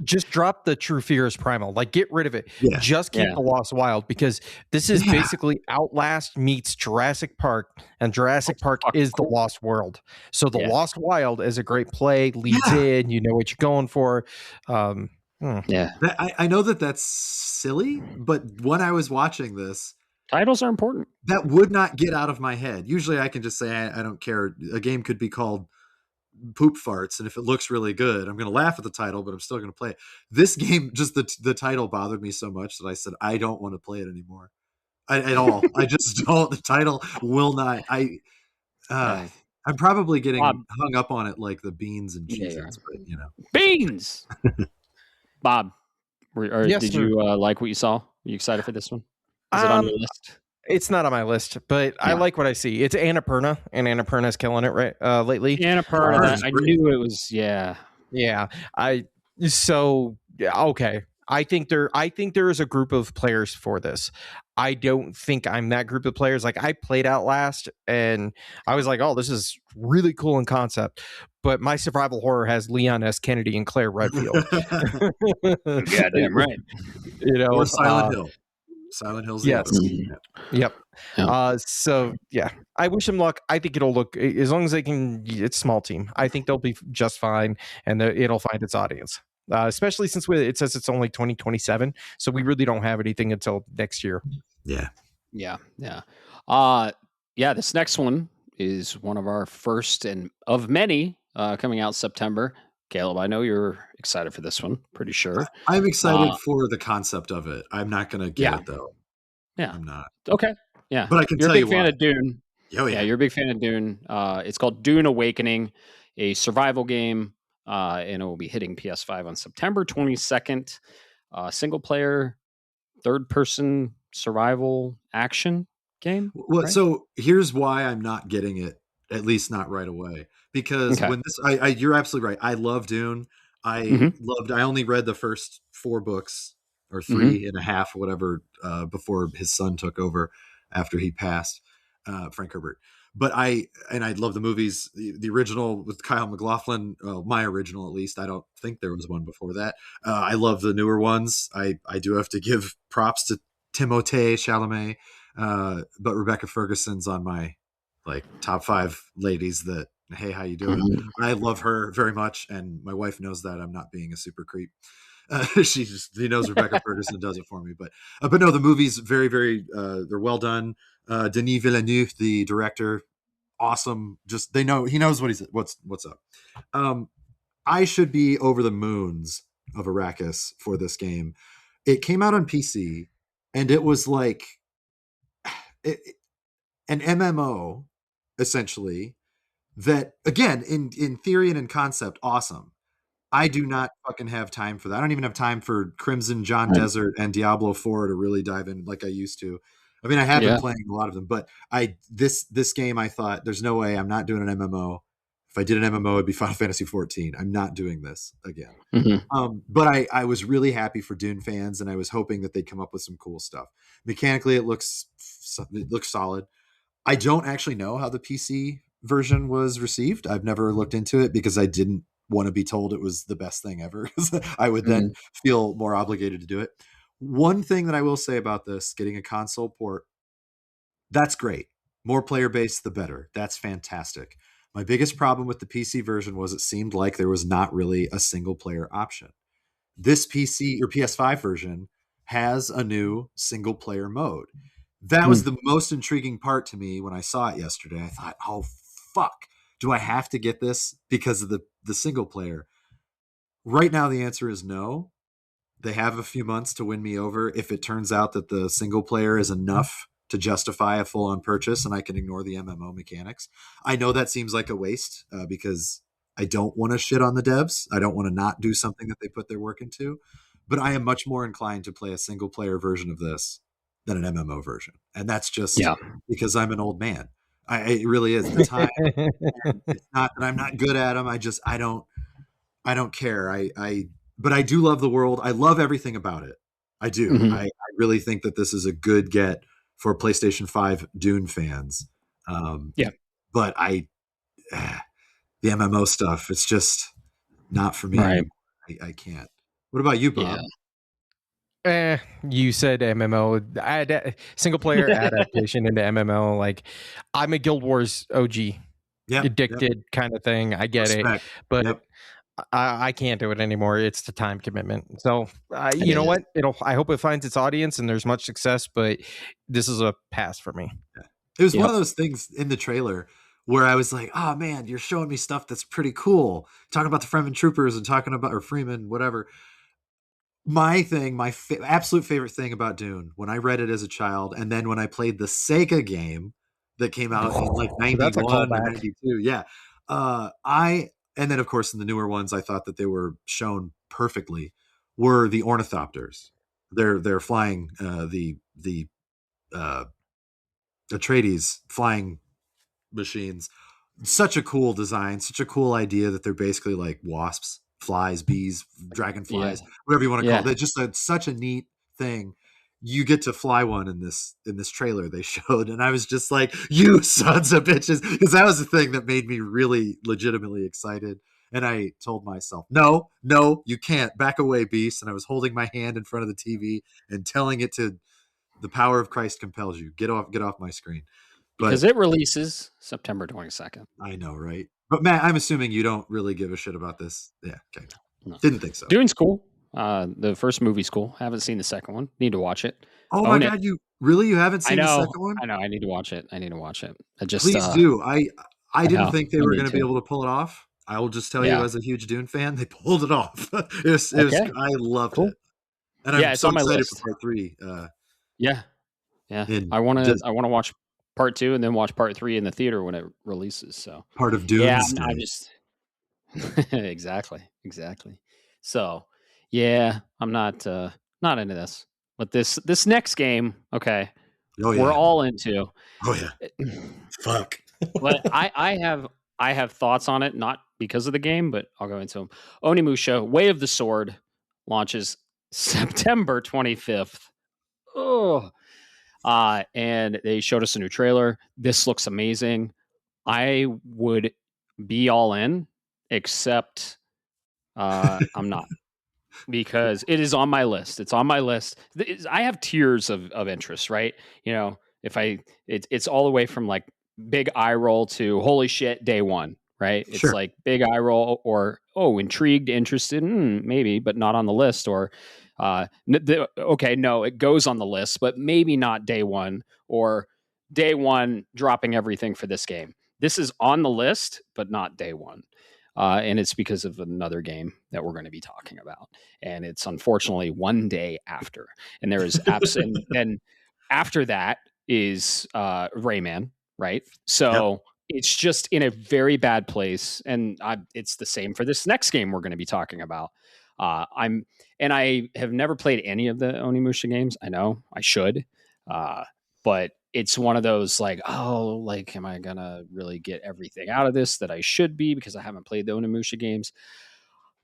just drop the True Fear is Primal. Like, get rid of it. Yeah. Just keep Yeah. the Lost Wild, because this is Yeah. basically Outlast meets Jurassic Park, and Jurassic Park fucking is cool. the Lost World. So the Yeah. Lost Wild is a great play. Leads Yeah. in. You know what you're going for. Yeah. I know that that's silly, but when I was watching this, Titles are important. that would not get out of my head. Usually I can just say, I don't care. A game could be called Poop Farts, and if it looks really good, I'm going to laugh at the title, but I'm still going to play it. This game, just the title bothered me so much that I said, I don't want to play it anymore. At all. I just don't. The title will not. Yeah. I'm probably Bob. getting hung up on it like the beans and Yeah. cheeses, but you know. Beans. Bob, Yes, did sir. you like what you saw? Are you excited for this one? Is it on your list? It's not on my list, but I Yeah. like what I see. It's Annapurna, and Annapurna's killing it lately. Annapurna. Annapurna's I great. knew it was. Yeah. Yeah, okay. I think there is a group of players for this. I don't think I'm that group of players. Like, I played Outlast and I was like, oh, this is really cool in concept. but my survival horror has Leon S. Kennedy and Claire Redfield. Goddamn right. Or Silent Hill. Silent Hill's the Yes. other. Yep. Yeah. So yeah, I wish them luck. I think it'll look, as long as they can. It's a small team. I think they'll be just fine, and it'll find its audience. Especially since it says it's only 2027, so we really don't have anything until next year. Yeah. This next one is one of our first and of many coming out September. Caleb, I know you're excited for this one. Pretty sure. I'm excited for the concept of it. I'm not going to get it though. Yeah, I'm not. Okay. Yeah, but I can you're tell a you big fan why. of Dune. Oh yeah, you're a big fan of Dune. It's called Dune Awakening, a survival game, and it will be hitting PS5 on September 22nd. Single player, third person survival action game. Well, right? So here's why I'm not getting it, at least not right away. Because Okay. when this, you're absolutely right. I love Dune. I only read the first 4 books or 3 and a half, whatever, before his son took over after he passed, Frank Herbert. But I love the movies, the original with Kyle MacLachlan, my original at least. I don't think there was one before that. I love the newer ones. I do have to give props to Timothée Chalamet. But Rebecca Ferguson's on my top 5 ladies that, hey, how you doing? I love her very much, and my wife knows that I'm not being a super creep. She knows Rebecca Ferguson does it for me. But no, the movie's very, very they're well done. Denis Villeneuve, the director, awesome. Just he knows what's up. I should be over the moons of Arrakis for this game. It came out on PC, and it was like an MMO, essentially, that, again, in theory and in concept, awesome. I do not fucking have time for that. I don't even have time for Crimson John Desert and Diablo 4 to really dive in like I used to. I mean, I have been playing a lot of them, but this game, I thought, there's no way I'm not doing an MMO. If I did an MMO, it'd be Final Fantasy 14. I'm not doing this again. But I was really happy for Dune fans, and I was hoping that they'd come up with some cool stuff. Mechanically, it looks solid. I don't actually know how the PC version was received. I've never looked into it because I didn't want to be told it was the best thing ever. I would then feel more obligated to do it. One thing that I will say about this, getting a console port, that's great. More player base, the better. That's fantastic. My biggest problem with the PC version was it seemed like there was not really a single player option. This PC or PS5 version has a new single player mode. That was the most intriguing part to me when I saw it yesterday. I thought, oh, fuck. Do I have to get this because of the single player? Right now, the answer is no. They have a few months to win me over if it turns out that the single player is enough to justify a full-on purchase and I can ignore the MMO mechanics. I know that seems like a waste because I don't want to shit on the devs. I don't want to not do something that they put their work into. But I am much more inclined to play a single-player version of this than an MMO version. And that's just because I'm an old man. It really is. The time. It's not that I'm not good at them. I don't care. But I do love the world. I love everything about it. I do. I really think that this is a good get for PlayStation 5 Dune fans. But the MMO stuff, it's just not for me. Right. I can't. What about you, Bob? You said MMO, single player adaptation into MMO. Like, I'm a Guild Wars OG, addicted kind of thing. I get it, but I can't do it anymore. It's the time commitment. So you know what? I hope it finds its audience and there's much success. But this is a pass for me. It was one of those things in the trailer where I was like, "Oh man, you're showing me stuff that's pretty cool." Talking about the Fremen troopers and talking about or Freeman, whatever. My thing, my absolute favorite thing about Dune, when I read it as a child, and then when I played the Sega game that came out in like 91 or 92, and then of course in the newer ones, I thought that they were shown perfectly, were the ornithopters. They're flying the Atreides flying machines. Such a cool design, such a cool idea that they're basically like wasps, flies, bees, dragonflies, whatever you want to call it. It's just such a neat thing. you get to fly one in this trailer they showed, and I was just like, you sons of bitches, because that was the thing that made me really legitimately excited. And I told myself, no, you can't, back away, beast. And I was holding my hand in front of the TV and telling it to, the power of Christ compels you, get off my screen. Because But it releases September 22nd. I know, right? But Matt, I'm assuming you don't really give a shit about this. Yeah, okay. No. Didn't think so. Dune's cool. The first movie's cool. Haven't seen the second one. Need to watch it. Oh Own my it. God, you haven't I seen the know. second one? I know. I need to watch it. I just Please do. I didn't know. think they I were need going to be to. able to pull it off. I will just tell you, Yeah. as a huge Dune fan, they pulled it off. It was Okay. I loved Cool. it, and Yeah, I'm it's so on my excited list. for part 3. Yeah. Yeah. In I want just to watch part 2 and then watch part 3 in the theater when it releases. So part of yeah, Dune's I Day. just exactly. So yeah, I'm not into this. But this next game, okay, Oh we're yeah. all into. Oh yeah. Fuck. But I have thoughts on it, not because of the game, but I'll go into them. Onimusha, Way of the Sword launches September 25th. Oh, and they showed us a new trailer. This looks amazing. I would be all in, except I'm not, because it is on my list. It's on my list. I have tiers of interest, right? You know, if it's all the way from like big eye roll to holy shit day one, right? It's Sure. like big eye roll or intrigued, interested, maybe, but not on the list. Or okay, no, it goes on the list, but maybe not day one, or day one dropping everything for this game. This is on the list, but not day one. And it's because of another game that we're going to be talking about. And it's unfortunately one day after. And there is apps. And then after that is Rayman, right? So it's just in a very bad place. And it's the same for this next game we're going to be talking about. I have never played any of the Onimusha games. I know I should. But it's one of those like, am I gonna really get everything out of this that I should be, because I haven't played the Onimusha games?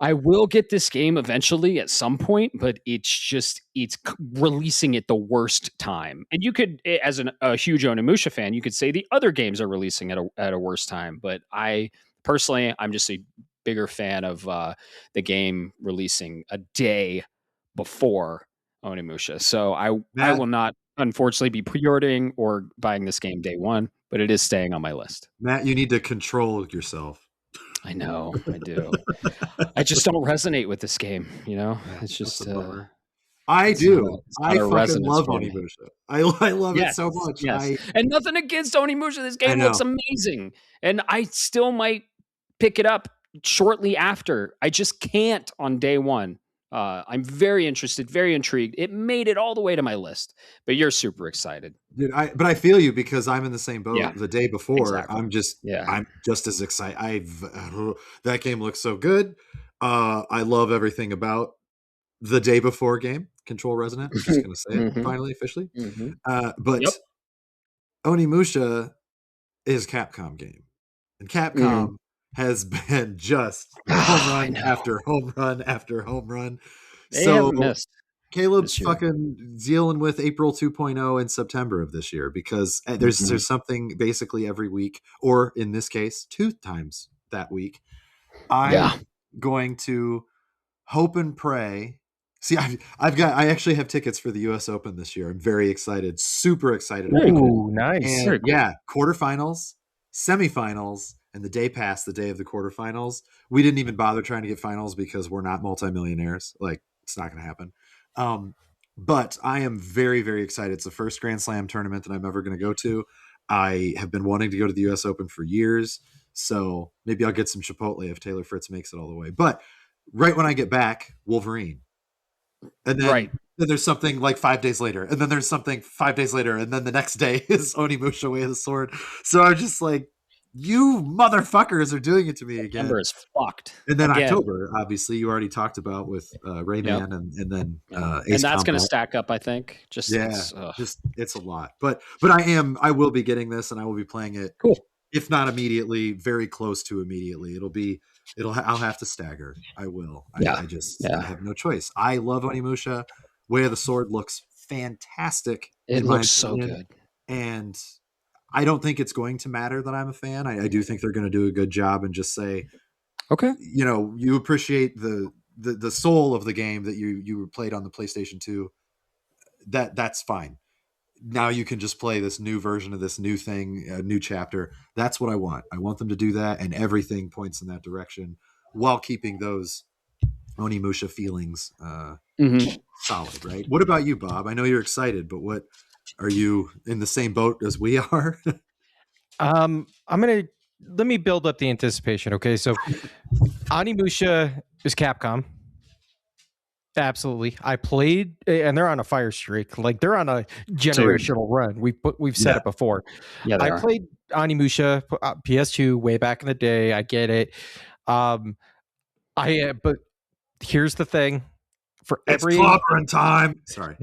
I will get this game eventually at some point, but it's releasing at the worst time. And you could, as a huge Onimusha fan, you could say the other games are releasing at a worse time. But I'm just a bigger fan of the game releasing a day before Onimusha. So I Matt, will not, unfortunately, be pre-ordering or buying this game day one, but it is staying on my list. Matt, you need to control yourself. I know, I do. I just don't resonate with this game, you know? It's just I do. I fucking resonance love for me. Onimusha. I love it so much. Yes. And nothing against Onimusha. This game know. looks amazing. And I still might pick it up shortly after. I just can't on day one. I'm very interested, very intrigued. It made it all the way to my list, but you're super excited. Dude, but I feel you, because I'm in the same boat. Yeah, the day before. exactly. I'm just as excited. That game looks so good. I love everything about the day before game. Control Resonant. I'm just gonna say it finally, officially. But Onimusha is Capcom game, and Capcom has been just home run after home run after home run. They haven't missed. Caleb's fucking dealing with April 2.0 in September of this year, because there's something basically every week, or in this case, 2 times that week. I'm going to hope and pray. See, I actually have tickets for the U.S. Open this year. I'm very excited, super excited. Ooh, nice. And quarterfinals, semifinals, and the day past the day of the quarterfinals. We didn't even bother trying to get finals because we're not multimillionaires. Like, it's not going to happen. But I am very, very excited. It's the first Grand Slam tournament that I'm ever going to go to. I have been wanting to go to the U.S. Open for years, so maybe I'll get some Chipotle if Taylor Fritz makes it all the way. But right when I get back, Wolverine. And then, then there's something like 5 days later, and then there's something 5 days later, and then the next day is Onimusha Way of the Sword. So I'm just like, you motherfuckers are doing it to me again. September is fucked. And then October, obviously, you already talked about with Rayman, and then Ace and that's going to Combat. stack up, I think. It's a lot. But I will be getting this, and I will be playing it. Cool. If not immediately, very close to immediately. I'll have to stagger. I will. I have no choice. I love Onimusha. Way of the Sword looks fantastic. It in my looks so opinion. good. And I don't think it's going to matter that I'm a fan. I do think they're going to do a good job and just say, Okay. you know, you appreciate the soul of the game that you played on the PlayStation 2. That's fine. Now you can just play this new version of this new thing, a new chapter. That's what I want. I want them to do that, and everything points in that direction while keeping those Onimusha feelings solid, right? What about you, Bob? I know you're excited, but what are you in the same boat as we are? Let me build up the anticipation. Okay, so Onimusha is Capcom. Absolutely. I played, and they're on a fire streak. Like they're on a generational run. We've said it before. Yeah, they I are. played Onimusha PS2 way back in the day. I get it. But here's the thing: for It's every clobbering time. Sorry.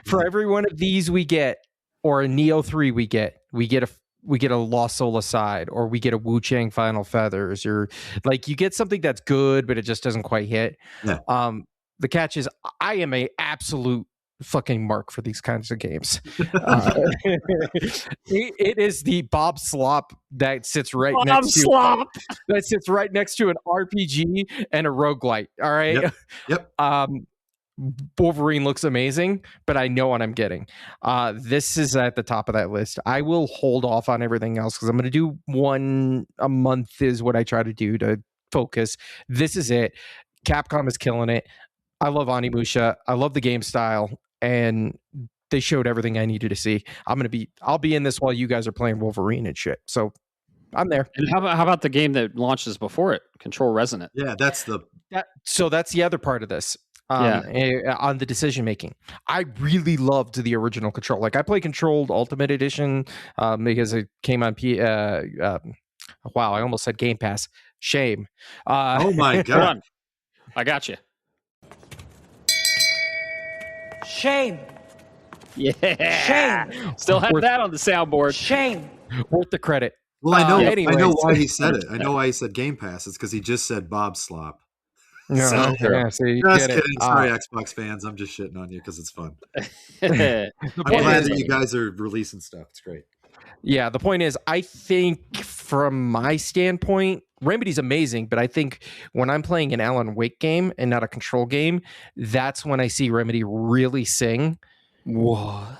for every one of these we get, or a Neo 3 we get a Lost Soul Aside, or we get a Wu Chang Final Feathers, or like you get something that's good, but it just doesn't quite hit. Yeah. The catch is I am a absolute fucking mark for these kinds of games. It is the Bob Slop that sits right next to an RPG and a roguelite. All right. Yep. Wolverine looks amazing, but I know what I'm getting. This is at the top of that list. I will hold off on everything else because I'm going to do one a month is what I try to do to focus. This is it. Capcom is killing it. I love Onimusha. I love the game style, and they showed everything I needed to see. I'll be in this while you guys are playing Wolverine and shit. So I'm there. And how about the game that launches before it, Control Resonant? Yeah, that's the other part of this. On the decision making, I really loved the original Control. Like I play Controlled Ultimate Edition because it came on wow, I almost said Game Pass. Shame. Oh my god! Hold on. I got you. Shame. Yeah. Shame. Still have that on the soundboard. Shame. Worth the credit. Well, I know anyways. why he said it. I know why he said Game Pass. It's because he just said Bob Slop. No, So yeah, so you Just get it. kidding. Sorry, Xbox fans. I'm just shitting on you because it's fun. I'm point glad is- that you guys are releasing stuff. It's great. Yeah, the point is, I think from my standpoint, Remedy's amazing, but I think when I'm playing an Alan Wake game and not a Control game, that's when I see Remedy really sing. What?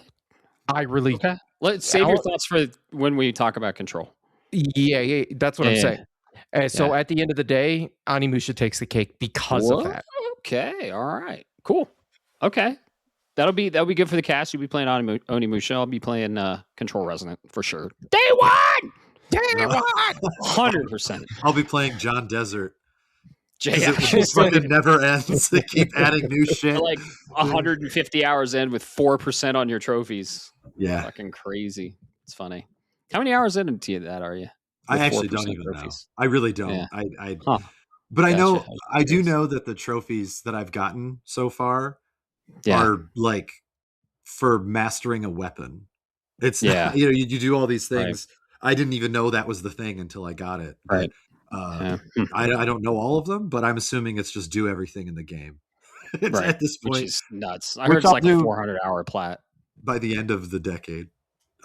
I really, Okay. Let's save your thoughts for when we talk about Control. yeah, that's what I'm Yeah. saying. And so at the end of the day, Onimusha takes the cake because of that. Okay. All right. Cool. Okay. That'll be good for the cast. You'll be playing Onimusha. I'll be playing Control Resonant for sure. Day one. 100%. I'll be playing John Desert. Yeah. It just fucking never ends. They keep adding new shit. Like 150 hours in with 4% on your trophies. Yeah. Fucking crazy. It's funny. How many hours into that are you? I With actually 4% don't even trophies? know. I really don't. Yeah. But I know, Gotcha. I do know that the trophies that I've gotten so far Yeah. are like for mastering a weapon. It's Yeah. you do all these things. Right. I didn't even know that was the thing until I got it. Right. But, I don't know all of them, but I'm assuming it's just do everything in the game. Right. At this point, which is nuts. I heard it's like a 400-hour plat. By the end of the decade.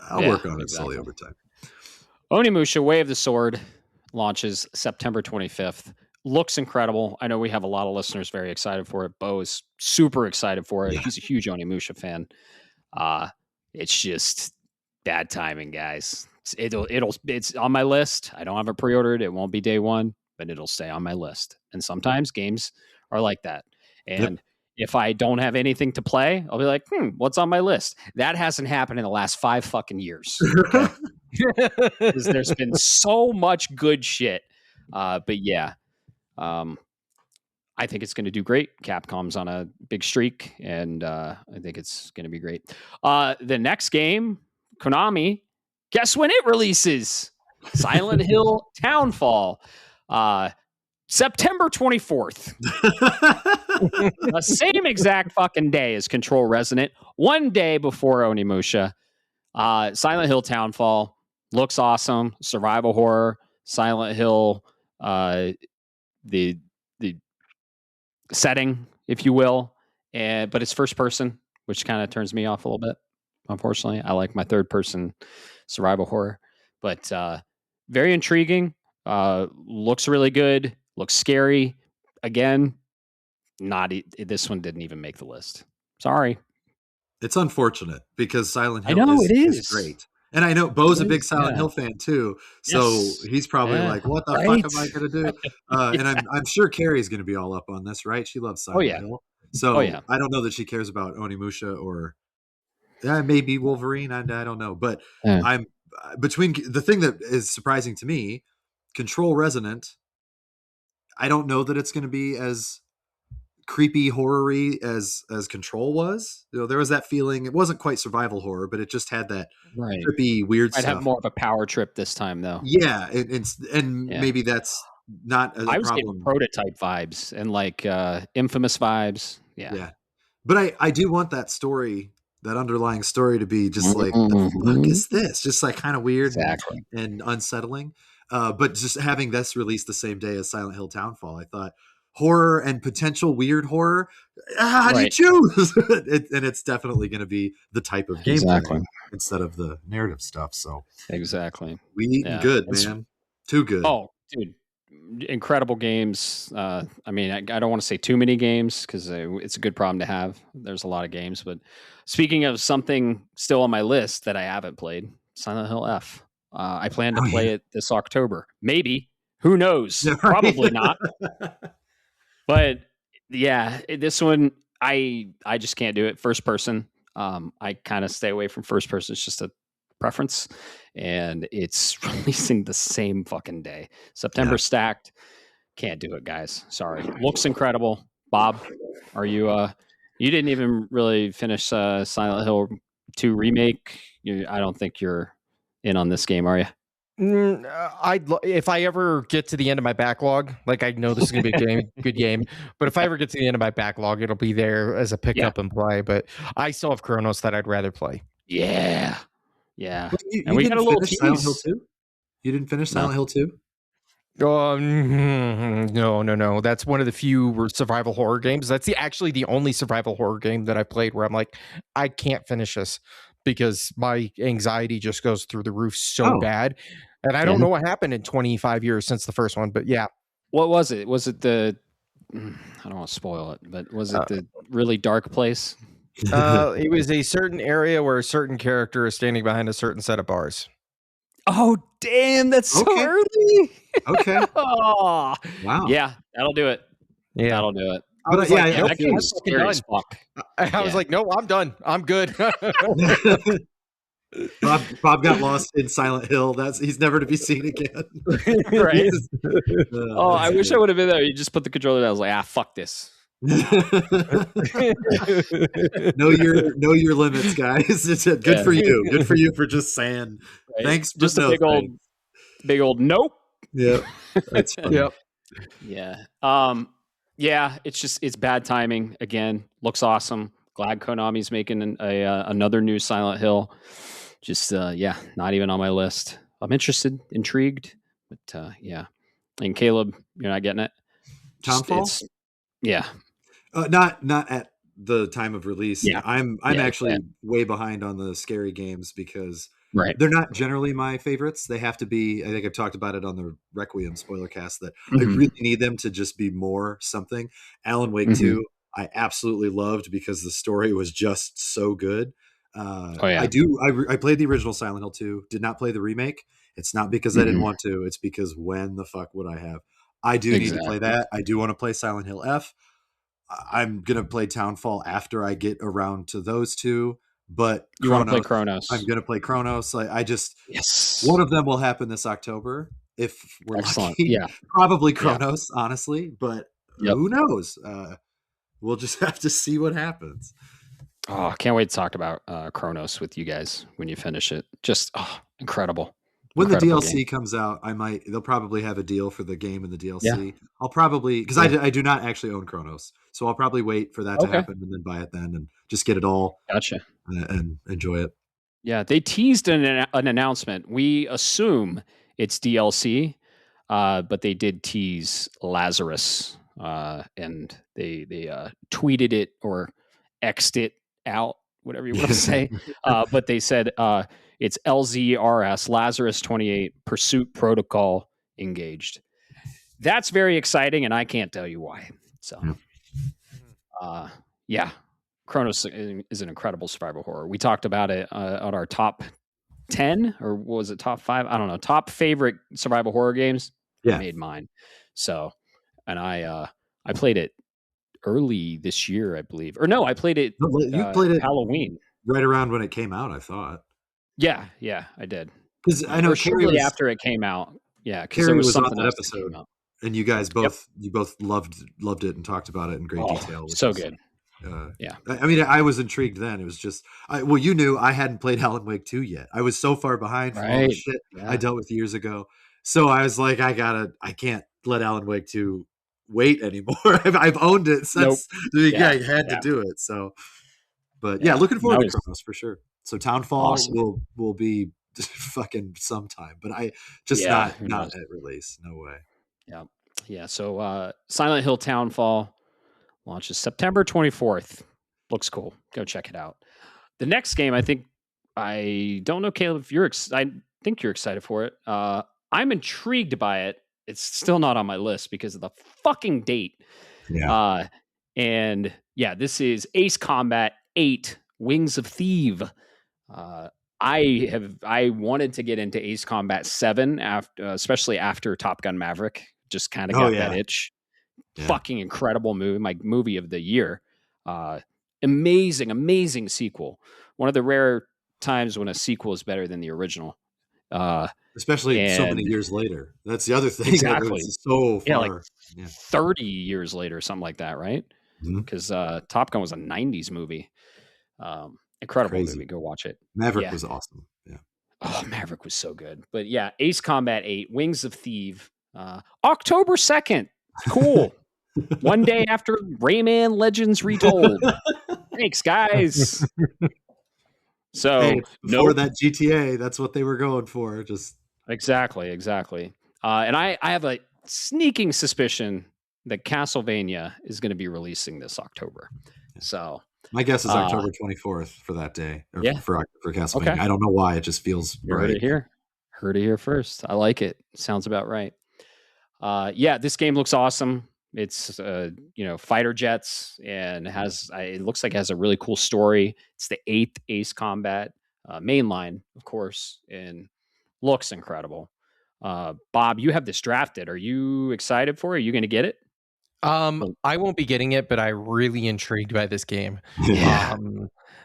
I'll work on it slowly over time. Onimusha Way of the Sword launches September 25th. Looks incredible. I know we have a lot of listeners very excited for it. Bo is super excited for it. Yeah. He's a huge Onimusha fan. It's just bad timing, guys. It's on my list. I don't have it pre-ordered. It won't be day one, but it'll stay on my list. And sometimes games are like that. And if I don't have anything to play, I'll be like, what's on my list? That hasn't happened in the last 5 fucking years. Okay? There's been so much good shit. But yeah, I think it's going to do great. Capcom's on a big streak, and I think it's going to be great. The next game, Konami, guess when it releases? Silent Hill Townfall. September 24th. The same exact fucking day as Control Resonant. One day before Onimusha. Silent Hill Townfall. Looks awesome. Survival horror. Silent Hill. The setting, if you will. But it's first person. which kind of turns me off a little bit. Unfortunately, I like my third person survival horror, but very intriguing. Looks really good. Looks scary. Again, this one didn't even make the list. Sorry. It's unfortunate because Silent I Hill know, it is is. great. And I know Bo's a It big is, Silent yeah. Hill fan too. So Yes. he's probably Yeah, like, what the right? fuck am I gonna do? And I'm sure Carrie's gonna be all up on this, right? She loves Silent yeah. Hill. Oh, So yeah. I don't know that she cares about Onimusha or maybe Wolverine. I don't know. But Yeah. I'm between the thing that is surprising to me, Control Resonant. I don't know that it's gonna be as creepy horror-y as Control was. You know, there was that feeling. It wasn't quite survival horror, but it just had that Right. trippy, weird I'd have stuff. more of a power trip this time, though. Yeah, and Yeah. maybe that's not a I was getting problem. prototype vibes and like infamous vibes. Yeah, but I do want that story, that underlying story, to be just like, the fuck Mhm. is this? Just like kind of weird Exactly. and unsettling. But just having this released the same day as Silent Hill Townfall, I thought horror and potential weird horror. How do you Right. choose? And it's definitely going to be the type of gameplay Exactly. instead of the narrative stuff. So Exactly. we eating Yeah. good, man. Too good. Oh, dude. Incredible games. I mean, I don't want to say too many games because it's a good problem to have. There's a lot of games. But speaking of something still on my list that I haven't played, Silent Hill F. I plan to Oh, play yeah. it this October. Maybe. Who knows? Yeah, right. Probably not. But yeah, this one I just can't do it. First person. I kind of stay away from first person. It's just a preference, and it's releasing the same fucking day. September Yeah. stacked. Can't do it, guys. Sorry. Looks incredible. Bob, are you? You didn't even really finish Silent Hill 2 remake. I don't think you're in on this game, are you? If I ever get to the end of my backlog, like I know this is gonna be a good game, but if I ever get to the end of my backlog, it'll be there as a pickup and play. But I still have Chronos that I'd rather play. Yeah, yeah. Well, And you we got didn't a little finish Silent Hill tease. 2? You didn't finish No. Silent Hill 2? No. That's one of the few survival horror games. That's actually the only survival horror game that I played where I'm like, I can't finish this because my anxiety just goes through the roof so bad. And I don't know what happened in 25 years since the first one, but yeah. What was it? Was it the? I don't want to spoil it, but was it the really dark place? It was a certain area where a certain character is standing behind a certain set of bars. Oh, damn! That's so Okay. early. Okay. Oh, Wow. yeah, that'll do it. Yeah. That'll do it. I was like, That game was scary as fuck. I was like, no, I'm done. I'm good. Bob got lost in Silent Hill. He's never to be seen again. Right. Oh, I wish I would have been there. You just put the controller down. I was like, fuck this. Know your limits, guys. It's good for you. Good for you for just saying thanks. Just a big old nope. Yeah. That's funny. Yep. Yeah. Yeah, it's bad timing again. Looks awesome. Glad Konami's making another new Silent Hill. Just not even on my list. I'm interested, intrigued, but yeah. And Caleb, you're not getting it. Townfall? Yeah. Not at the time of release. Yeah. I'm actually way behind on the scary games because they're not generally my favorites. They have to be. I think I've talked about it on the Requiem spoiler cast that I really need them to just be more something. Alan Wake 2, I absolutely loved because the story was just so good. I played the original Silent Hill 2, did not play the remake. It's not because I didn't want to. It's because when the fuck would I have? I do need to play that. I do want to play Silent Hill F. I'm going to play Townfall after I get around to those two. But you want to play Chronos? I'm going to play Chronos. One of them will happen this October if we're lucky. Yeah, probably Chronos, honestly. But who knows? We'll just have to see what happens. Oh, I can't wait to talk about Chronos with you guys when you finish it. Just incredible. When the DLC comes out, they'll probably have a deal for the game and the DLC. Yeah. I'll probably, because I do not actually own Chronos, so I'll probably wait for that to happen and then buy it then and just get it all. Gotcha. And enjoy it. Yeah, they teased an announcement. We assume it's DLC, but they did tease Lazarus, and they tweeted it or X'd it out whatever you want to say. But they said it's LZRS, Lazarus 28, Pursuit Protocol engaged. That's very exciting, and I can't tell you why. So, yeah, Chronos is an incredible survival horror. We talked about it on our top 10, or was it top 5? I don't know. Top favorite survival horror games. Yeah. I made mine. So, and I played it early this year, I believe. Or no, I played it. You played it Halloween, right around when it came out, I thought. Yeah, I did. Because I know shortly after it came out. Yeah, because there was on something that else episode, that came out. and you guys both loved it and talked about it in great detail. So good. Yeah, I mean, I was intrigued then. It was just, well, you knew I hadn't played Alan Wake 2 yet. I was so far behind from all the shit I dealt with years ago. So I was like, I can't let Alan Wake 2 wait anymore. I've owned it since I had to do it. So, but looking forward to Chronos for sure. So Townfall will be fucking sometime, but I just not at release. No way. Yeah. So Silent Hill Townfall launches September 24th. Looks cool. Go check it out. The next game, I don't know, Caleb, if you're I think you're excited for it. I'm intrigued by it. It's still not on my list because of the fucking date. Yeah. And this is Ace Combat 8 Wings of Thief. I wanted to get into Ace Combat 7 especially after Top Gun Maverick. Just kind of got that itch. Yeah. Fucking incredible movie, my movie of the year. Amazing sequel. One of the rare times when a sequel is better than the original. Especially so many years later. That's the other thing. Exactly. So far. 30 years later, something like that, right? Because Top Gun was a 90s movie. Incredible movie. Go watch it. Maverick was awesome. Yeah. Oh, Maverick was so good. But yeah, Ace Combat 8, Wings of Thief, October 2nd. Cool. One day after Rayman Legends Retold. Thanks, guys. So before that GTA, that's what they were going for. Just exactly. And I have a sneaking suspicion that Castlevania is going to be releasing this October. So my guess is October 24th for that day, or for Castlevania. Okay. I don't know why, it just feels right. Heard it here first. I like it. Sounds about right. This game looks awesome. It's fighter jets and it looks like it has a really cool story. It's the 8th Ace Combat mainline, of course, and looks incredible. Bob, you have this drafted. Are you excited for it? Are you going to get it? I won't be getting it, but I'm really intrigued by this game.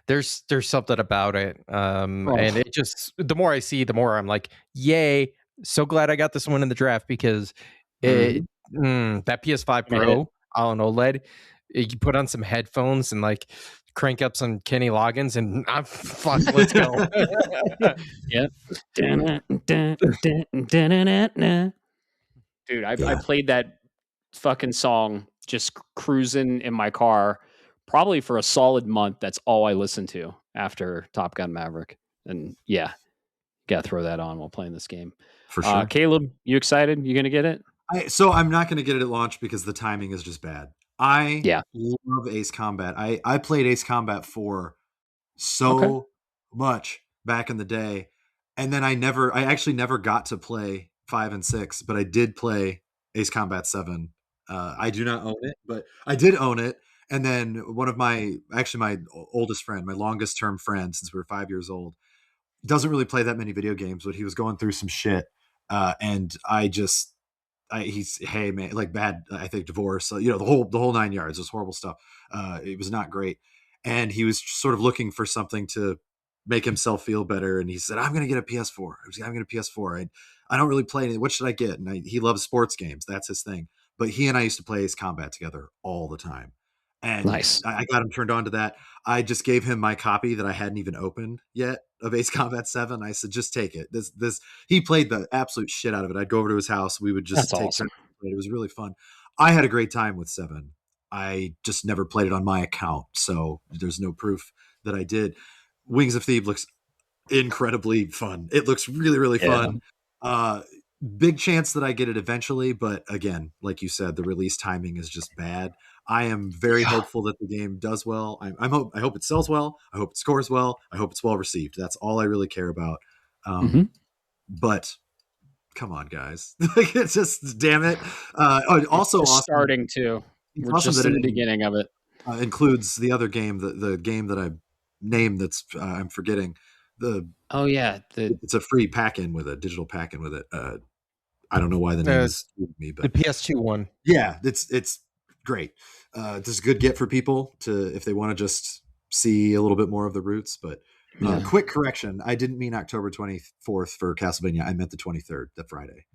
There's something about it. And it just, the more I see, the more I'm like, yay. So glad I got this one in the draft because that PS5 Pro on OLED, you put on some headphones and like crank up some Kenny Loggins and fuck, let's go. Dude, I played that fucking song just cruising in my car probably for a solid month. That's all I listened to after Top Gun Maverick. And gotta throw that on while playing this game. For sure. Caleb, you excited? You gonna get it? So I'm not going to get it at launch because the timing is just bad. I love Ace Combat. I played Ace Combat 4 so much back in the day. And then I actually never got to play 5 and 6, but I did play Ace Combat 7. I do not own it, but I did own it. And then one of my oldest friend, my longest term friend since we were 5 years old, doesn't really play that many video games, but he was going through some shit. And he's, hey man, like bad, I think divorce, the whole 9 yards, this horrible stuff. It was not great. And he was sort of looking for something to make himself feel better. And he said, I'm going to get a PS4. I'm going to PS4. I don't really play anything. What should I get? And he loves sports games. That's his thing. But he and I used to play Ace Combat together all the time. And nice. I got him turned on to that. I just gave him my copy that I hadn't even opened yet of Ace Combat 7. I said, just take it. He played the absolute shit out of it. I'd go over to his house. We would just take turns. It was really fun. I had a great time with 7. I just never played it on my account, so there's no proof that I did. Wings of Thieves looks incredibly fun. It looks really, really fun. big chance that I get it eventually, but again, like you said, the release timing is just bad. I am very hopeful that the game does well. I hope it sells well. I hope it scores well. I hope it's well received. That's all I really care about. Mhm. But come on, guys, it's just damn it. Also, It's awesome. starting to. It's We're awesome just that in it the beginning of it. includes the other game, the game that I named. That's I'm forgetting. Oh yeah, It's a free pack-in with it, digital pack-in with it. I don't know why the name is me, The but PS2 one. yeah, it's great. This is a good get for people to if they want to just see a little bit more of the roots. But Yeah. quick correction: I didn't mean October 24th for Castlevania. I meant the 23rd, the Friday.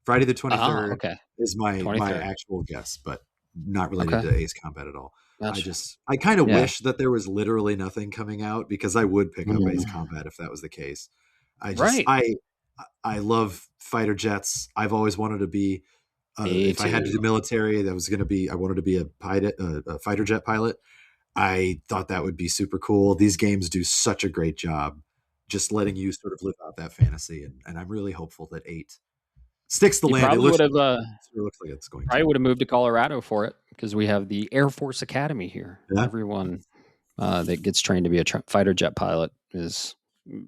Friday the 23rd okay. is my 23rd. actual guess, but not related Okay. to Ace Combat at all. Gotcha. I kind of Yeah. wish that there was literally nothing coming out because I would pick up Ace Mm. Combat if that was the case. Right. I love fighter jets. I've always wanted to be. Me If I had to too. do military, that was going to be. I wanted to be a pilot, a fighter jet pilot. I thought that would be super cool. These games do such a great job, just letting you sort of live out that fantasy, and I'm really hopeful that 8 sticks the You land. It probably looks would have like it's going to. moved to Colorado for it because we have the Air Force Academy here. Yeah. Everyone that gets trained to be a fighter jet pilot is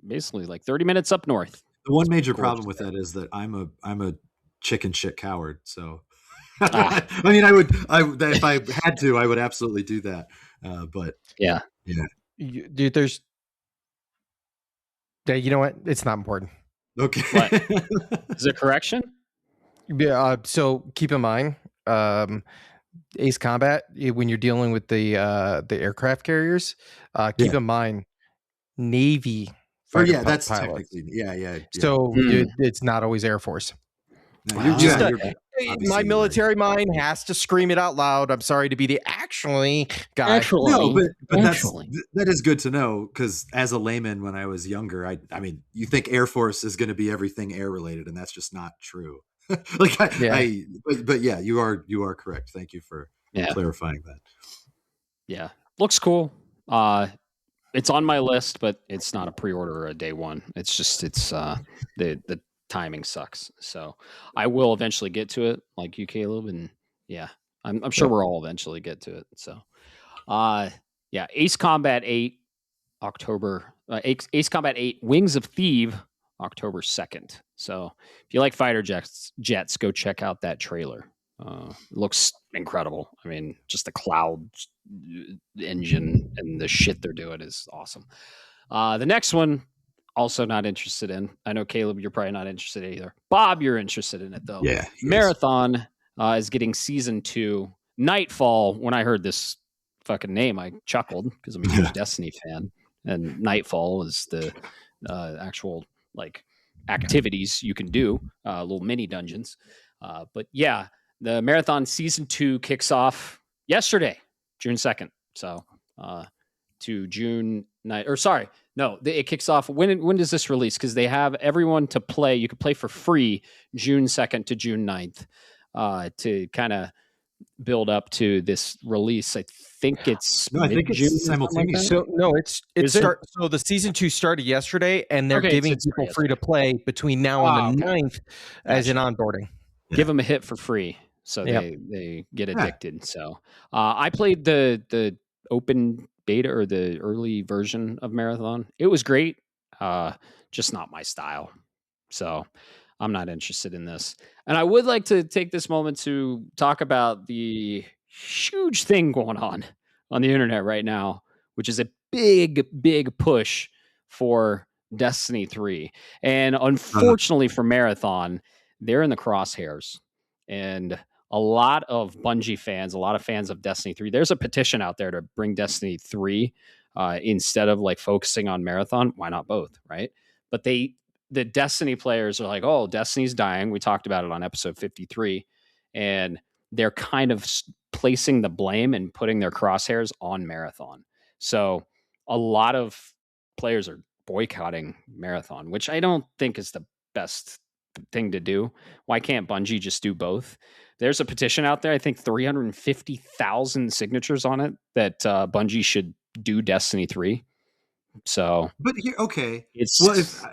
basically like 30 minutes up north. The one major Gorgeous problem with that is that I'm a chicken shit coward. So, Ah. I mean, if I had to, I would absolutely do that. But Yeah. Dude, there's. Yeah, you know what? It's not important. Okay. What? Is it correction? Yeah. So keep in mind, Ace Combat when you're dealing with the aircraft carriers, keep in mind Navy Or fighter that's pilots. technically yeah. So it's not always Air Force. No, Wow. you're My obviously military mind has to scream it out loud. I'm sorry to be the actually guy. Actually, no, but actually. that is good to know because as a layman, when I was younger, I mean, you think Air Force is going to be everything air related, and that's just not true. But yeah, you are correct. Thank you for clarifying that. Yeah, looks cool. It's on my list, but it's not a pre-order or a day one. It's just the timing sucks. So I will eventually get to it, like you, Caleb, and yeah, I'm sure we'll all eventually get to it. So, yeah, Ace Combat 8, October. Ace Combat 8, Wings of Thieves, October 2nd. So if you like fighter jets, go check out that trailer. It looks incredible. I mean, just the cloud engine and the shit they're doing is awesome. The next one, also not interested in. I know, Caleb, you're probably not interested either. Bob, you're interested in it, though. Yeah. Marathon is getting season 2. Nightfall, when I heard this fucking name, I chuckled because I'm a huge Destiny fan. And Nightfall is the actual like activities you can do, little mini dungeons. But yeah, the Marathon season 2 kicks off yesterday, June 2nd. So to June 9th, or sorry, no, it kicks off. When does this release? Because they have everyone to play. You can play for free June 2nd to June 9th to kind of build up to this release. I think it's simultaneous. So no, Is so the season 2 started yesterday, and they're giving people free to play between now and the 9th as an onboarding. Give them a hit for free, so they get addicted. So I played the open beta or the early version of Marathon. It was great, just not my style. So I'm not interested in this. And I would like to take this moment to talk about the huge thing going on the internet right now, which is a big push for Destiny 3. And unfortunately for Marathon, they're in the crosshairs. And a lot of Bungie fans, a lot of fans of Destiny 3, there's a petition out there to bring Destiny 3 instead of like focusing on Marathon. Why not both, right? But the Destiny players are like, oh, Destiny's dying. We talked about it on episode 53. And they're kind of placing the blame and putting their crosshairs on Marathon. So a lot of players are boycotting Marathon, which I don't think is the best thing to do. Why can't Bungie just do both? There's a petition out there, I think 350,000 signatures on it, that Bungie should do Destiny 3. So, but here, okay. Well, if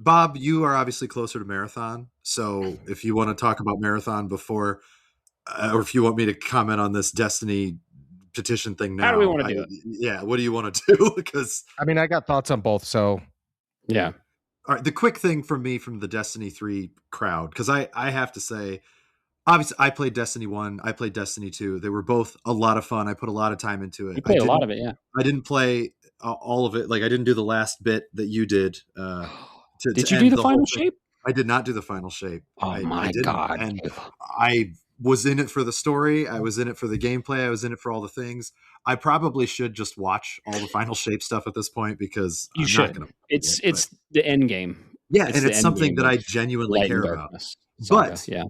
Bob, you are obviously closer to Marathon, So if you want to talk about Marathon before, or if you want me to comment on this Destiny petition thing now, How do we want to do it? Yeah, what do you want to do? Because I mean, I got thoughts on both. So Yeah. all right, the quick thing from me from the Destiny 3 crowd, because I have to say, obviously I played Destiny 1, I played Destiny 2. They were both a lot of fun. I put a lot of time into it. You played a lot of it, yeah. I didn't play all of it. Like, I didn't do the last bit that you did. Did To you do end the the final whole thing. shape? I did not do the final shape. Oh I my didn't. God. And I was in it for the story. I was in it for the gameplay. I was in it for all the things. I probably should just watch all the final shape stuff at this point, because You I'm should. not going to. It's the end game. Yeah, It's and the it's end something game that I of genuinely Light and care about. Darkness saga. But Yeah.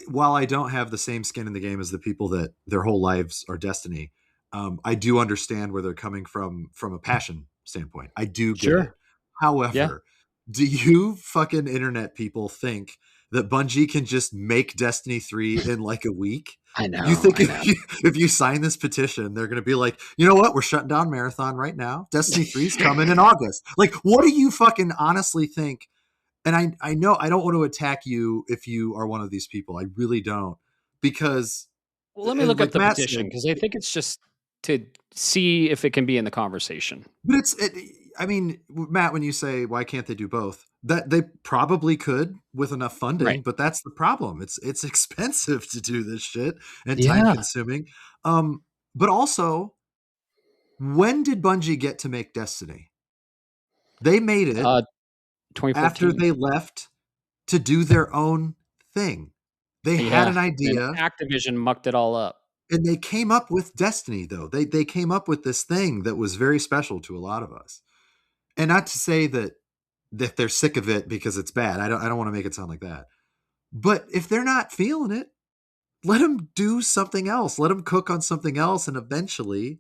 while I don't have the same skin in the game as the people that their whole lives are Destiny, I do understand where they're coming from a passion standpoint. I do get it. Sure. However, do you fucking internet people think that Bungie can just make Destiny 3 in like a week? I know. You think I know. if you sign this petition, they're going to be like, you know what? We're shutting down Marathon right now. Destiny 3's coming in August. Like, what do you fucking honestly think? And I know I don't want to attack you if you are one of these people. I really don't, because Well, let me look up like the Matt petition, said, because I think it's just to see if it can be in the conversation. but I mean, Matt, when you say why can't they do both, that they probably could with enough funding, Right. but that's the problem. It's expensive to do this shit and time Yeah. consuming. But also, when did Bungie get to make Destiny? They made it after 2014. they left to do their own thing. They had an And idea. Activision mucked it all up. And they came up with Destiny, though. They came up with this thing that was very special to a lot of us. And not to say that they're sick of it because it's bad. I don't want to make it sound like that. But if they're not feeling it, let them do something else. Let them cook on something else, and eventually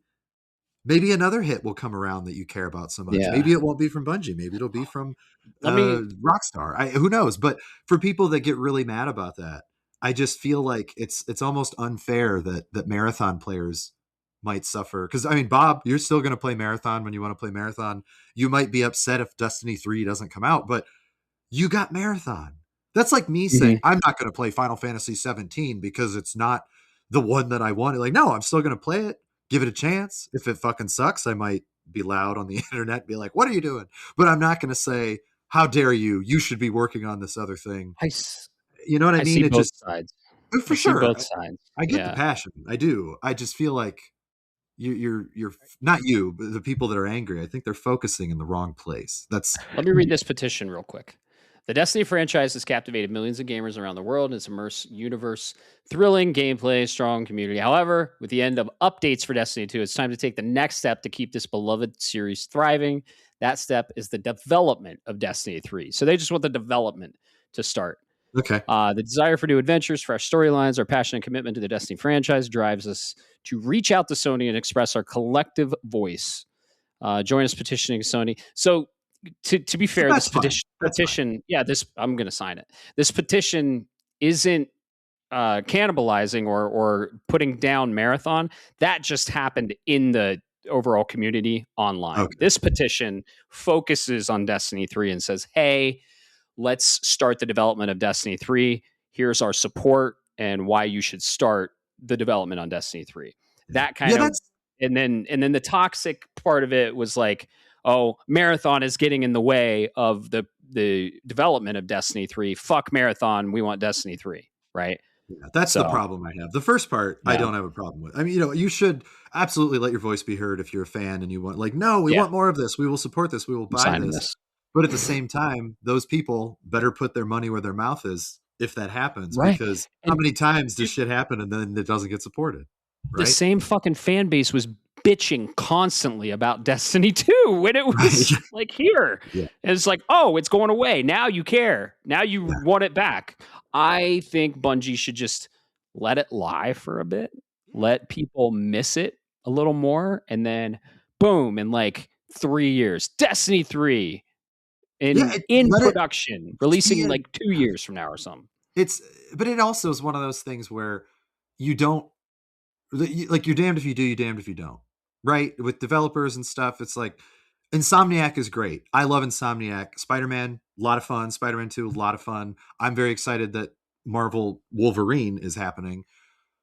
maybe another hit will come around that you care about so much. Yeah. Maybe it won't be from Bungie. Maybe it'll be from Let me Rockstar. Who knows? But for people that get really mad about that, I just feel like it's almost unfair that Marathon players might suffer. Because I mean, Bob, you're still going to play Marathon when you want to play Marathon. You might be upset if Destiny 3 doesn't come out, but you got Marathon. That's like me saying I'm not going to play Final Fantasy 17 because it's not the one that I wanted. Like, no, I'm still going to play it. Give it a chance. If it fucking sucks, I might be loud on the internet and be like, what are you doing? But I'm not going to say, how dare you? You should be working on this other thing. You know what I mean? see It both just sides. for I see sure. both sides. I get Yeah. the passion. I do. I just feel like you're not you, but the people that are angry. I think they're focusing in the wrong place. Let me read this petition real quick. The Destiny franchise has captivated millions of gamers around the world in its immersive universe, thrilling gameplay, strong community. However, with the end of updates for Destiny 2, it's time to take the next step to keep this beloved series thriving. That step is the development of Destiny 3. So they just want the development to start. Okay. The desire for new adventures, fresh storylines, our passion and commitment to the Destiny franchise drives us to reach out to Sony and express our collective voice. Join us petitioning Sony. So to be fair, That's this petition, yeah, I'm going to sign it. This petition isn't cannibalizing or putting down Marathon. That just happened in the overall community online. Okay. This petition focuses on Destiny 3 and says, hey, let's start the development of Destiny 3. Here's our support and why you should start the development on Destiny 3. That kind of, and then the toxic part of it was like, oh, Marathon is getting in the way of the development of Destiny 3. Fuck Marathon. We want Destiny 3, right? Yeah, that's the problem I have. The first part, I don't have a problem with. I mean, you should absolutely let your voice be heard if you're a fan and you want, like, no, we want more of this. We will support this. We will buy this. But at the same time, those people better put their money where their mouth is if that happens, right? Because how many times does shit happen and then it doesn't get supported? Right? The same fucking fan base was bitching constantly about Destiny 2 when it was like here. Yeah. And it's like, oh, it's going away. Now you care. Now you want it back. I think Bungie should just let it lie for a bit, let people miss it a little more, and then boom, in like 3 years, Destiny 3 in production, releasing like 2 years from now or something. But it also is one of those things where you don't, like, you're damned if you do, you're damned if you don't, right? With developers and stuff, it's like, Insomniac is great. I love Insomniac. Spider-Man, a lot of fun. Spider-Man 2, a lot of fun. I'm very excited that Marvel Wolverine is happening.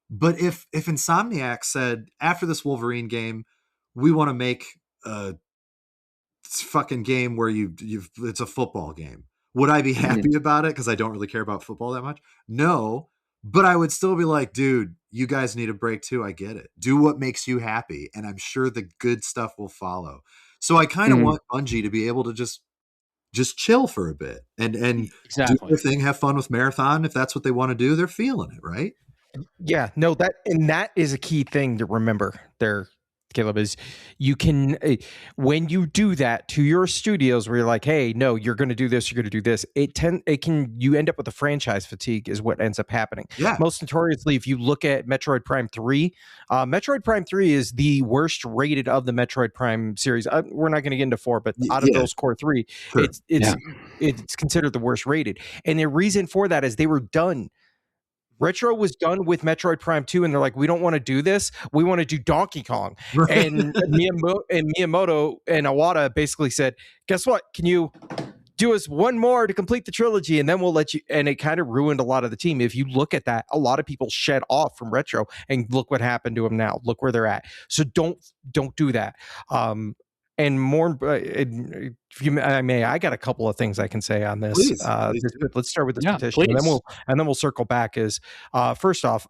But if Insomniac said after this Wolverine game, we want to make a fucking game where it's a football game, would I be happy about it? Because I don't really care about football that much. No, but I would still be like, dude, you guys need a break too. I get it. Do what makes you happy, and I'm sure the good stuff will follow. So I kind of want Bungie to be able to just chill for a bit and do Exactly. their thing, have fun with Marathon. If that's what they want to do, they're feeling it, right? Yeah, no, that is a key thing to remember there, Caleb, is you can when you do that to your studios where you're like, hey, no, you're going to do this, you're going to do this. You end up with a franchise fatigue is what ends up happening. Yeah. Most notoriously, if you look at Metroid Prime 3, Metroid Prime 3 is the worst rated of the Metroid Prime series. We're not going to get into 4, but out of those core 3, sure. it's considered the worst rated. And the reason for that is they were done. Retro was done with Metroid Prime 2, and they're like, we don't want to do this. We want to do Donkey Kong. Right. And Miyamoto and Iwata basically said, guess what? Can you do us one more to complete the trilogy, and then we'll let you. And it kind of ruined a lot of the team. If you look at that, a lot of people shed off from Retro, and look what happened to them now. Look where they're at. So don't do that. And more, if I may, I got a couple of things I can say on this. Please. Let's start with this petition, and then we'll circle back. First off,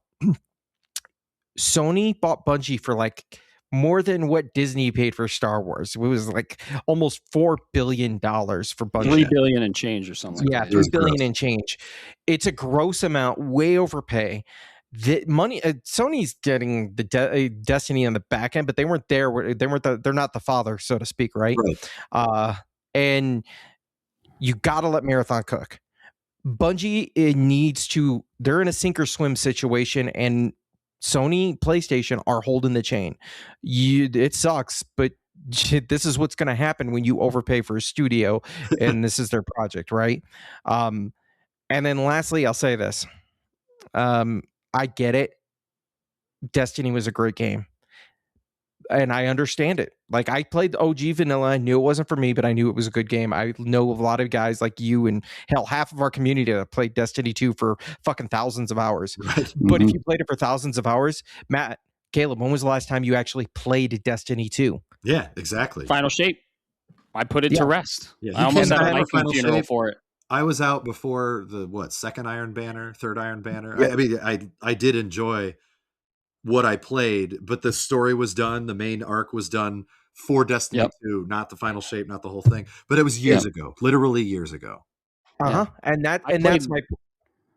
Sony bought Bungie for like more than what Disney paid for Star Wars. It was like almost $4 billion for Bungie. $3 billion and change or something. Yeah, like $3 billion and change. It's a gross amount, way overpay. The money Sony's getting the Destiny on the back end, but they weren't there. They're not the father, so to speak, right? And you got to let Marathon cook. Bungie, they're in a sink or swim situation, and Sony, PlayStation are holding the chain. It sucks, but this is what's going to happen when you overpay for a studio, and this is their project, right? And then lastly, I'll say this. I get it. Destiny was a great game. And I understand it. Like, I played OG Vanilla. I knew it wasn't for me, but I knew it was a good game. I know a lot of guys like you and hell, half of our community that played Destiny 2 for fucking thousands of hours. Right. But if you played it for thousands of hours, Matt, Caleb, when was the last time you actually played Destiny 2? Yeah, exactly. Final Shape. I put it to rest. Yeah, I almost had a Viking funeral for it. I was out before the second Iron Banner, third Iron Banner. Yeah. I mean, I did enjoy what I played, but the story was done. The main arc was done for Destiny 2, not the Final Shape, not the whole thing. But it was years ago, literally years ago. And that's my.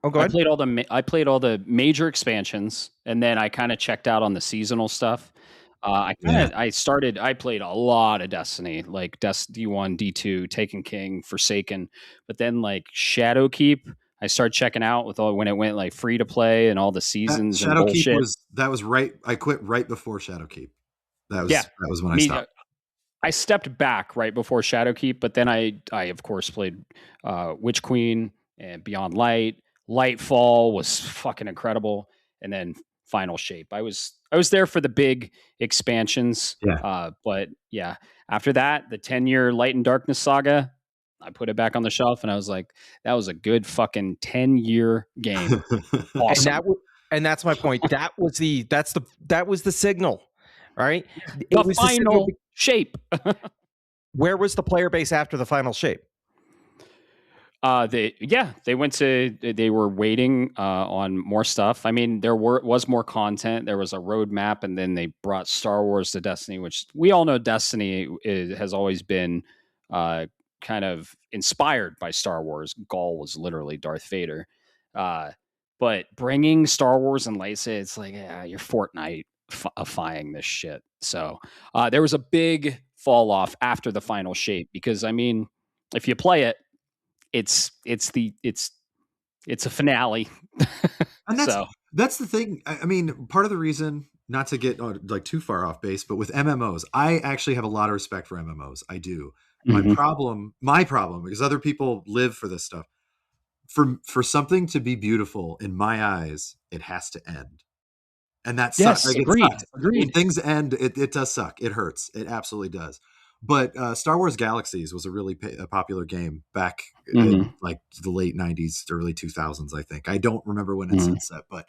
Oh, go ahead. I played all the major expansions, and then I kind of checked out on the seasonal stuff. I played a lot of Destiny, like D1, D2, Taken King, Forsaken, but then like Shadowkeep, I started checking out when it went like free to play and all the seasons and bullshit. That was right. I quit right before Shadowkeep. That was when I stopped. I stepped back right before Shadowkeep, but then I of course played Witch Queen and Beyond Light. Lightfall was fucking incredible, and then Final Shape. I was there for the big expansions. But yeah, after that, the 10-year Light and Darkness saga, I put it back on the shelf, and I was like, that was a good fucking 10-year game. Awesome. And that's my point. That was the signal, right? It was Final Shape. Where was the player base after the Final Shape? They were waiting on more stuff. I mean, there was more content. There was a roadmap, and then they brought Star Wars to Destiny, which we all know Destiny has always been kind of inspired by Star Wars. Gaul was literally Darth Vader. But bringing Star Wars and lightsaber, it's like, you're Fortnite-ifying this shit. So there was a big fall off after the Final Shape, because I mean, if you play it, it's a finale. And that's the thing. I mean, part of the reason, not to get like too far off base, but with MMOs, I actually have a lot of respect for MMOs. I do. My problem, because other people live for this stuff. For something to be beautiful in my eyes, it has to end. And that's agreed. When things end, it does suck. It hurts. It absolutely does. But Star Wars Galaxies was a really a popular game back Mhm. in like the late 90s, early 2000s, I think. I don't remember when it's Mhm. set, but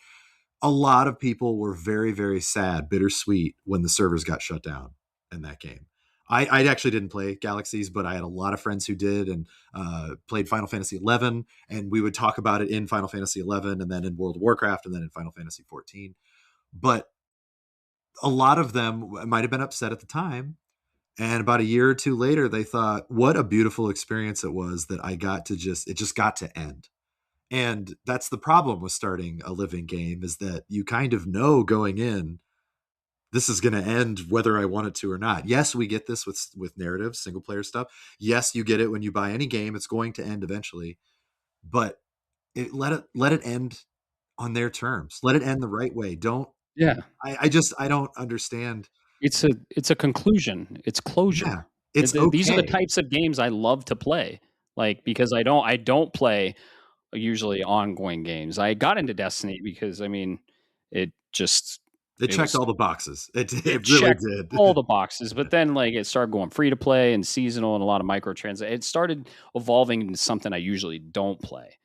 a lot of people were very, very sad, bittersweet when the servers got shut down in that game. I actually didn't play Galaxies, but I had a lot of friends who did and played Final Fantasy 11, and we would talk about it in Final Fantasy 11 and then in World of Warcraft and then in Final Fantasy 14. But a lot of them might have been upset at the time. And about a year or two later, they thought, what a beautiful experience it was that I got to it just got to end. And that's the problem with starting a living game, is that you kind of know going in, this is going to end whether I want it to or not. Yes, we get this with narrative, single player stuff. Yes, you get it when you buy any game, it's going to end eventually. But let it end on their terms. Let it end the right way. Don't Yeah. I don't understand. It's a conclusion. It's closure. Yeah, it's These are the okay. types of games I love to play. Like, because I don't play usually ongoing games. I got into Destiny because I mean, it just It it checked was all the boxes. It it really checked did. all the boxes, but then like it started going free to play and seasonal and a lot of microtransactions. It started evolving into something I usually don't play.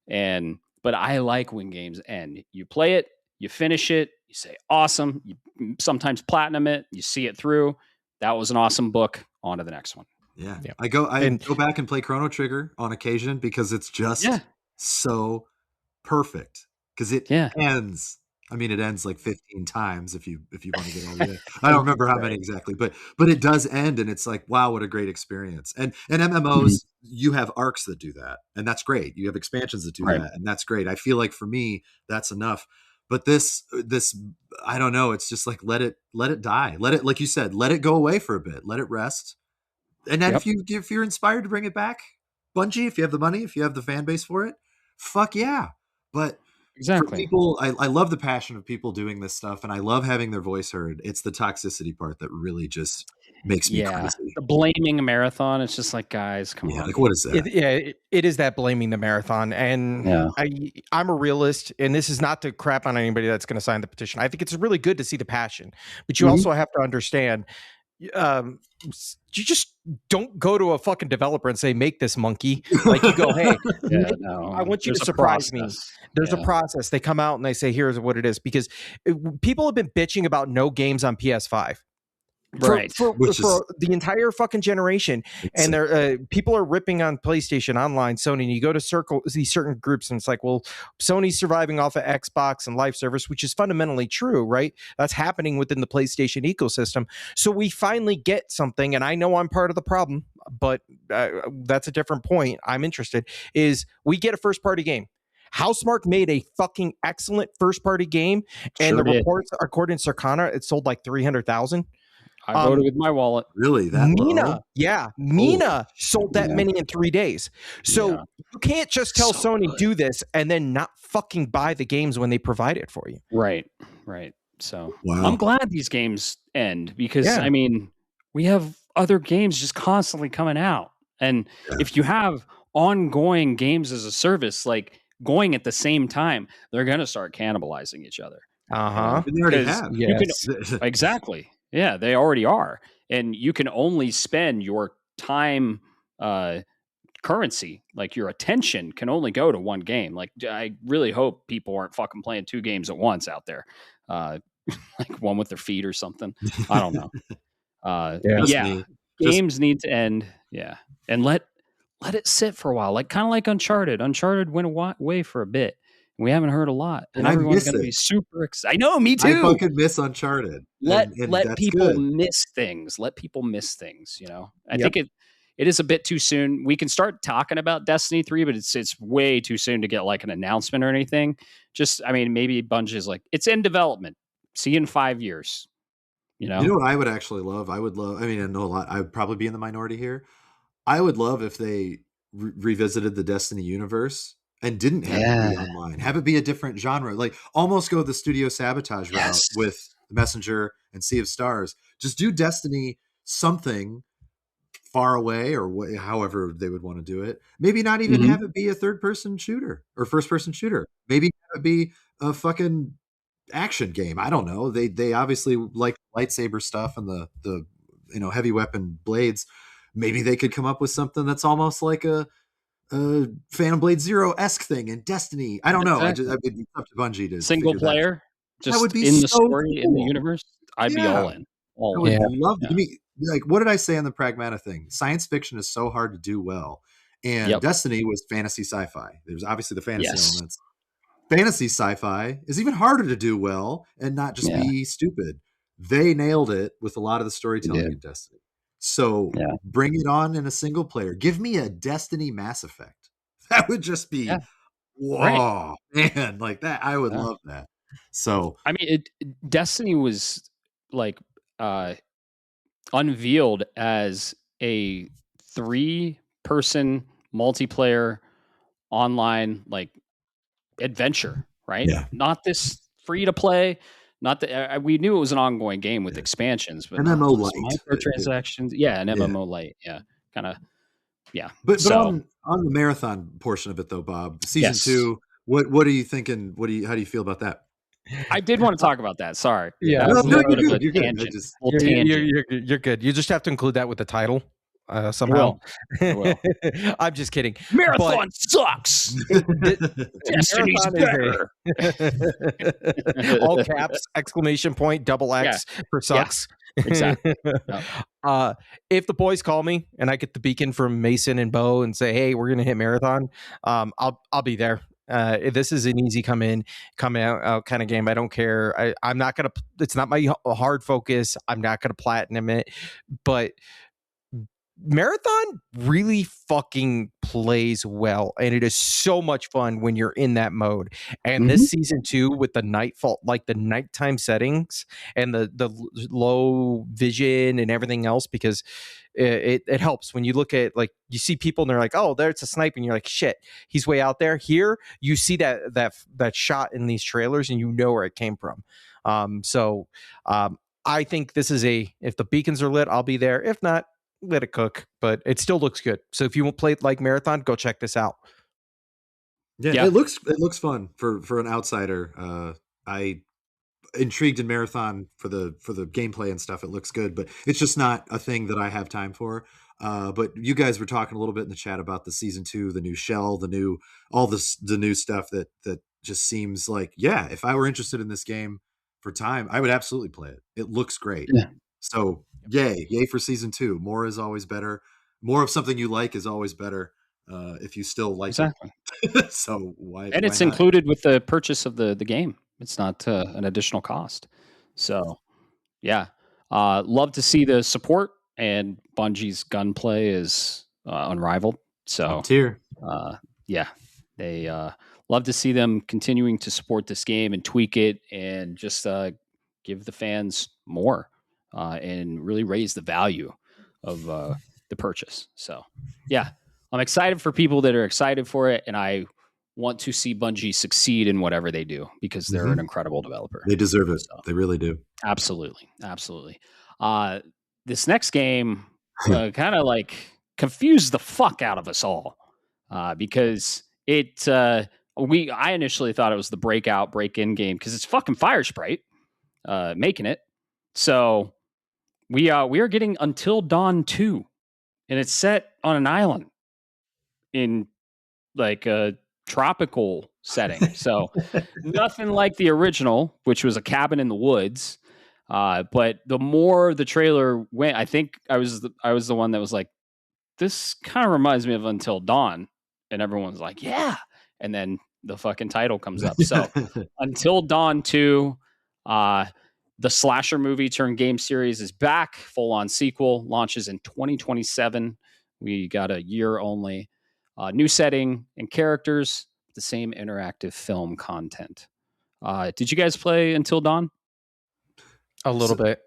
But I like when games end. You play it, you finish it, you say awesome, you sometimes platinum it, you see it through. That was an awesome book. On to the next one. Yeah. Yeah. I And go back and play Chrono Trigger on occasion because it's Yeah. just so perfect, because it Yeah. ends. I mean, it ends like 15 times if you want to get all the way. I don't remember how many Right. exactly, but it does end, and it's like, wow, what a great experience. And Mhm. MMOs, you have arcs that do that, and that's great. You have expansions that do Right. that, and that's great. I feel like for me, that's enough. But this I don't know. It's just like let it die. Let it, like you said, let it go away for a bit. Let it rest. And then Yep. if you're inspired to bring it back, Bungie, if you have the money, if you have the fan base for it, fuck yeah. But for Exactly. people, I love the passion of people doing this stuff, and I love having their voice heard. It's the toxicity part that really just makes me Yeah. crazy. The blaming a marathon, it's just like, guys, come Yeah, on. like what is that? it is that blaming the marathon, and Yeah. I'm a realist, and this is not to crap on anybody that's going to sign the petition. I think it's really good to see the passion, but you Mhm. also have to understand, you just don't go to a fucking developer and say, make this monkey. Like, you go, hey, Yeah, I no. want you There's to a surprise me. process. There's a Yeah. process. They come out and they say, here's what it is, because people have been bitching about no games on PS5 Right. Which is for the entire fucking generation, and insane. they're people are ripping on PlayStation Online, Sony, and you go to these certain groups, and it's like, well, Sony's surviving off of Xbox and live service, which is fundamentally true, right? That's happening within the PlayStation ecosystem. So we finally get something, and I know I'm part of the problem, but that's a different point. I'm interested. Is we get a first party game. Housemarque made a fucking excellent first party game, and Sure the did. reports, according to Circana, it sold like 300,000. I voted with my wallet. Really that low? Holy Mina sold that Yeah. many in 3 days. So Yeah. you can't just tell So Sony good. do this and then not fucking buy the games when they provide it for you. Right. Right. So Wow. I'm glad these games end because Yeah. I mean, we have other games just constantly coming out. And Yeah. if you have ongoing games as a service, like going at the same time, they're going to start cannibalizing each other. Uh-huh. And they already Because have. you can Yes. exactly. Yeah, they already are. And you can only spend your time currency, like your attention can only go to one game. Like I really hope people aren't fucking playing two games at once out there. Uh like one with their feet or something. I don't know. Yeah. But Just yeah, me. games need to end. Yeah. And let it sit for a while. Like kind of like Uncharted. Uncharted went away for a bit. We haven't heard a lot. And And I everyone's miss going to be it. super excited. I know, me I too. fucking miss Uncharted. And Let that's people good. miss things. Let people miss things, you know. I Yep. think it is a bit too soon. We can start talking about Destiny 3, but it's way too soon to get like an announcement or anything. Just I mean, maybe Bungie's like, it's in development. See you in 5 years, you know? You know what I would actually love? I would love, I mean, I know a lot. I would probably be in the minority here. I would love if they revisited the Destiny universe and didn't have it be Yeah. online. Have it be a different genre. Like almost go the Studio Sabotage route Yes. with The Messenger and Sea of Stars. Just do Destiny something far away or however they would want to do it. Maybe not even Mhm. have it be a third person shooter or first person shooter. Maybe have it be a fucking action game. I don't know. They obviously like lightsaber stuff and the heavy weapon blades. Maybe they could come up with something that's almost like a Phantom Blade Zero-esque thing in Destiny. I don't know. Exactly. It'd be up to Bungie to Single figure that. player, That would just be in the so story, in the cool. universe. I'd be all in. I would love to. Like, what did I say on the Pragmata thing? Science fiction is so hard to do well. And Destiny was fantasy sci-fi. There's obviously the fantasy elements. Fantasy sci-fi is even harder to do well and not just be stupid. They nailed it with a lot of the storytelling in Destiny. So bring it on in a single player. Give me a Destiny Mass Effect. That would just be, whoa, man, like that. I would love that. So, I mean, Destiny was like unveiled as a 3-person multiplayer online like adventure, right? Yeah. Not this free to play. Not that we knew it was an ongoing game with expansions, but MMO light, microtransactions. Yeah, an MMO light. Yeah, kind of. Yeah, but on the marathon portion of it, though, Bob, season 2. What are you thinking? How do you feel about that? I did want to talk about that. Sorry. Yeah, that was no, you're good. You're good. You just have to include that with the title somehow. I will. I'm just kidding. Marathon sucks. Destiny's better. All caps, exclamation point, double X for sucks. Yeah, exactly. If the boys call me and I get the beacon from Mason and Bo and say, "Hey, we're gonna hit marathon," I'll be there. This is an easy come out kind of game. I don't care. I'm not gonna. It's not my hard focus. I'm not gonna platinum it, but Marathon really fucking plays well, and it is so much fun when you're in that mode. And this season 2 with the nightfall, like the nighttime settings and the low vision and everything else, because it helps when you look at, like, you see people and they're like, oh, there's a sniper, and you're like, shit, he's way out there. Here you see that shot in these trailers and you know where it came from. I think this is if the beacons are lit, I'll be there. If not, let it cook, but it still looks good. So if you won't play it like Marathon, go check this out. Yeah. It looks fun for an outsider. I intrigued in Marathon for the gameplay and stuff. It looks good, but it's just not a thing that I have time for. But you guys were talking a little bit in the chat about the season 2, the new shell, the new stuff that just seems like, if I were interested in this game for time, I would absolutely play it. It looks great. Yeah. So yay for season 2. More is always better. More of something you like is always better. If you still like it. So why? And it's included with the purchase of the game. It's not an additional cost. So love to see the support, and Bungie's gunplay is unrivaled. So tier. They love to see them continuing to support this game and tweak it and just give the fans more. And really raise the value of the purchase. So, I'm excited for people that are excited for it, and I want to see Bungie succeed in whatever they do because they're an incredible developer. They deserve it. So, they really do. Absolutely. This next game kind of like confused the fuck out of us all because I initially thought it was the break-in game because it's fucking Fire Sprite making it. So we are getting Until Dawn 2, and it's set on an island in like a tropical setting. So nothing like the original, which was a cabin in the woods. But the more the trailer went, I think I was the one that was like, this kind of reminds me of Until Dawn, and everyone's like, yeah. And then the fucking title comes up. So Until Dawn 2, the slasher movie turned game series is back. Full-on sequel launches in 2027. We got a year only. New setting and characters, the same interactive film content. Did you guys play Until Dawn? A little bit.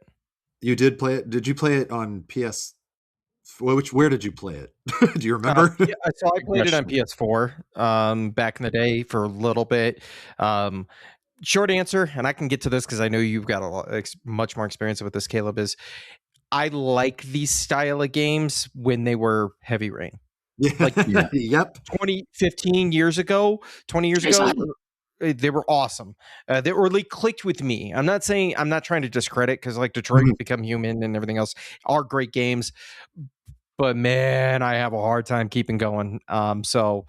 You did play it? Did you play it on PS? Where did you play it? Do you remember? I played it on PS4 back in the day for a little bit. Short answer, and I can get to this because I know you've got much more experience with this, Caleb, is I like these style of games when they were Heavy Rain. Yep. 20 years ago, they were awesome. They really clicked with me. I'm not trying to discredit, because like Detroit Become Human and everything else are great games, but man, I have a hard time keeping going. So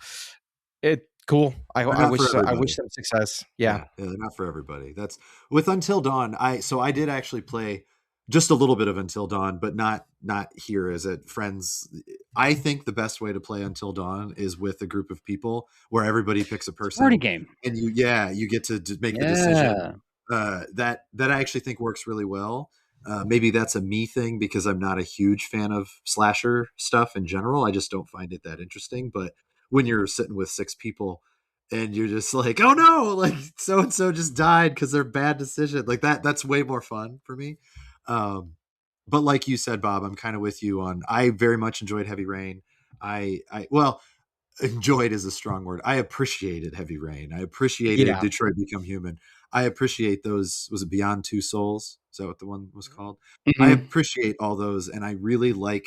it cool. I wish them success. Yeah. They're not for everybody. That's with Until Dawn. I did actually play just a little bit of Until Dawn, but not here as at friends. I think the best way to play Until Dawn is with a group of people where everybody picks a person, Party game. and you get to make the decision. That I actually think works really well. Maybe that's a me thing because I'm not a huge fan of slasher stuff in general. I just don't find it that interesting. But when you're sitting with 6 people and you're just like, oh no, like so and so just died because they're bad decision, like that's way more fun for me. But like you said, Bob, I'm kind of with you on. I very much enjoyed Heavy Rain. Well, enjoyed is a strong word. I appreciated Heavy Rain. I appreciated Detroit Become Human. I appreciate those. Was it Beyond Two Souls? Is that what the one was called? I appreciate all those, and I really like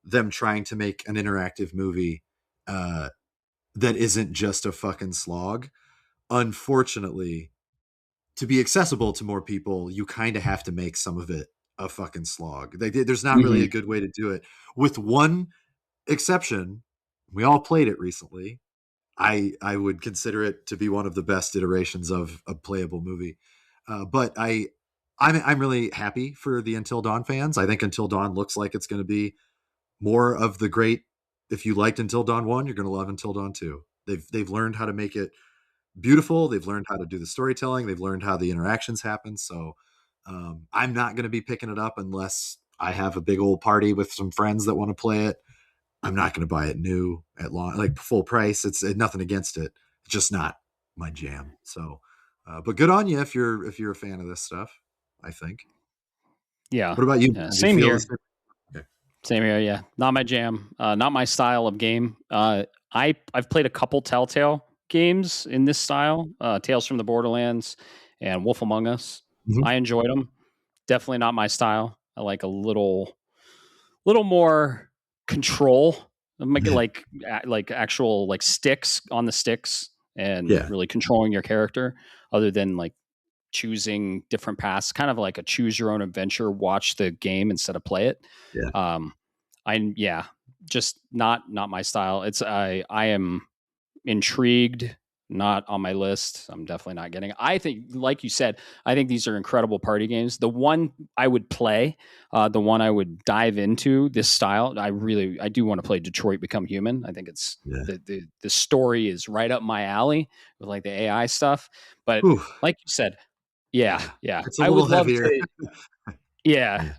them trying to make an interactive movie that isn't just a fucking slog. Unfortunately, to be accessible to more people, you kind of have to make some of it a fucking slog. There's not really a good way to do it. With one exception, we all played it recently. I would consider it to be one of the best iterations of a playable movie. But I'm really happy for the Until Dawn fans. I think Until Dawn looks like it's going to be more of the great. If you liked Until Dawn 1, you're going to love Until Dawn 2. They've learned how to make it beautiful. They've learned how to do the storytelling. They've learned how the interactions happen. So I'm not going to be picking it up unless I have a big old party with some friends that want to play it. I'm not going to buy it new at like full price. It's nothing against it. It's just not my jam. So, but good on you if you're a fan of this stuff, I think. Yeah. What about you? Yeah, same here. Okay. Same here. Yeah. Not my jam. Not my style of game. I've played a couple Telltale games in this style, Tales from the Borderlands and Wolf Among Us. I enjoyed them. Definitely not my style. I like a little more control, like actual like sticks on the sticks and really controlling your character, other than like choosing different paths, kind of like a choose your own adventure, watch the game instead of play it. Just not my style. I am intrigued, not on my list. I'm definitely not getting it. I think, like you said, I think these are incredible party games. The one I would play, the one I would dive into this style, I do want to play Detroit Become Human. I think it's the story is right up my alley with like the AI stuff. But like you said, it's a little heavier.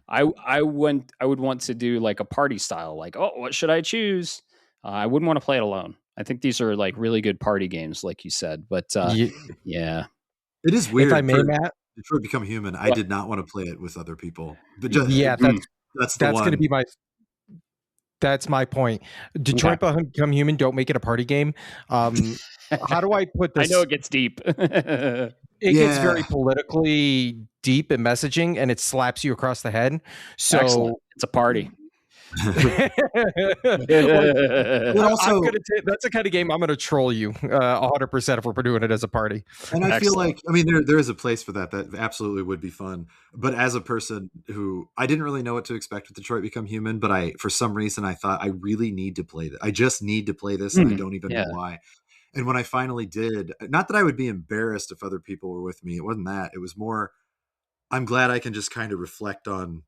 I would want to do like a party style, like, oh, what should I choose? I wouldn't want to play it alone. I think these are like really good party games, like you said. But it is weird. If I may, Matt, Detroit Become Human. I did not want to play it with other people. But just, that's going to be that's my point. Detroit Become Human. Don't make it a party game. How do I put this? I know it gets deep. It gets very politically deep in messaging, and it slaps you across the head. So excellent. It's a party. That's the kind of game I'm going to troll you 100% if we're doing it as a party. And I feel like, I mean, there is a place for that absolutely would be fun. But as a person who, I didn't really know what to expect with Detroit Become Human, but for some reason I thought I really need to play this. I just need to play this, and I don't even know why. And when I finally did, not that I would be embarrassed if other people were with me. It wasn't that. It was more, I'm glad I can just kind of reflect on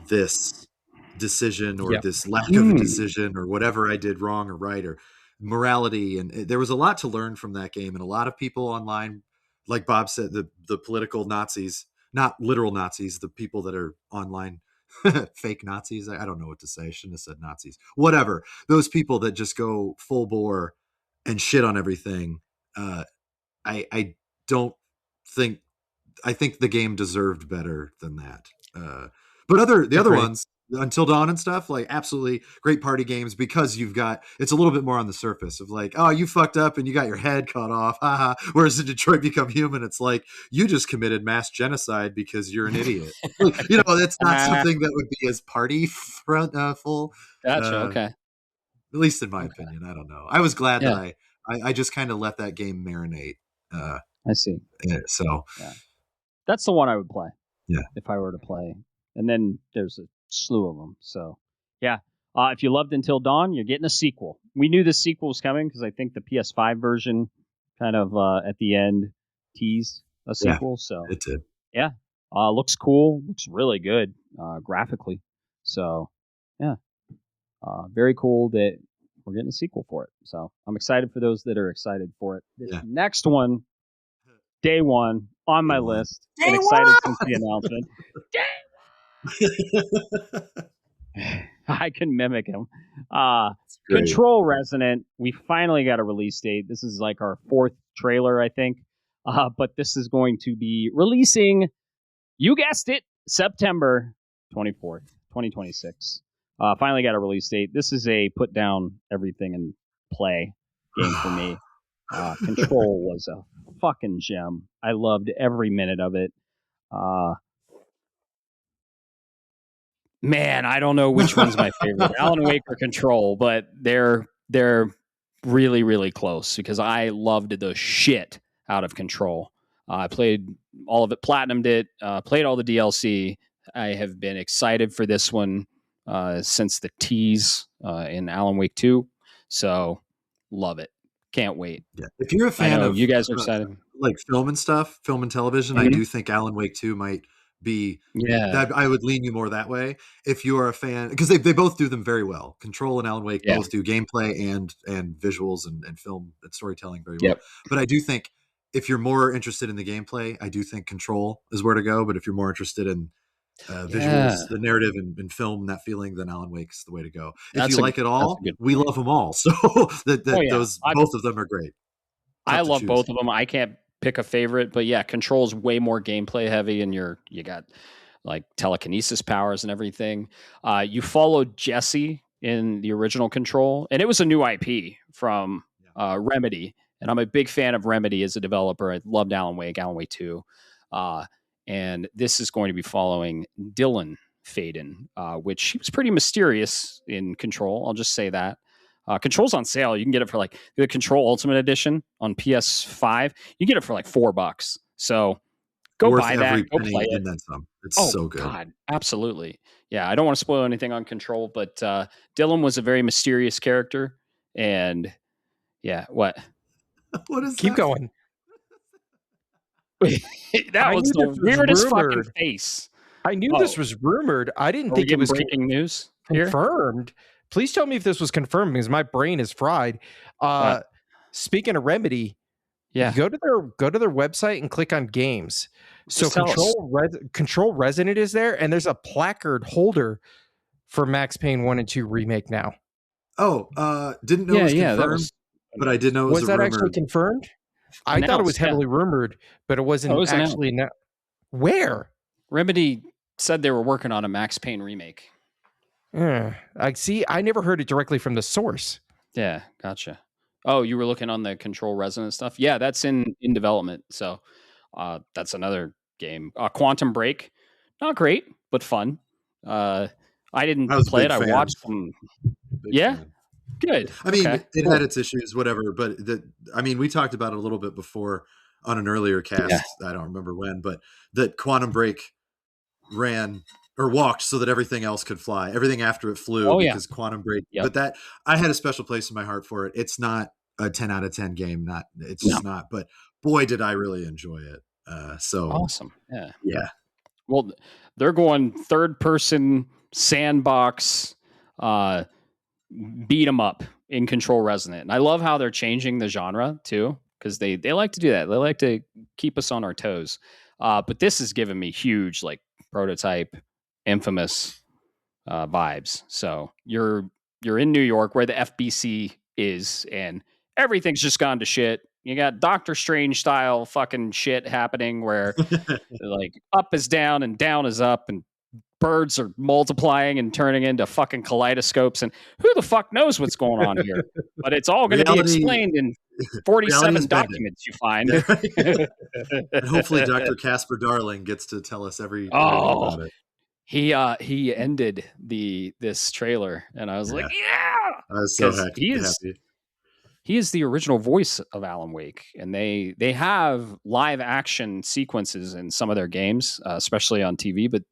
this decision or this lack of a decision or whatever I did wrong or right or morality. And there was a lot to learn from that game. And a lot of people online, like Bob said, the political Nazis, not literal Nazis, the people that are online fake Nazis. I don't know what to say. I shouldn't have said Nazis. Whatever. Those people that just go full bore and shit on everything. I don't think, I think the game deserved better than that. But the other ones, Until Dawn and stuff, like absolutely great party games because it's a little bit more on the surface of like, oh, you fucked up and you got your head cut off. Haha. Whereas in Detroit Become Human, it's like you just committed mass genocide because you're an idiot. That's not something that would be as party full. Gotcha. Okay. At least in my opinion. I don't know. I was glad that I just kind of let that game marinate I see. So That's the one I would play. Yeah. If I were to play. And then there's a slew of them. So, yeah. If you loved Until Dawn, you're getting a sequel. We knew the sequel was coming because I think the PS5 version kind of at the end teased a sequel. So, it did. Yeah. Looks cool. Looks really good graphically. So, yeah. Very cool that we're getting a sequel for it. So, I'm excited for those that are excited for it. This next one, day one on my list. Been excited since the announcement. I can mimic him. Control Resonant. We finally got a release date. This is like our 4th trailer, I think. But this is going to be releasing, you guessed it, September 24th, 2026. Finally got a release date. This is a put down everything and play game for me. Control was a fucking gem. I loved every minute of it. Man, I don't know which one's my favorite, Alan Wake or Control, but they're really, really close because I loved the shit out of Control. I played all of it, platinumed it, played all the DLC. I have been excited for this one since the tease in Alan Wake 2. So, love it. Can't wait. Yeah. If you're a fan of you guys are excited, like film and stuff, film and television, I do think Alan Wake 2 might be that I would lean you more that way if you are a fan, because they both do them very well. Control and Alan Wake both do gameplay and visuals and film and storytelling very well. But I do think if you're more interested in the gameplay, I do think Control is where to go. But if you're more interested in visuals, the narrative and film, that feeling, then Alan Wake's the way to go. If you like it all, we love them all. So both of them are great. I love both of them. I can't pick a favorite, but yeah, Control's way more gameplay heavy, and you got like telekinesis powers and everything. You followed Jesse in the original Control, and it was a new IP from Remedy, and I'm a big fan of Remedy as a developer. I loved Alan Wake 2, and this is going to be following Dylan Faden, which he was pretty mysterious in Control. I'll just say that. Control's on sale. You can get it for like the Control Ultimate Edition on PS5. You get it for like $4. So go buy that. Go play it. And then some. It's so good. God, absolutely. Yeah, I don't want to spoil anything on Control, but Dylan was a very mysterious character. And yeah, what? What is Keep going. That was the weirdest fucking face. I knew this was rumored. I didn't think it was breaking news confirmed. Here? Please tell me if this was confirmed because my brain is fried. Speaking of Remedy, go to their website and click on games. So Control Resonant is there, and there's a placard holder for Max Payne 1 and 2 remake now. Oh, didn't know it was confirmed, but I did know it was that actually confirmed? I thought it was heavily rumored, but it wasn't actually. Where? Remedy said they were working on a Max Payne remake. I see. I never heard it directly from the source. Yeah, gotcha. Oh, you were looking on the Control Resonant stuff? Yeah, that's in development. So that's another game. Quantum Break, not great, but fun. I didn't play it. I watched them. Fan. Good. I mean, it had its issues, whatever. But we talked about it a little bit before on an earlier cast. Yeah. I don't remember when, but that Quantum Break ran or walked so that everything else could fly. Everything after it flew because Quantum Break. Yep. But that I had a special place in my heart for it. It's not a 10 out of 10 game. It's just not. But boy, did I really enjoy it. So awesome. Yeah. Well, they're going third person sandbox, beat 'em up in Control Resonant. And I love how they're changing the genre too, because they like to do that. They like to keep us on our toes. But this has given me huge like prototype Infamous vibes. So you're in New York where the FBC is, and everything's just gone to shit. You got Doctor Strange style fucking shit happening where like up is down and down is up, and birds are multiplying and turning into fucking kaleidoscopes, and who the fuck knows what's going on here? But it's all going to be explained in 47 documents you find. Yeah. And hopefully Dr. Casper Darling gets to tell us everything about it. He ended this trailer, and I was like, yeah! I was so happy. he is the original voice of Alan Wake, and they have live action sequences in some of their games, especially on TV. But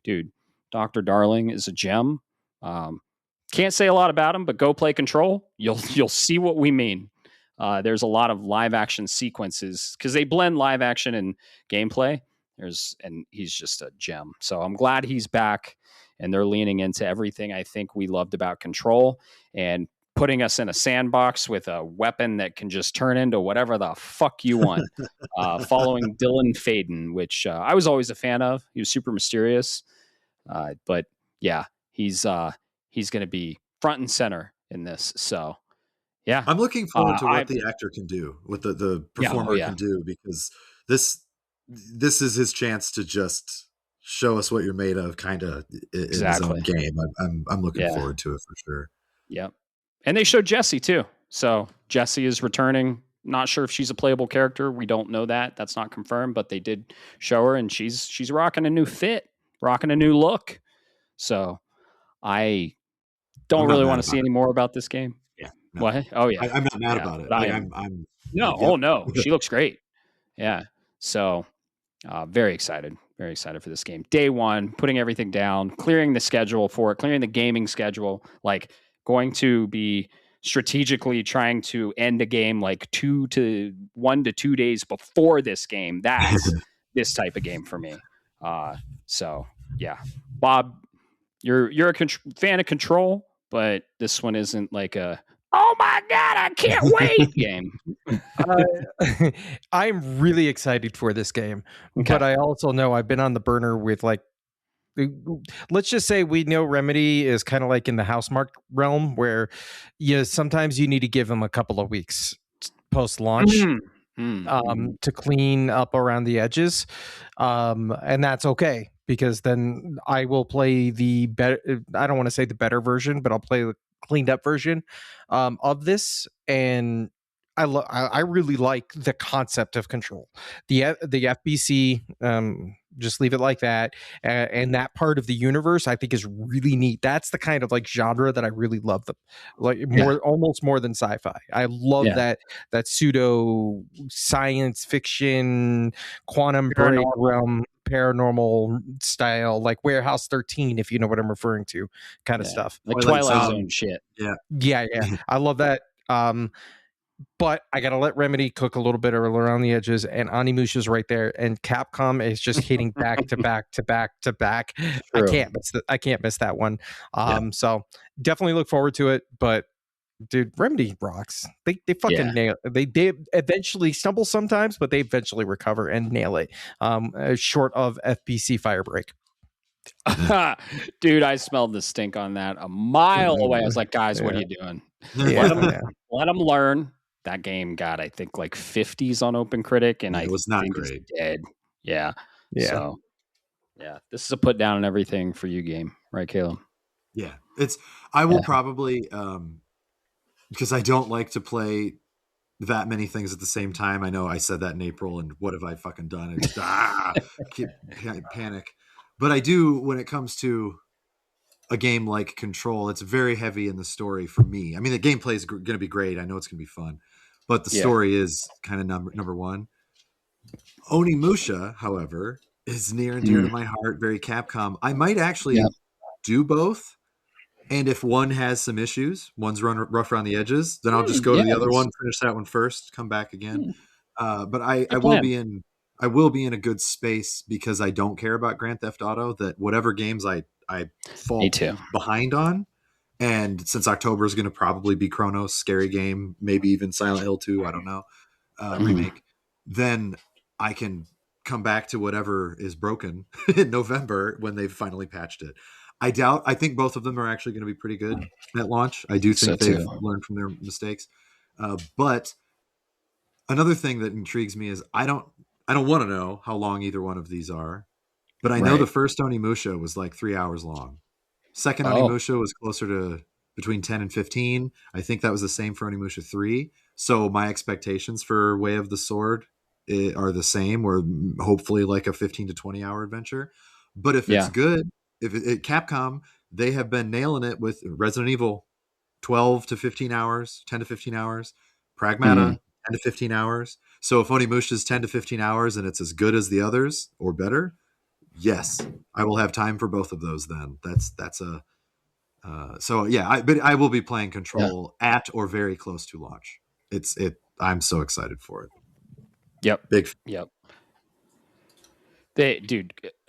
dude, Dr. Darling is a gem. Can't say a lot about him, but go play Control. You'll see what we mean. There's a lot of live action sequences because they blend live action and gameplay. And he's just a gem. So I'm glad he's back, and they're leaning into everything I think we loved about Control and putting us in a sandbox with a weapon that can just turn into whatever the fuck you want. Following Dylan Faden, which I was always a fan of. He was super mysterious, but yeah, he's going to be front and center in this. So yeah, I'm looking forward to what the actor can do, what the performer can do, because this is his chance to just show us what you're made of, kind of in his own game. I'm looking forward to it for sure. Yep. And they showed Jessie too. So Jessie is returning. Not sure if she's a playable character. We don't know that. That's not confirmed, but they did show her, and she's rocking a new fit, rocking a new look. So I don't really want to see any more about this game. Yeah. No. What? Oh yeah. I'm not mad about it. I'm no. Oh no. She looks great. Yeah. So very excited for this game. Day one, putting everything down, clearing the schedule for it, clearing the gaming schedule, like going to be strategically trying to end a game like 1 to 2 days before this game. That's this type of game for me. So yeah, Bob, you're a fan of Control, but this one isn't like a, oh my God, I can't wait game. I'm really excited for this game, but I also know I've been on the burner with, like, let's just say we know Remedy is kind of like in the Housemarque realm, where sometimes you need to give them a couple of weeks post-launch to clean up around the edges, and that's okay, because then I will play the better. I don't want to say the better version, but I'll play the cleaned up version of this, and I really like the concept of Control, the FBC. Just leave it like that, and that part of the universe I think is really neat. That's the kind of like genre that I really love. Almost more than sci-fi. I love that pseudo science fiction, quantum break realm, paranormal style, like Warehouse 13, if you know what I'm referring to, kind of stuff, like Twilight Zone shit. Yeah. I love that. But I gotta let Remedy cook a little bit around the edges, and Onimusha's right there, and Capcom is just hitting back to back to back to back. I can't miss that one. So definitely look forward to it. But dude, Remedy rocks. They fucking nail it. They eventually stumble sometimes, but they eventually recover and nail it. Short of FPC Firebreak. Dude, I smelled the stink on that a mile away. I was like, guys, what are you doing? Let them learn. That game got, I think, like 50s on OpenCritic, and it was not great. It's dead. Yeah. So, this is a put down on everything for you game, right, Caleb? Yeah, I will probably, because I don't like to play that many things at the same time. I know I said that in April, and what have I fucking done? I just panic. But I do when it comes to a game like Control. It's very heavy in the story for me. I mean, the gameplay is going to be great. I know it's going to be fun, but the story is kind of number one. Onimusha, however, is near and dear to my heart. Very Capcom. I might actually do both. And if one has some issues, one's rough around the edges, then I'll just go to the other one, finish that one first, come back again. But I will be in a good space, because I don't care about Grand Theft Auto, that whatever games I fall behind on. And since October is going to probably be Chronos, scary game, maybe even Silent Hill 2, I don't know, remake, then I can come back to whatever is broken in November when they've finally patched it. I think both of them are actually going to be pretty good at launch. I do think they've learned from their mistakes. But another thing that intrigues me is I don't want to know how long either one of these are, but I know the first Onimusha was like 3 hours long. Second Onimusha was closer to between 10 and 15. I think that was the same for Onimusha 3. So my expectations for Way of the Sword are the same, or hopefully like a 15 to 20 hour adventure. But if it's good, Capcom, they have been nailing it with Resident Evil, 12 to 15 hours, 10 to 15 hours. Pragmata, 10 to 15 hours. So if Onimusha is 10 to 15 hours and it's as good as the others or better, yes, I will have time for both of those then. That's a so yeah, but I will be playing Control at or very close to launch. I'm so excited for it. Yep. Big. Yep.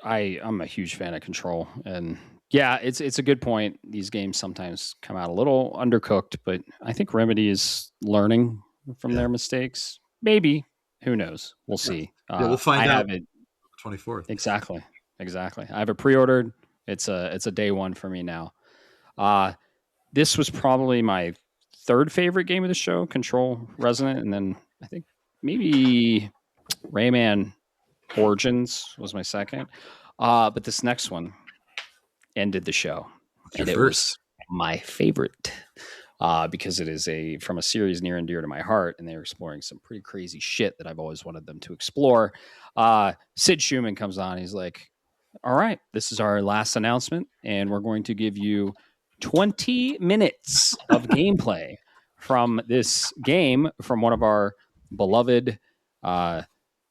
I'm a huge fan of Control, and yeah, it's a good point. These games sometimes come out a little undercooked, but I think Remedy is learning from their mistakes. Maybe, who knows? We'll see. Yeah, we'll find out. Have it 24th. Exactly. I have it pre-ordered. It's a day one for me now. This was probably my third favorite game of the show, Control Resonant, and then I think maybe Rayman Origins was my second. But this next one ended the show. And it was my favorite because it is from a series near and dear to my heart, and they're exploring some pretty crazy shit that I've always wanted them to explore. Sid Schumann comes on. He's like, all right, this is our last announcement, and we're going to give you 20 minutes of gameplay from this game from one of our beloved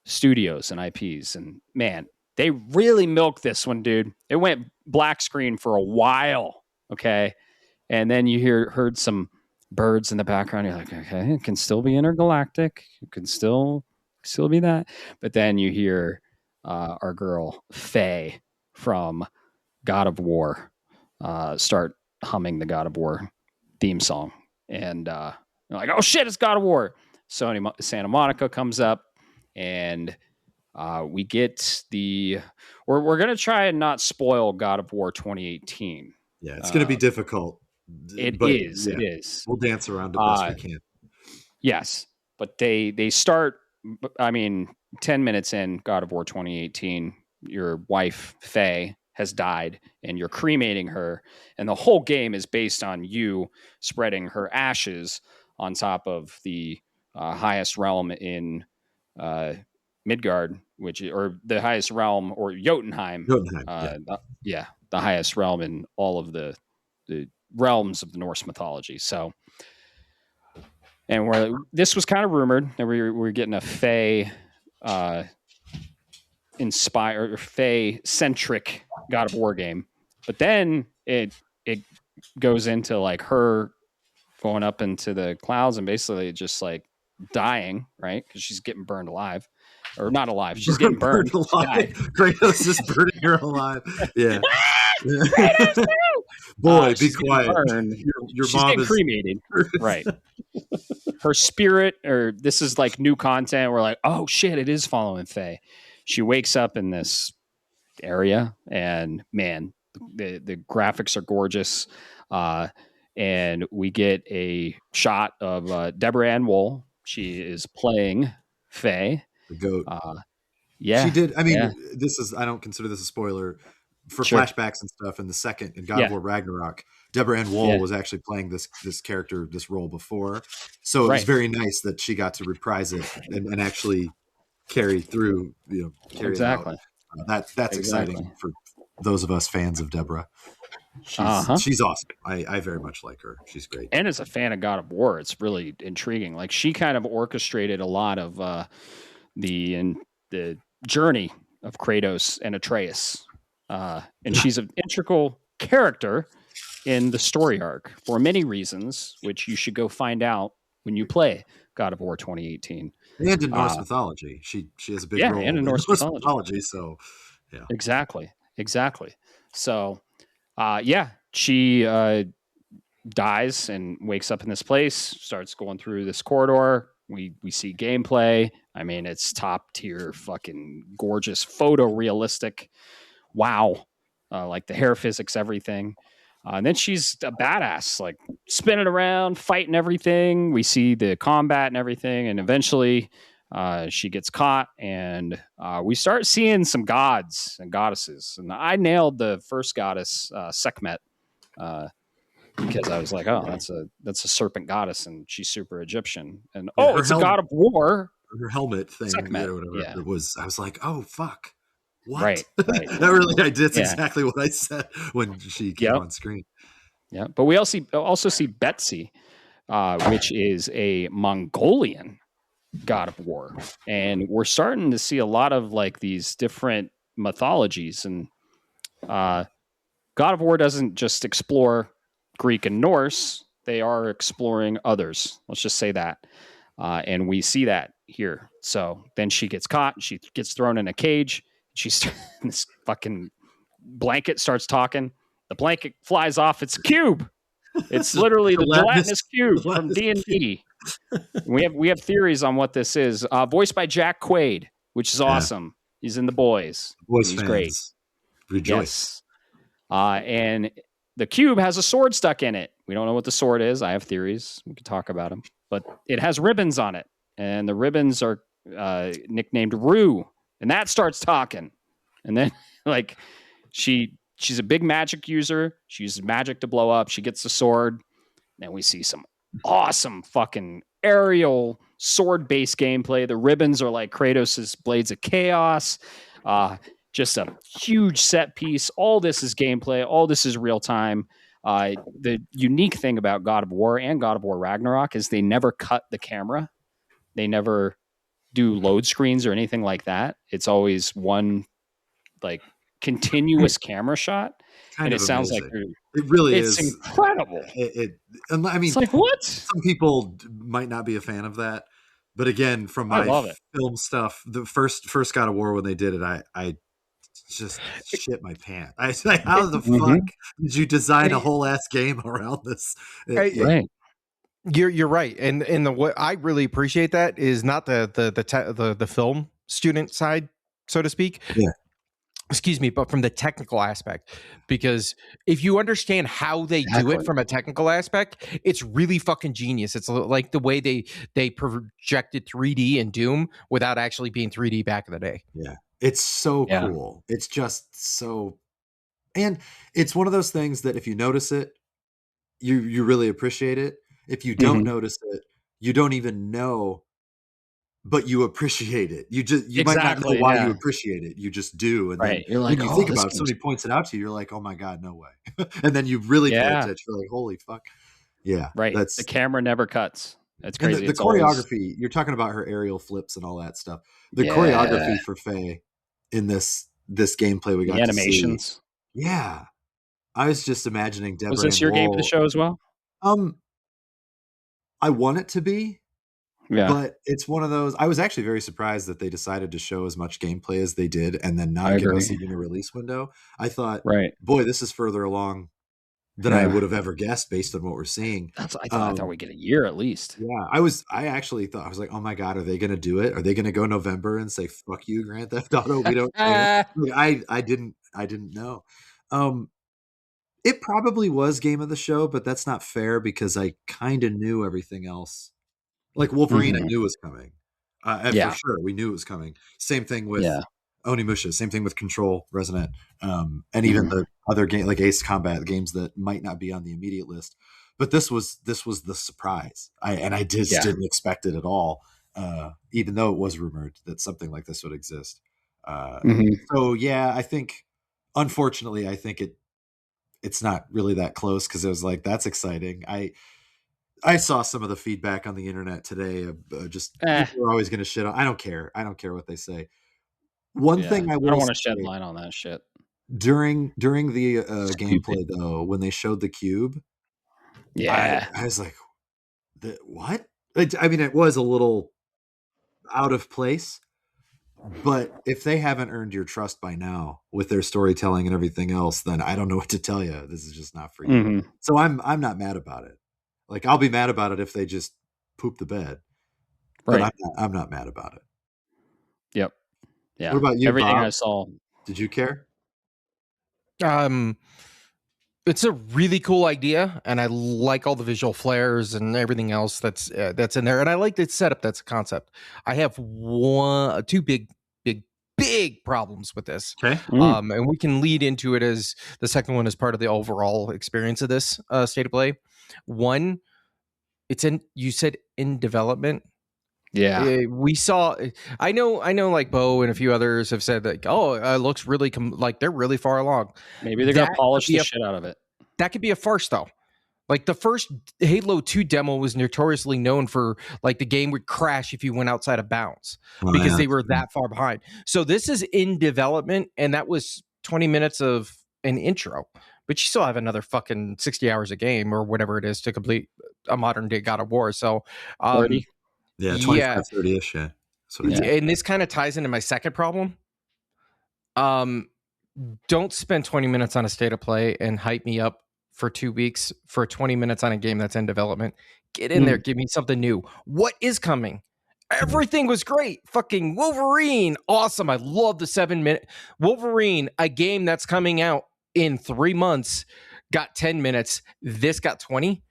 studios and IPs. And man, they really milked this one, dude. It went black screen for a while, okay? And then you heard some birds in the background. You're like, okay, it can still be intergalactic. It can still be that. But then you hear our girl Faye from God of War start humming the God of War theme song. And you're like, oh shit, it's God of War. Santa Monica comes up, and we get we're going to try and not spoil God of War 2018. Yeah, it's going to be difficult. It is. We'll dance around it best we can. Yes, but they start, 10 minutes in God of War 2018, your wife, Faye, has died, and you're cremating her, and the whole game is based on you spreading her ashes on top of the highest realm in Midgard, or the highest realm, or Jotunheim. The highest realm in all of the realms of the Norse mythology. So, and this was kind of rumored that we were getting a Fae inspired, Fae centric God of War game, but then it goes into like her going up into the clouds and basically just like dying, right? Because she's getting burned alive. Or not alive. She's getting burned. Kratos is burning her alive. Yeah. Boy, be quiet. Your she's mom getting is cremated. Right. Her spirit, or this is like new content. We're like, oh shit, it is following Faye. She wakes up in this area, and man, the graphics are gorgeous. And we get a shot of Deborah Ann Woll. She is playing Faye. The goat. Yeah. She did. I mean, I don't consider this a spoiler for flashbacks and stuff. In the second, in God of War Ragnarok, Deborah Ann Woll was actually playing this character, this role before. So it was very nice that she got to reprise it and actually carry through, carry it out. That's exciting for those of us fans of Deborah. She's awesome. I very much like her. She's great. And as a fan of God of War, it's really intriguing. Like, she kind of orchestrated a lot of the journey of Kratos and Atreus. And she's an integral character in the story arc for many reasons, which you should go find out when you play God of War 2018. And in Norse mythology. She has a big role and in Norse mythology. So, yeah. Exactly. So, she dies and wakes up in this place, starts going through this corridor. We see gameplay. I mean, it's top tier, fucking gorgeous, photorealistic. Wow. Like the hair physics, everything. And then she's a badass, like spinning around, fighting everything. We see the combat and everything. And eventually she gets caught, and we start seeing some gods and goddesses. And I nailed the first goddess, Sekhmet, because I was like, oh, that's a serpent goddess, and she's super Egyptian. And it's a God of War. Her helmet thing, Sekhmet. or whatever it was. I was like, oh fuck. What? Right. That's exactly what I said when she came on screen. Yeah. But we also see Betsy, which is a Mongolian god of war. And we're starting to see a lot of like these different mythologies. And God of War doesn't just explore Greek and Norse, they are exploring others. Let's just say that. And we see that here. So then she gets caught. She gets thrown in a cage. She's this fucking blanket starts talking. The blanket flies off. It's a cube. It's literally the gelatinous cube from D&D. We have theories on what this is. Voiced by Jack Quaid, which is awesome. He's in The Boys. Boys He's fans, great. rejoice. Yes. And the cube has a sword stuck in it. We don't know what the sword is. I have theories. We can talk about them. But it has ribbons on it. And the ribbons are nicknamed Rue. And that starts talking. And then, like, she's a big magic user. She uses magic to blow up. She gets the sword. Then we see some awesome fucking aerial sword-based gameplay. The ribbons are like Kratos' Blades of Chaos. Just a huge set piece. All this is gameplay. All this is real time. The unique thing about God of War and God of War Ragnarok is they never cut the camera. They never do load screens or anything like that. It's always one like continuous camera shot. Kind and of it sounds amazing. like it really it's is incredible. I mean, It's like, what? some people might not be a fan of that, but again, from I my love it. film stuff, the first God of War when they did it, I just shit my pants. I was like, how the fuck did you design a whole ass game around this? Right. You're right, and the what I really appreciate that is not the film student side, so to speak. Yeah. Excuse me, but from the technical aspect, because if you understand how they do it from a technical aspect, it's really fucking genius. It's like the way they projected 3D in Doom without actually being 3D back in the day. Yeah. It's so cool. It's just so, and it's one of those things that if you notice it, you really appreciate it. If you don't notice it, you don't even know, but you appreciate it. You might not know why you appreciate it. You just do. And then You're like, when you think about it, somebody points it out to you, you're like, oh my God, no way. And then you really pay attention. You're like, holy fuck. Yeah. Right. The camera never cuts. That's crazy. The choreography, you're talking about her aerial flips and all that stuff. The choreography for Faye in this gameplay we got the animations. To see. Yeah. I was just imagining Deborah. Was this your game for the show as well? I want it to be. Yeah. But it's one of those. I was actually very surprised that they decided to show as much gameplay as they did and then not give us even a release window. I thought, boy, this is further along than I would have ever guessed based on what we're seeing. I thought we'd get a year at least. Yeah, I actually thought, I was like, oh my God, are they going to do it? Are they going to go November and say, fuck you, Grand Theft Auto? We don't know. I didn't know. It probably was game of the show, but that's not fair because I kind of knew everything else. Like Wolverine, I knew was coming. For sure, we knew it was coming. Same thing with Onimusha. Same thing with Control, Resonant, and even the other game like Ace Combat games that might not be on the immediate list. But this was the surprise. I just didn't expect it at all, even though it was rumored that something like this would exist. So yeah, I think, unfortunately, it's not really that close because it was like, that's exciting. I saw some of the feedback on the internet today of just people are always going to shit on. I don't care. I don't care what they say. One thing I don't want to shed light on that shit. During the gameplay though, when they showed the cube, I was like, what? I mean, it was a little out of place. But if they haven't earned your trust by now with their storytelling and everything else, then I don't know what to tell you. This is just not for you. So I'm not mad about it. Like, I'll be mad about it if they just poop the bed. But I'm not mad about it. Yep. Yeah. What about you, Everything Bob? I saw. Did you care? It's a really cool idea, and I like all the visual flares and everything else that's in there, and I like the setup. That's a concept. I have two big problems with this. Okay, and we can lead into it as the second one is part of the overall experience of this state of play. One, you said in development. Yeah, we saw. I know. Like Bo and a few others have said that. Oh, it looks really like they're really far along. Maybe they're gonna polish the shit out of it. That could be a farce, though. Like the first Halo 2 demo was notoriously known for like the game would crash if you went outside of bounds because they were that far behind. So this is in development, and that was 20 minutes of an intro. But you still have another fucking 60 hours a game or whatever it is to complete a modern day God of War. So 30? Yeah, 25, 30-ish, yeah. And this kind of ties into my second problem. Don't spend 20 minutes on a state of play and hype me up for 2 weeks for 20 minutes on a game that's in development. Get in there, give me something new. What is coming? Everything was great. Fucking Wolverine, awesome. I love the 7-minute Wolverine, a game that's coming out in 3 months, got 10 minutes. This got 20.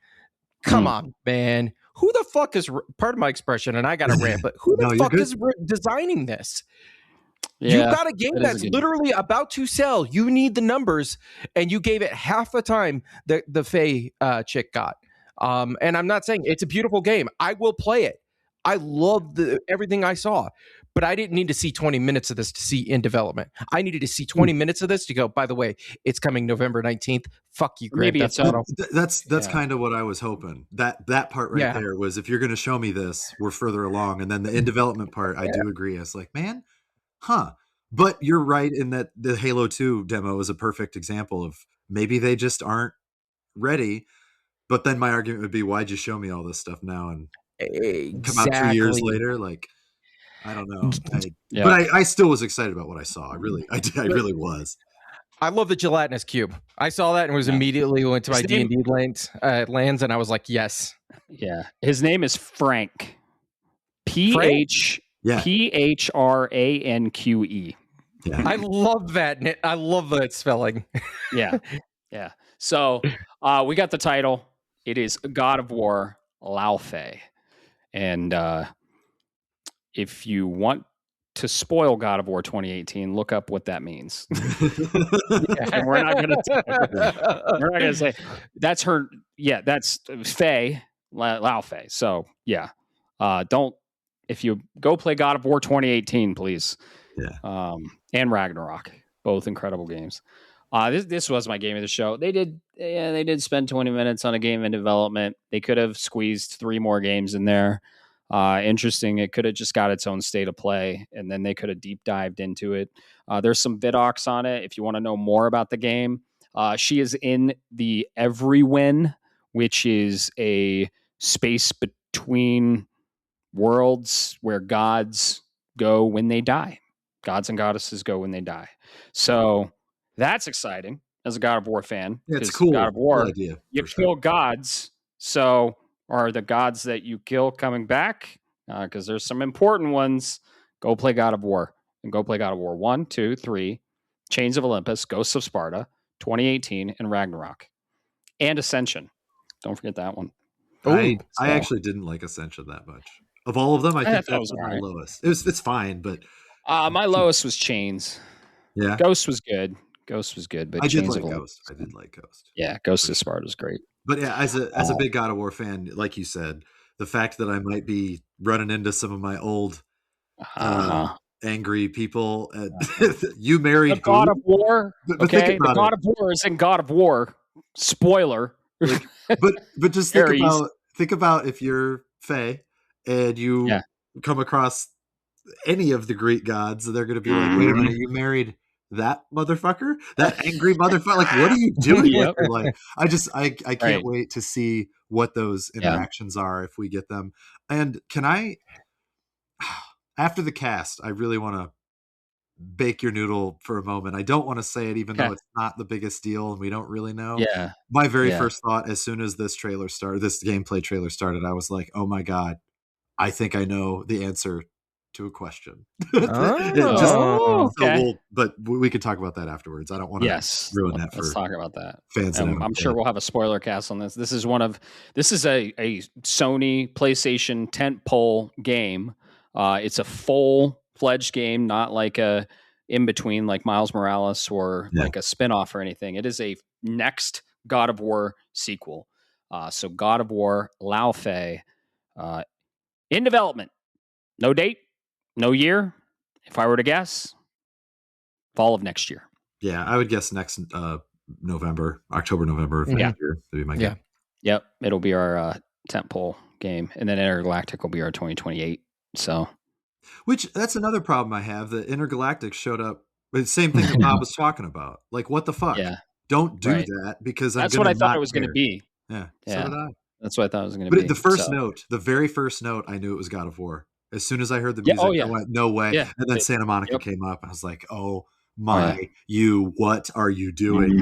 Come on, man. Who the fuck is, part of my expression, and I got a rant, but who the fuck is designing this? Yeah, you got a game that's literally about to sell. You need the numbers, and you gave it half the time that the Faye chick got. And I'm not saying it's a beautiful game. I will play it. I love everything I saw, but I didn't need to see 20 minutes of this to see in development. I needed to see 20 minutes of this to go, by the way, it's coming November 19th. Fuck you, Grant. Maybe that's kind of what I was hoping. That part right there was, if you're going to show me this, we're further along. And then the in development part, I do agree. I was like, man, but you're right in that the Halo 2 demo is a perfect example of maybe they just aren't ready. But then my argument would be, why'd you show me all this stuff now and come out 2 years later? Like, I don't know. But I still was excited about what I saw. I really was. I love the gelatinous cube. I saw that and was immediately went to my D&D lands, and I was like, yes. Yeah. His name is Frank. Phranque. Yeah. I love that. I love that spelling. Yeah. So we got the title. It is God of War Laufey. And if you want to spoil God of War 2018, look up what that means. And we're not going to say that's her. Yeah, that's Faye Laufey. So yeah, don't. If you go play God of War 2018, please. Yeah. And Ragnarok, both incredible games. This was my game of the show. They did spend 20 minutes on a game in development. They could have squeezed 3 more games in there. Interesting. It could have just got its own state of play, and then they could have deep dived into it. There's some vidocs on it if you want to know more about the game. She is in the Everywin, which is a space between worlds where gods go when they die. Gods and goddesses go when they die. So that's exciting as a God of War fan. Yeah, it's cool. God of War, cool idea, you kill gods. So are the gods that you kill coming back? Because there's some important ones. Go play God of War. And go play God of War 1, 2, 3, Chains of Olympus, Ghosts of Sparta, 2018, and Ragnarok. And Ascension. Don't forget that one. I actually didn't like Ascension that much. Of all of them, I think that was my lowest. It's fine, but my lowest was Chains. Yeah, Ghost was good, but I did like Ghost. I did like Ghost. Yeah, Ghost of Sparta is great. But yeah, as a big God of War fan, like you said, the fact that I might be running into some of my old angry people, you married the God of War. Okay, the God of War is in God of War. Spoiler. But just think about if you're Faye and you come across any of the Greek gods, they're going to be like, wait a minute, you married that motherfucker, that angry motherfucker. Like, what are you doing? Yep. Like, I can't wait to see what those interactions are if we get them. And can I, after the cast, I really want to bake your noodle for a moment. I don't want to say it, even though it's not the biggest deal and we don't really know. Yeah. My very first thought, as soon as this gameplay trailer started, I was like, oh my God, I think I know the answer to a question. But we could talk about that afterwards. I don't want to ruin that. Let's talk about that. Fans, I'm sure we'll have a spoiler cast on this. This is a Sony PlayStation tentpole game. It's a full-fledged game, not like a in between like Miles Morales or like a spinoff or anything. It is a next God of War sequel. So God of War Laufey in development. No date. No year. If I were to guess, fall of next year. Yeah, I would guess next October, November of next year. That'd be my guess. Yep, it'll be our tentpole game, and then Intergalactic will be our 2028. So, Which that's another problem I have. The Intergalactic showed up. The same thing that Bob was talking about. Like, what the fuck? yeah, Don't do right. that because I'm That's going what to I thought not it was going to care. be. Yeah, so Yeah, did I. that's what I thought it was going to But be. the first So, note, the very first note, I knew it was God of War. As soon as I heard the yeah. Oh music, I yeah. went, no way. Yeah. And then Santa Monica Yep. came up. I was like, oh Oh my, yeah. what are you doing?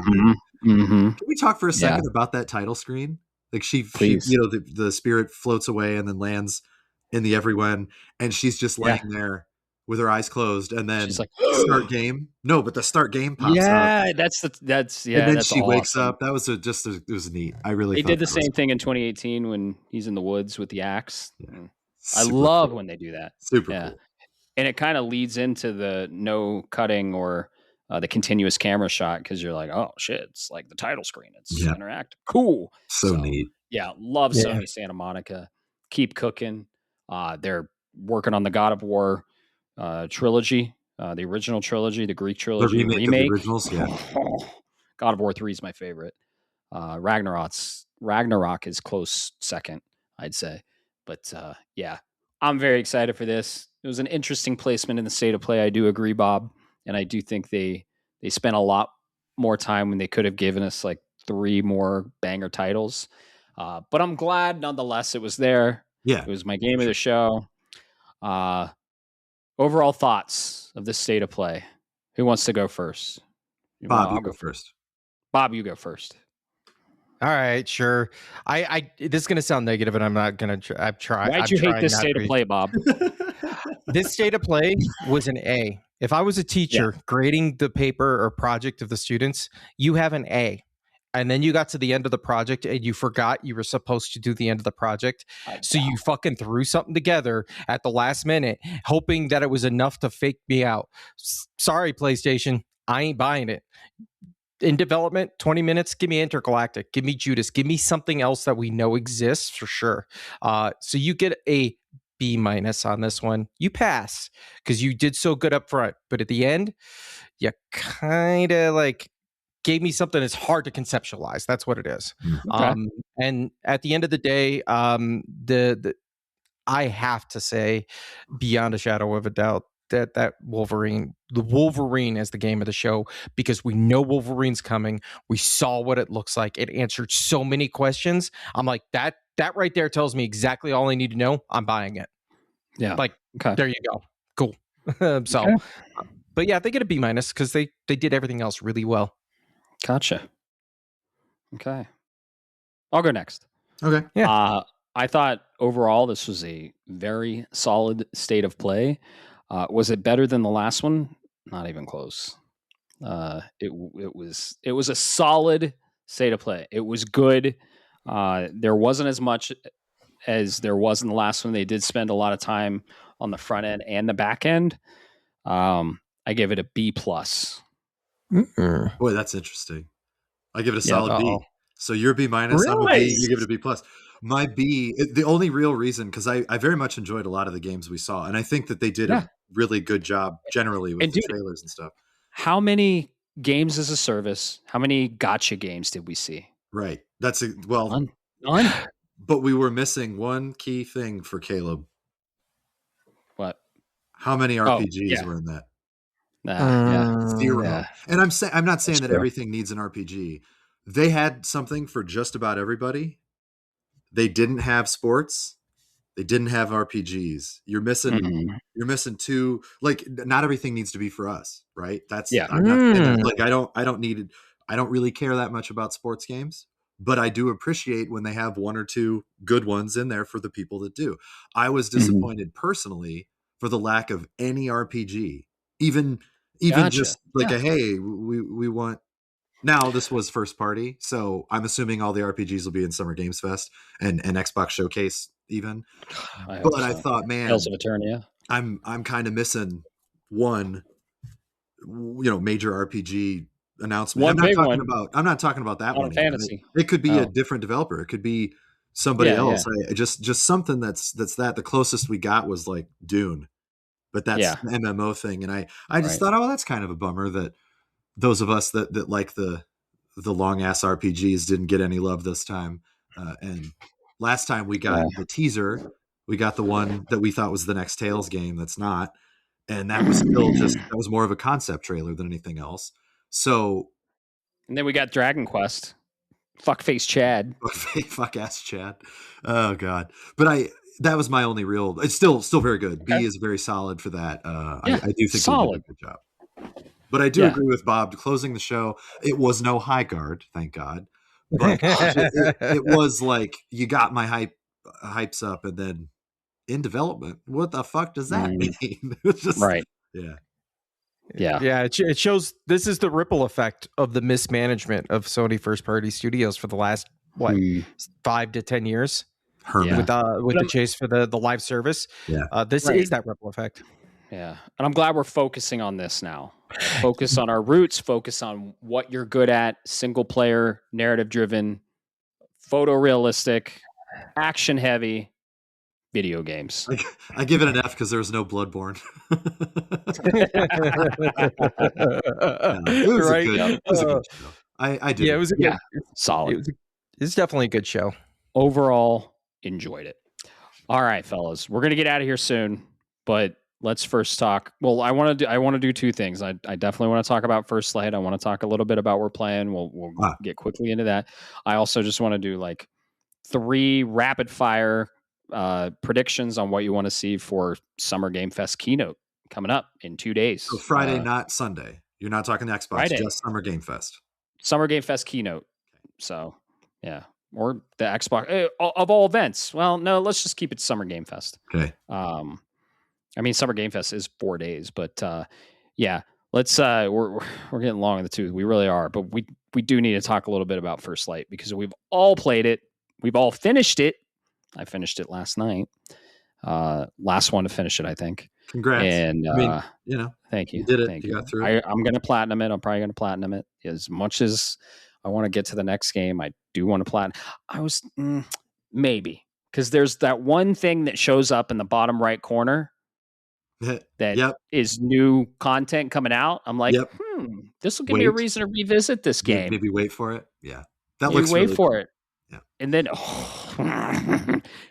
Mm-hmm. Can we talk for a Yeah. second about that title screen? Like she Please. the spirit floats away and then lands in the everyone, and she's just Yeah. laying there with her eyes closed, and then She's like, start game. No, but the start game pops up, yeah, that's and then that's she wakes awesome. up. That was it was neat. I really They thought did the that was same thing in 2018 when he's in the woods with the axe. yeah, I super love cool. when they do that. Super Yeah. cool. And it kind of leads into the no cutting or the continuous camera shot because you're like, oh shit, it's like the title screen. It's Yeah, interactive. Cool. so neat. Yeah, love Yeah. Sony Santa Monica. Keep cooking. They're working on the God of War trilogy, the original trilogy, the Greek The trilogy, remake of the remake. originals, yeah. God of War 3 is my favorite. Ragnarok is close second, I'd say. But yeah, I'm very excited for this. It was an interesting placement in the state of play. I do agree, Bob, and I do think they spent a lot more time when they could have given us like 3 more banger titles. But I'm glad nonetheless it was there. Yeah. It was my game of the show. Overall thoughts of this state of play. Who wants to go first? Bob, I'll you go first. Bob, you go first. All right, sure. I this is gonna sound negative, and I'm not gonna. I'm trying. Why'd you hate this state of play, Bob? This state of play was an A. If I was a teacher grading the paper or project of the students, you have an A. And then you got to the end of the project and you forgot you were supposed to do the end of the project. So you fucking threw something together at the last minute, hoping that it was enough to fake me out. Sorry, PlayStation. I ain't buying it. In development, 20 minutes, give me Intergalactic, give me Judas, give me something else that we know exists for sure. So you get a B- on this one. You pass because you did so good up front, but at the end, you kind of like gave me something that's hard to conceptualize. That's what it is. Okay. And at the end of the day, the I have to say, beyond a shadow of a doubt, that the Wolverine is the game of the show because we know Wolverine's coming. We saw what it looks like. It answered so many questions. I'm like, that right there tells me exactly all I need to know. I'm buying it. Yeah. Like, okay. There you go. Cool. So, okay. But yeah, they get a B- because they did everything else really well. Gotcha. Okay. I'll go next. Okay. Yeah. I thought overall this was a very solid state of play. Was it better than the last one? Not even close. It was a solid state of play. It was good. There wasn't as much as there was in the last one. They did spend a lot of time on the front end and the back end. I give it a B+. Boy, that's interesting. I give it a solid B. So you're B-. I'm a Really? B. You give it a B+. My B, the only real reason, because I very much enjoyed a lot of the games we saw, and I think that they did a really good job generally with the trailers and stuff. How many games as a service? How many gotcha games did we see? Right. That's none. But we were missing one key thing for Caleb. What? How many RPGs were in that? Yeah. 0. Yeah. And I'm not saying that everything needs an RPG. They had something for just about everybody. They didn't have sports. They didn't have RPGs. You're missing 2. Like, not everything needs to be for us, right? That's I'm not saying that. Like, I don't really care that much about sports games, but I do appreciate when they have 1 or 2 good ones in there for the people that do. I was disappointed personally for the lack of any RPG. Even just like hey, we want. Now this was first party, so I'm assuming all the RPGs will be in Summer Games Fest and Xbox Showcase even. I thought, man, Tales of Eternia. I'm kind of missing one, major RPG announcement. I'm not talking about that one. Fantasy. It could be a different developer. It could be somebody else. Just something that's that. The closest we got was like Dune, but that's an MMO thing, and I just thought, oh, that's kind of a bummer that those of us that like the long ass RPGs didn't get any love this time. And last time we got the teaser, we got the one that we thought was the next Tales game. That's not, and that was still that was more of a concept trailer than anything else. So, and then we got Dragon Quest. Fuckface Chad. Fuck ass Chad. Oh god. But that was my only real. It's still very good. Okay. B is very solid for that. Yeah, I do think solid. they did a good job. But I do agree with Bob. Closing the show, it was no high guard, thank God. But it was like you got my hypes up, and then in development. What the fuck does that mean? It's just right. Yeah. It shows this is the ripple effect of the mismanagement of Sony first party studios for the last 5 to 10 years. With the chase for the live service. This is that ripple effect. Yeah. And I'm glad we're focusing on this now. Focus on our roots, focus on what you're good at, single player, narrative driven, photorealistic, action heavy video games. I give it an F because there was no Bloodborne. It was a good show. I did. Yeah, it was solid. It's definitely a good show. Overall, enjoyed it. All right, fellas, we're gonna get out of here soon, but let's first talk. Well, I want to do two things. I definitely want to talk about First Light. I want to talk a little bit about We're Playing. We'll get quickly into that. I also just want to do like 3 rapid fire predictions on what you want to see for Summer Game Fest keynote coming up in 2 days. So Friday, not Sunday. You're not talking Xbox, Friday. Just Summer Game Fest. Summer Game Fest keynote. So, yeah. Or the Xbox of all events. Well, no, let's just keep it Summer Game Fest. Okay. I mean, Summer Game Fest is 4 days, but yeah, let's. We're getting long in the tooth. We really are, but we do need to talk a little bit about First Light because we've all played it. We've all finished it. I finished it last night. Last one to finish it, I think. Congrats. And thank you. You did it. Thank you you. got through it. I'm going to platinum it. I'm probably going to platinum it as much as I want to get to the next game. I do want to platinum. I was maybe because there's that one thing that shows up in the bottom right corner that is new content coming out. I'm like, this will give me a reason to revisit this game. Maybe wait for it. Yeah, that maybe looks wait really for cool. it. Yeah, and then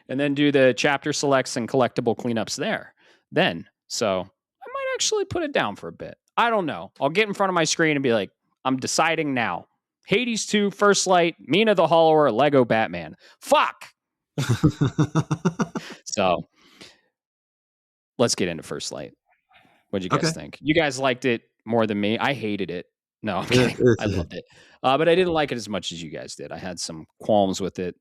and then do the chapter selects and collectible cleanups there. Then so I might actually put it down for a bit. I don't know. I'll get in front of my screen and be like, I'm deciding now. Hades 2, First Light, Mina the Hollower, Lego Batman. Fuck. So let's get into First Light. What'd you guys think? You guys liked it more than me. I hated it. No, I'm kidding. I loved it. But I didn't like it as much as you guys did. I had some qualms with it.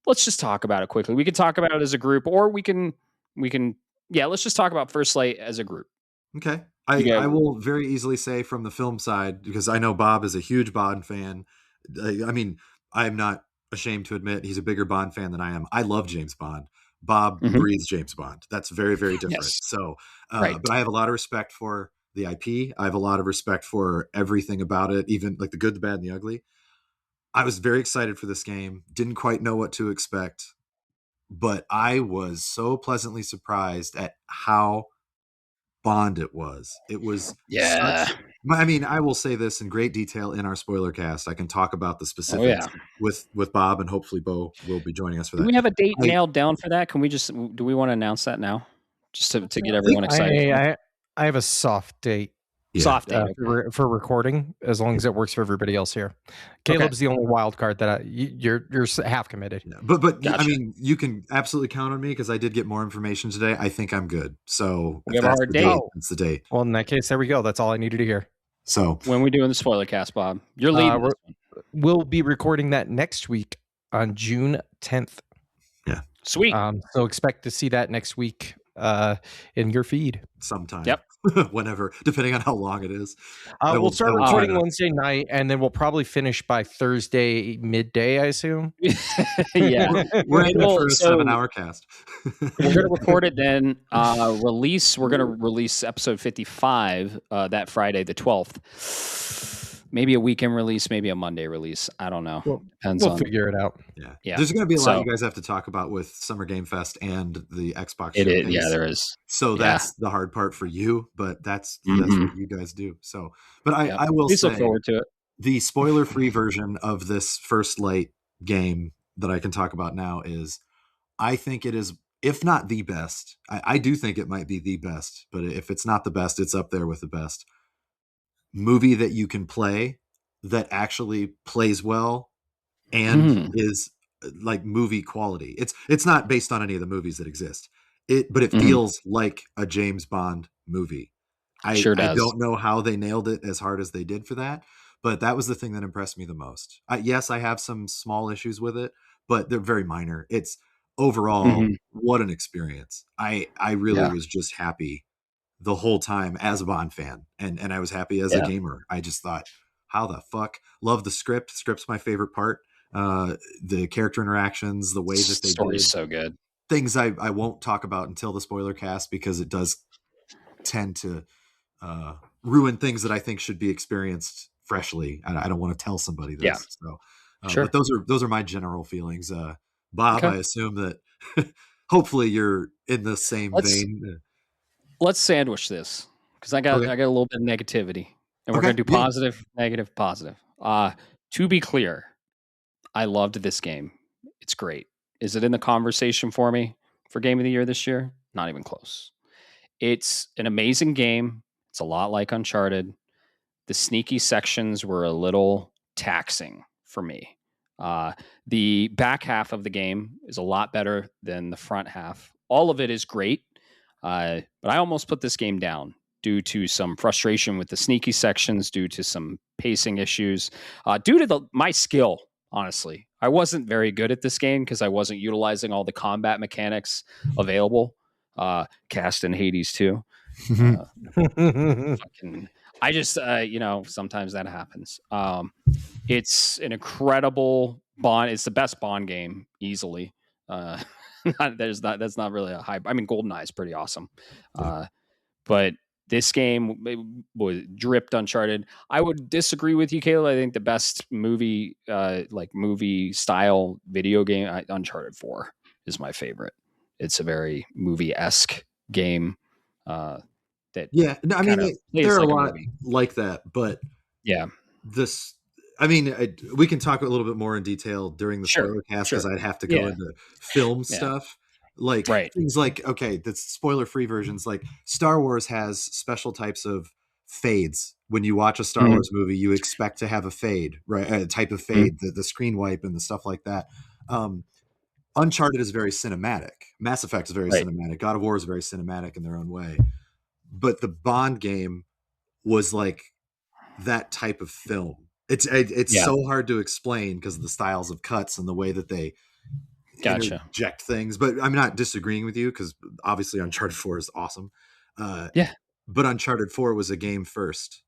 Let's just talk about it quickly. We can talk about it as a group, or we can let's just talk about First Light as a group. Okay. I will very easily say from the film side, because I know Bob is a huge Bond fan. I mean, I'm not ashamed to admit he's a bigger Bond fan than I am. I love James Bond. Bob breathes James Bond. That's very, very different. Yes. So, but I have a lot of respect for the IP. I have a lot of respect for everything about it, even like the good, the bad, and the ugly. I was very excited for this game. Didn't quite know what to expect, but I was so pleasantly surprised at how Bond it was. It was I mean, I will say this in great detail in our spoiler cast. I can talk about the specifics with Bob, and hopefully Bo will be joining us for that. Do we have a date nailed down for that? Can we do we want to announce that now? Just to get everyone excited. I have a soft date. Yeah. Soft date for recording, as long as it works for everybody else here. Caleb's the only wild card that you're half committed. Yeah, but gotcha. I mean, you can absolutely count on me because I did get more information today. I think I'm good. So we have our date. That's the date. Well, in that case, there we go. That's all I needed to hear. So when we doing the spoiler cast, Bob, you're leading. We'll be recording that next week on June 10th. Yeah, sweet. So expect to see that next week in your feed sometime. Yep. Whenever, depending on how long it is. We'll start recording Wednesday night, and then we'll probably finish by Thursday midday, I assume. Yeah, we're aiming for a 7-hour cast. We're going to record it then. We're going to release episode 55 that Friday, the 12th. Maybe a weekend release, maybe a Monday release. I don't know. Depends we'll figure it out. Yeah. There's going to be a lot you guys have to talk about with Summer Game Fest and the Xbox showcase. Yeah, there is. So that's the hard part for you, but that's what you guys do. So, but I will say, look forward to it. The spoiler-free version of this First Light game that I can talk about now is I think it is, if not the best, I do think it might be the best, but if it's not the best, it's up there with the best movie that you can play that actually plays well and Hmm. is like movie quality. It's not based on any of the movies that exist. But it Hmm. feels like a James Bond movie. Sure I does. don't know how they nailed it as hard as they did for that, but that was the thing that impressed me the most. Yes, I have some small issues with it, but they're very minor. It's overall Hmm. what an experience. I really Yeah. was just happy the whole time as a Bond fan, and I was happy as a Yeah. gamer. I just thought, how the fuck? Love the script. Script's my favorite part. The character interactions, the way that they Story's did so good. things I won't talk about until the spoiler cast because it does tend to ruin things that I think should be experienced freshly. I don't want to tell somebody Yeah. this. So, but Sure. those are my general feelings. Bob, Okay. I assume that hopefully you're in the same Let's vein. let's sandwich this because Okay. I got a little bit of negativity, and we're Okay. gonna do Yeah. positive, negative, positive. To be clear, I loved this game. It's great. Is it in the conversation for me for game of the year this year? Not even close. It's an amazing game. It's a lot like Uncharted. The sneaky sections were a little taxing for me. Uh, the back half of the game is a lot better than the front half. All of it is great, but I almost put this game down due to some frustration with the sneaky sections, due to some pacing issues, due to my skill. Honestly, I wasn't very good at this game because I wasn't utilizing all the combat mechanics available. Cast in Hades too. Uh, fucking I just sometimes that happens. It's an incredible Bond. It's the best Bond game easily. Uh, that's not really a high. I mean, GoldenEye is pretty awesome, Yeah. but this game was dripped Uncharted. I would disagree with you, Caleb. I think the best movie, like movie style video game, Uncharted 4 is my favorite. It's a very movie esque game. That Yeah. No, I kind mean, of there plays are a like a lot movie. like that, but Yeah, this, I mean, we can talk a little bit more in detail during the sure, spoiler cast because sure. I'd have to go Yeah, into film yeah, stuff. Like right. things like, okay, the spoiler free versions, like Star Wars has special types of fades. When you watch a Star Mhm, Wars movie, you expect to have a fade, right? A type of mhm. fade, the screen wipe and the stuff like that. Um, Uncharted is very cinematic. Mass Effect is very Right. cinematic. God of War is very cinematic in their own way. But the Bond game was like that type of film. It's Yeah, so hard to explain because of the styles of cuts and the way that they gotcha. interject things. But I'm not disagreeing with you because obviously Uncharted 4 is awesome. Uh, Yeah, but Uncharted 4 was a game first,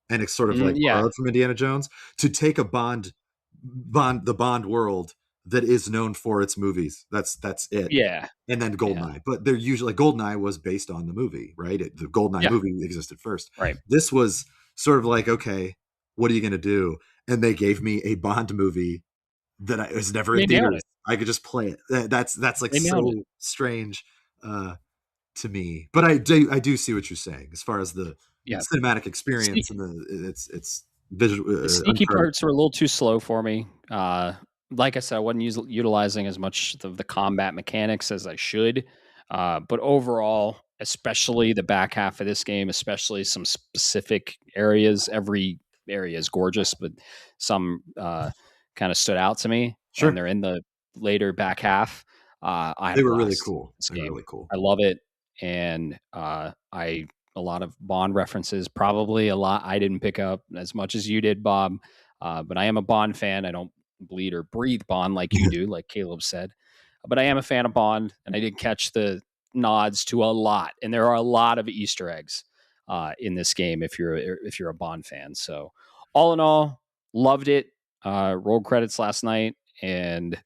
and it's sort of like yeah, borrowed from Indiana Jones to take a the Bond world that is known for its movies. That's it. yeah, And then yeah, Goldeneye, but they're usually Goldeneye was based on the movie, right? The Goldeneye yeah. movie existed first. Right. This was sort of like, okay, what are you going to do? And they gave me a Bond movie that I was never in They nailed theaters. it. I could just play it. That's like They nailed it. so strange uh, to me. But I do see what you're saying as far as the Yeah. cinematic experience Sneaky, and it's visual the sneaky Uncharted. parts were a little too slow for me. Like I said, I wasn't utilizing as much of the combat mechanics as I should. But overall, especially the back half of this game, especially some specific areas, every area is gorgeous, but some kind of stood out to me, and Sure, they're in the later back half. I had they a were really blast cool. this They were game. really cool. I love it, and I a lot of Bond references, probably a lot I didn't pick up as much as you did, Bob. But I am a Bond fan. I don't bleed or breathe Bond like you do, like Caleb said. But I am a fan of Bond, and I did catch the nods to a lot, and there are a lot of Easter eggs in this game if you're a Bond fan. So all in all, loved it. Rolled credits last night, and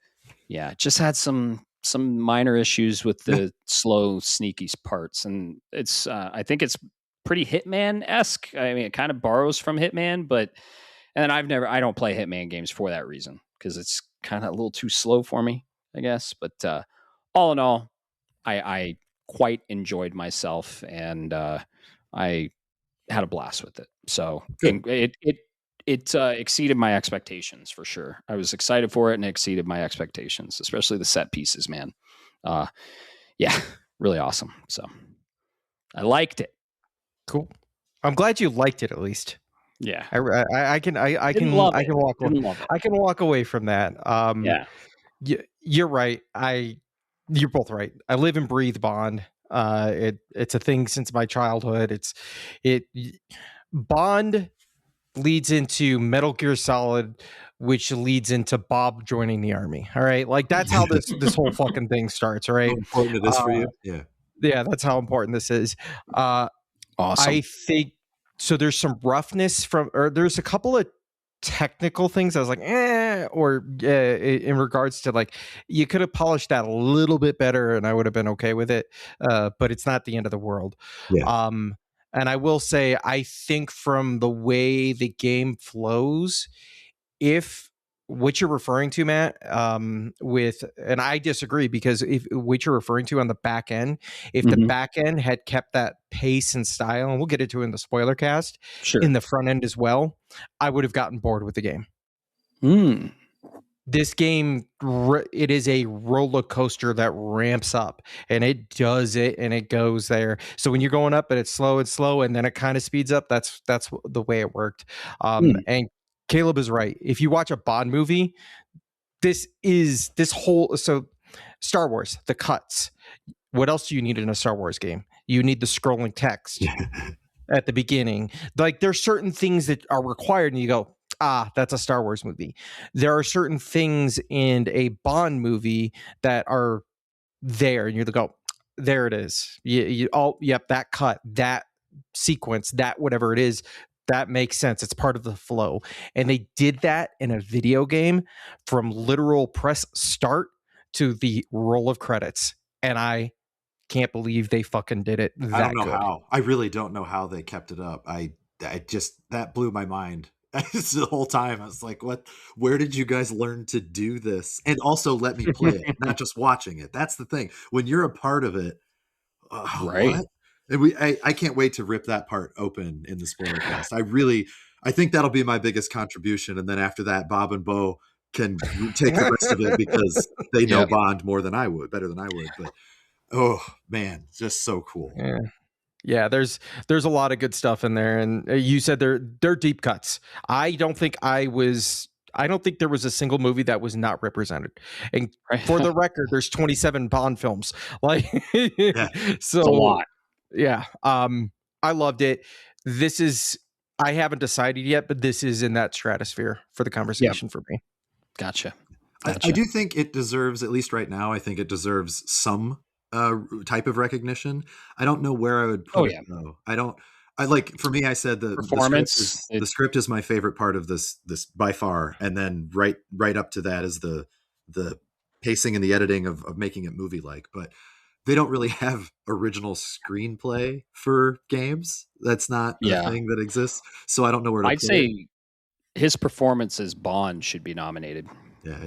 yeah, just had some minor issues with Yeah, the slow, sneaky parts, and it's I think it's pretty Hitman esque. I mean, it kind of borrows from Hitman, but and I don't play Hitman games for that reason because it's kind of a little too slow for me, I guess. But all in all, I quite enjoyed myself, and I had a blast with it. So good. it it exceeded my expectations for sure. I was excited for it and it exceeded my expectations, especially the set pieces, man. Yeah, really awesome. So I liked it. Cool. I'm glad you liked it at least. Yeah. I can Didn't walk away from that. Yeah. You're right. You're both right. I live and breathe Bond. It's a thing since my childhood. Bond leads into Metal Gear Solid, which leads into Bob joining the army. All right, like that's how this whole fucking thing starts. All right, How important it is for you? Yeah. Yeah, that's how important this is. Awesome. I think so. There's some roughness or there's a couple of technical things I was like, in regards to like, you could have polished that a little bit better and I would have been okay with it. But it's not the end of the world. Yeah. And I will say, I think from the way the game flows, if what you're referring to, Matt, and I disagree, because if what you're referring to on the back end, if the back end had kept that pace and style, and we'll get into it in the spoiler cast, in the front end as well, I would have gotten bored with the game. This game, it is a roller coaster that ramps up, and it does it, and it goes there. So when you're going up and it's slow and slow, and then it kind of speeds up, that's the way it worked. And Caleb is right. If you watch a Bond movie, so Star Wars, the cuts. What else do you need in a Star Wars game? You need the scrolling text at the beginning. Like, there's certain things that are required, and you go, that's a Star Wars movie. There are certain things in a Bond movie that are there, and you go, there it is. That cut, that sequence, that whatever it is, that makes sense. It's part of the flow. And they did that in a video game from literal press start to the roll of credits. And I can't believe they fucking did it that I don't know good. how. I really don't know how they kept it up. I just, that blew my mind. The whole time I was like, what, where did you guys learn to do this? And also let me play it, not just watching it. That's the thing. When you're a part of it, Right. what? And I can't wait to rip that part open in the spoiler cast. I think that'll be my biggest contribution. And then after that, Bob and Bo can take the rest of it, because they know Bond more than I would, better than I would. But oh man, just so cool. Yeah, there's a lot of good stuff in there, and you said they're deep cuts. I don't think there was a single movie that was not represented. And for the record, there's 27 Bond films. Like, so it's a lot. Yeah, I loved it. I haven't decided yet, but this is in that stratosphere for the conversation for me. Gotcha. I do think it deserves, at least right now, I think it deserves some type of recognition. I don't know where I would put it though. For me, I said the performance. The script is my favorite part of this by far, and then right up to that is the pacing and the editing of making it movie like. But they don't really have original screenplay for games. That's not a thing that exists. So I don't know where to I'd say his performance as Bond should be nominated. Yeah,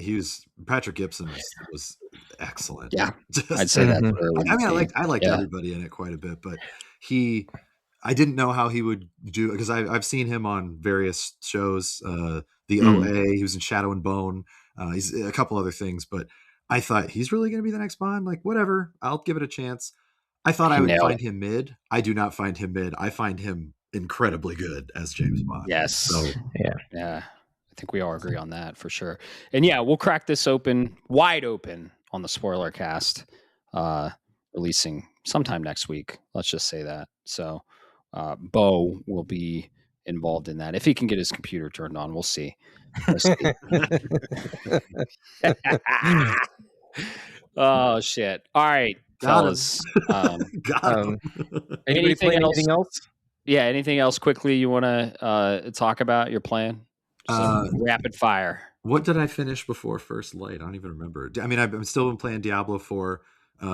Patrick Gibson was excellent. Yeah, I'd say that. I mean, I liked everybody in it quite a bit, but I didn't know how he would do, because I've seen him on various shows. The OA, he was in Shadow and Bone. He's a couple other things, but I thought he's really going to be the next Bond. Like, whatever, I'll give it a chance. I thought I would find him mid. I do not find him mid. I find him incredibly good as James Bond. Yes. So, yeah. I think we all agree on that for sure. And we'll crack this wide open on the spoiler cast, releasing sometime next week. Let's just say that. So Bo will be involved in that. If he can get his computer turned on, we'll see. Oh, shit. All right, fellas. Anything else? Yeah, anything else quickly you want to talk about your plan? Rapid fire. What did I finish before First Light? I don't even remember. I mean, I've still been playing Diablo 4.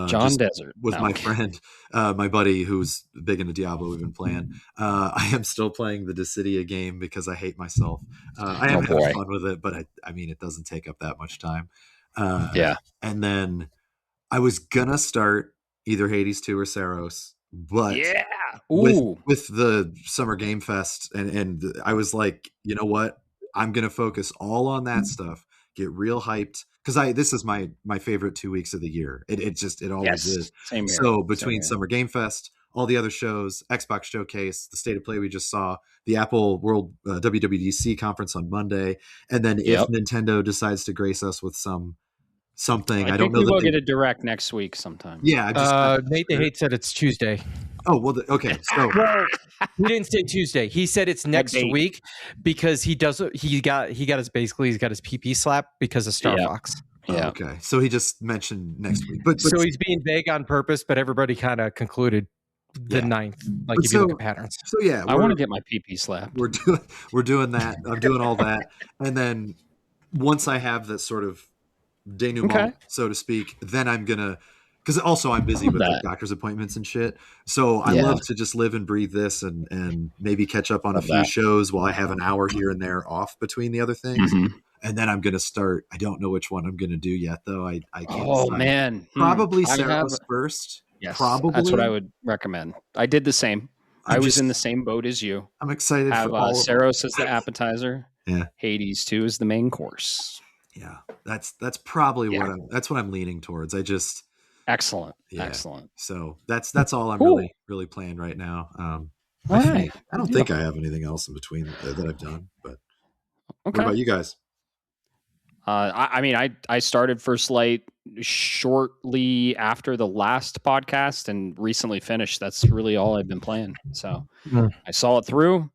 John Desert. With my friend, my buddy who's big into Diablo. We've been playing. I am still playing the Dissidia game because I hate myself. I am having fun with it, but I mean, it doesn't take up that much time. And then I was going to start either Hades 2 or Saros, but with the Summer Game Fest, and I was like, you know what? I'm gonna focus all on that stuff. Get real hyped because this is my favorite 2 weeks of the year. It always is. Same here. So between Summer Game Fest, all the other shows, Xbox Showcase, the State of Play we just saw, the Apple World WWDC conference on Monday, and then if Nintendo decides to grace us with something, I don't know. We will get a direct next week sometime. Yeah, Nate the Hate said it's Tuesday. Oh well, okay. So he didn't say Tuesday. He said it's next week because he got his PP slap because of Star Fox. Yeah. Okay. So he just mentioned next week, but so he's being vague on purpose. But everybody kind of concluded the 9th. Like if you look at patterns. So yeah, I want to get my PP slapped. We're doing that. I'm doing all that, and then once I have that sort of denouement, so to speak, then I'm gonna. Because also I'm busy with like doctor's appointments and shit. So I love to just live and breathe this and maybe catch up on a few shows while I have an hour here and there off between the other things. Mm-hmm. And then I'm going to start. I don't know which one I'm going to do yet, though. I can't decide. Man. Probably Saros first. Yes. Probably. That's what I would recommend. I did the same. I was in the same boat as you. I'm excited for all Saros as the appetizer. Yeah. Hades 2 is the main course. Yeah. That's probably what I'm leaning towards. Excellent. Yeah. Excellent. So that's all I'm really playing right now. I don't think I have anything else in between that I've done, but what about you guys? I started First Light shortly after the last podcast and recently finished. That's really all I've been playing. So I saw it through,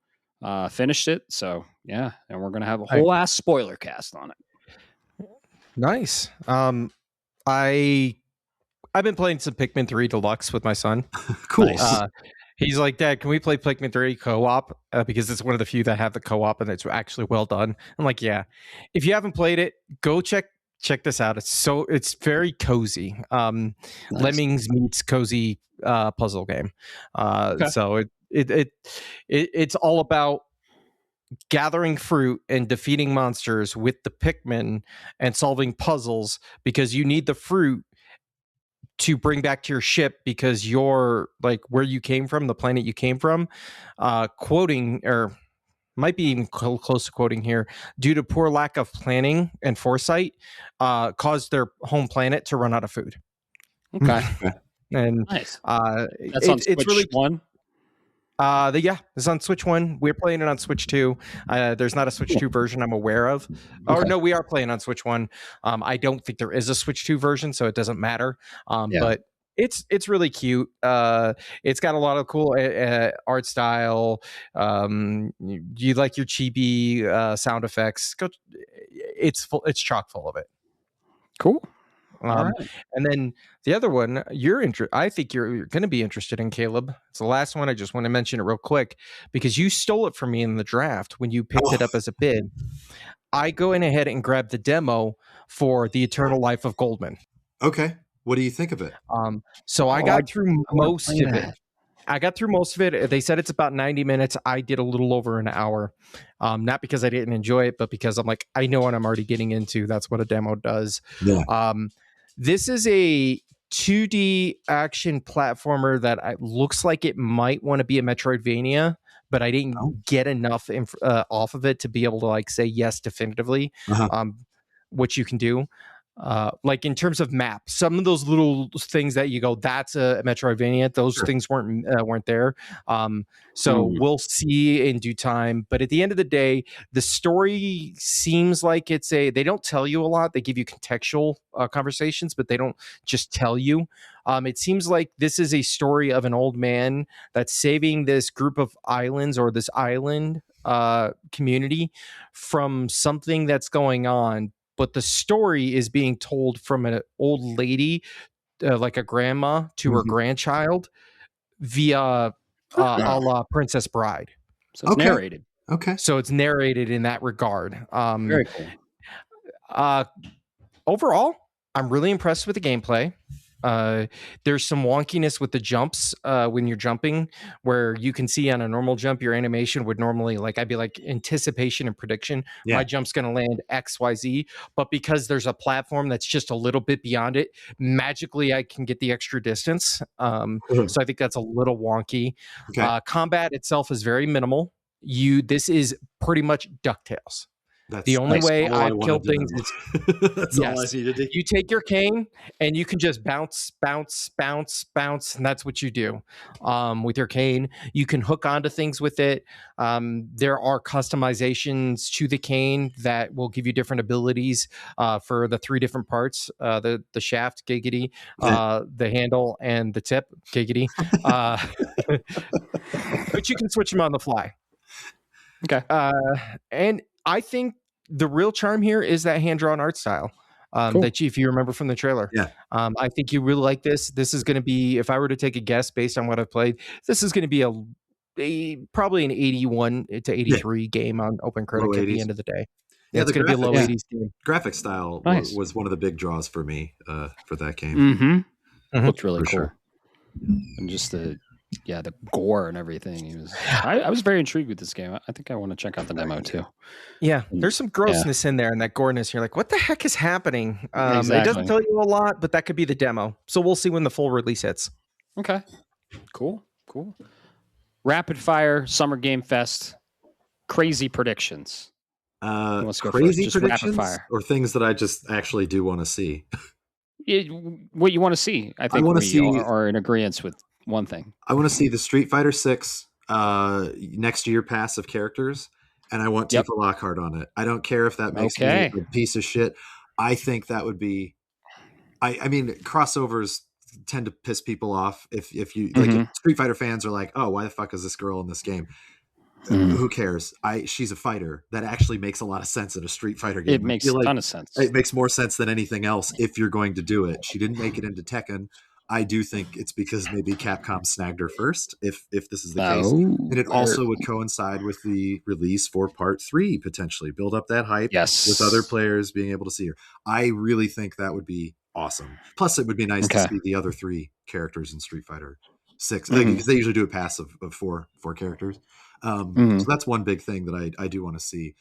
finished it. So yeah. And we're going to have a whole ass spoiler cast on it. Nice. I've been playing some Pikmin 3 Deluxe with my son. Cool. Nice. He's like, Dad, can we play Pikmin 3 co-op? Because it's one of the few that have the co-op and it's actually well done. I'm like, yeah. If you haven't played it, go check this out. It's very cozy. Nice. Lemmings meets cozy puzzle game. So it's all about gathering fruit and defeating monsters with the Pikmin and solving puzzles because you need the fruit to bring back to your ship because you're like where you came from, the planet you came from, quoting or might be even close to quoting here, due to poor lack of planning and foresight, caused their home planet to run out of food. Okay. And nice. That's on Switch it's really 1. It's on Switch 1. We're playing it on Switch 2. There's not a Switch 2 version I'm aware of. Or no, we are playing on Switch 1. I don't think there is a Switch 2 version, so it doesn't matter. But it's really cute. It's got a lot of cool art style. You like your chibi sound effects. It's chock full of it. Cool. Right. And then the other one, I think you're going to be interested in, Caleb. It's the last one. I just want to mention it real quick because you stole it from me in the draft when you picked it up as a bid. I go in ahead and grabbed the demo for The Eternal Life of Goldman. Okay. What do you think of it? So I got through most of it. I got through most of it. They said it's about 90 minutes. I did a little over an hour. Not because I didn't enjoy it, but because I'm like, I know what I'm already getting into. That's what a demo does. Yeah. This is a 2D action platformer that looks like it might want to be a Metroidvania, but I didn't get enough off of it to be able to like say yes definitively. What you can do. Like in terms of map, some of those little things that you go, that's a Metroidvania. Those things weren't there. So we'll see in due time. But at the end of the day, the story seems like they don't tell you a lot. They give you contextual conversations, but they don't just tell you. It seems like this is a story of an old man that's saving this group of islands or this island community from something that's going on. But the story is being told from an old lady, like a grandma, to her grandchild via a la Princess Bride. So it's narrated. Okay. So it's narrated in that regard. Very cool. Overall, I'm really impressed with the gameplay. There's some wonkiness with the jumps when you're jumping, where you can see on a normal jump, your animation would normally I'd be like anticipation and prediction. Yeah. My jump's going to land X, Y, Z. But because there's a platform that's just a little bit beyond it, magically I can get the extra distance. So I think that's a little wonky. Okay. Combat itself is very minimal. This is pretty much DuckTales. The only way I kill things is that's all I needed to. You take your cane and you can just bounce, and that's what you do with your cane. You can hook onto things with it. There are customizations to the cane that will give you different abilities for the 3 different parts: the shaft, giggity, the handle, and the tip, giggity. But you can switch them on the fly. Okay. And I think the real charm here is that hand-drawn art style Cool. that if you remember from the trailer. Yeah. I think you really like this. This is going to be, if I were to take a guess based on what I've played, this is going to be probably an 81 to 83 game on OpenCritic at the end of the day. Yeah, it's going to be a low 80s game. Graphic style was one of the big draws for me for that game. Mm-hmm. Looked really cool. Sure. And just the gore and everything. I was very intrigued with this game. I think I want to check out the demo too. Yeah, there's some grossness in there and that goreness. You're like, what the heck is happening? Exactly. It doesn't tell you a lot, but that could be the demo. So we'll see when the full release hits. Okay, cool. Rapid fire Summer Game Fest. Crazy predictions. Let's go crazy first. Just predictions rapid fire. Or things that I just actually do want to see. What you want to see? I think we are in agreement with one thing. I want to see the Street Fighter 6 next year pass of characters, and I want Tifa Lockhart on it. I don't care if that makes me a piece of shit. I think that would be. I mean, crossovers tend to piss people off. If you if Street Fighter fans are like, oh, why the fuck is this girl in this game? Who cares? She's a fighter. That actually makes a lot of sense in a Street Fighter game. It makes a ton of sense. It makes more sense than anything else if you're going to do it. She didn't make it into Tekken. I do think it's because maybe Capcom snagged her first, if this is the case. And it also would coincide with the release for Part 3, potentially. Build up that hype with other players being able to see her. I really think that would be awesome. Plus, it would be nice to see the other 3 characters in Street Fighter 6. Because they usually do a pass of 4 characters. So that's one big thing that I do want to see.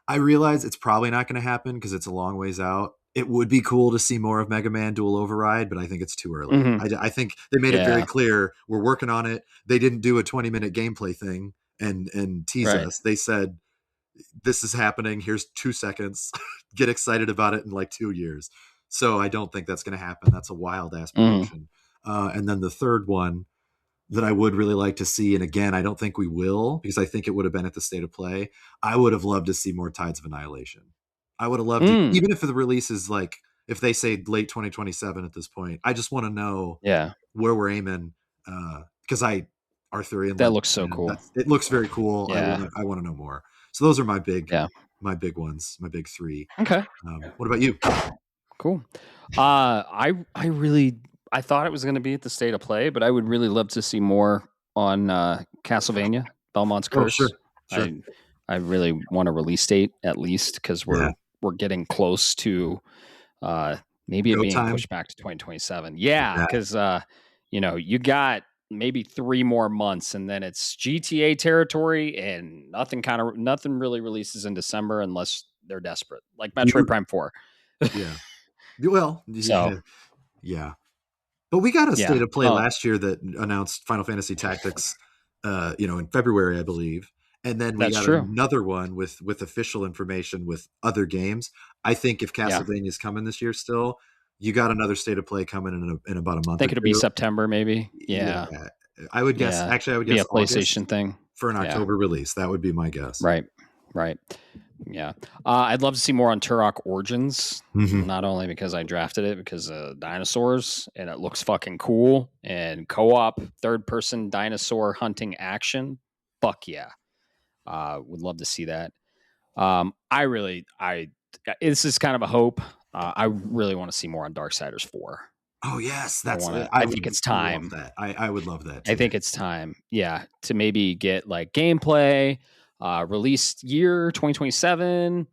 I realize it's probably not going to happen because it's a long ways out. It would be cool to see more of Mega Man Dual Override, but I think it's too early. I think they made it very clear we're working on it. They didn't do a 20-minute gameplay thing and tease us. They said, this is happening. Here's 2 seconds. Get excited about it in like 2 years. So I don't think that's going to happen. That's a wild ass prediction. And then the third one that I would really like to see, and again, I don't think we will because I think it would have been at the State of Play. I would have loved to see more Tides of Annihilation. I would have loved to, even if the release is like, if they say late 2027 at this point, I just want to know where we're aiming. Because Arthurian. That looks so cool. It looks very cool. Yeah. I want to know more. So those are my big ones, my big 3. Okay. What about you? Cool. I thought it was going to be at the State of Play, but I would really love to see more on Castlevania, Belmont's Curse. Oh, sure. I really want a release date at least because we're getting close to maybe it being pushed back to 2027. Yeah, because you got maybe 3 more months and then it's GTA territory and nothing really releases in December unless they're desperate, like Metroid Prime 4. Yeah. Well, yeah. But we got a State of Play last year that announced Final Fantasy Tactics, in February, I believe. And then we got another one with official information with other games. I think if Castlevania's coming this year still, you got another State of Play coming in about a month. I think it'll be September, maybe. Yeah. I would guess. Actually, I would guess a PlayStation August thing for an October release. That would be my guess. Right. Yeah. I'd love to see more on Turok Origins, not only because I drafted it, because of dinosaurs and it looks fucking cool and co-op third-person dinosaur hunting action. Fuck yeah. Would love to see that. This is kind of a hope. I really want to see more on Darksiders 4. Oh yes, I think it's time. I would love that too. I think it's time. Yeah, to maybe get like gameplay, released year 2027.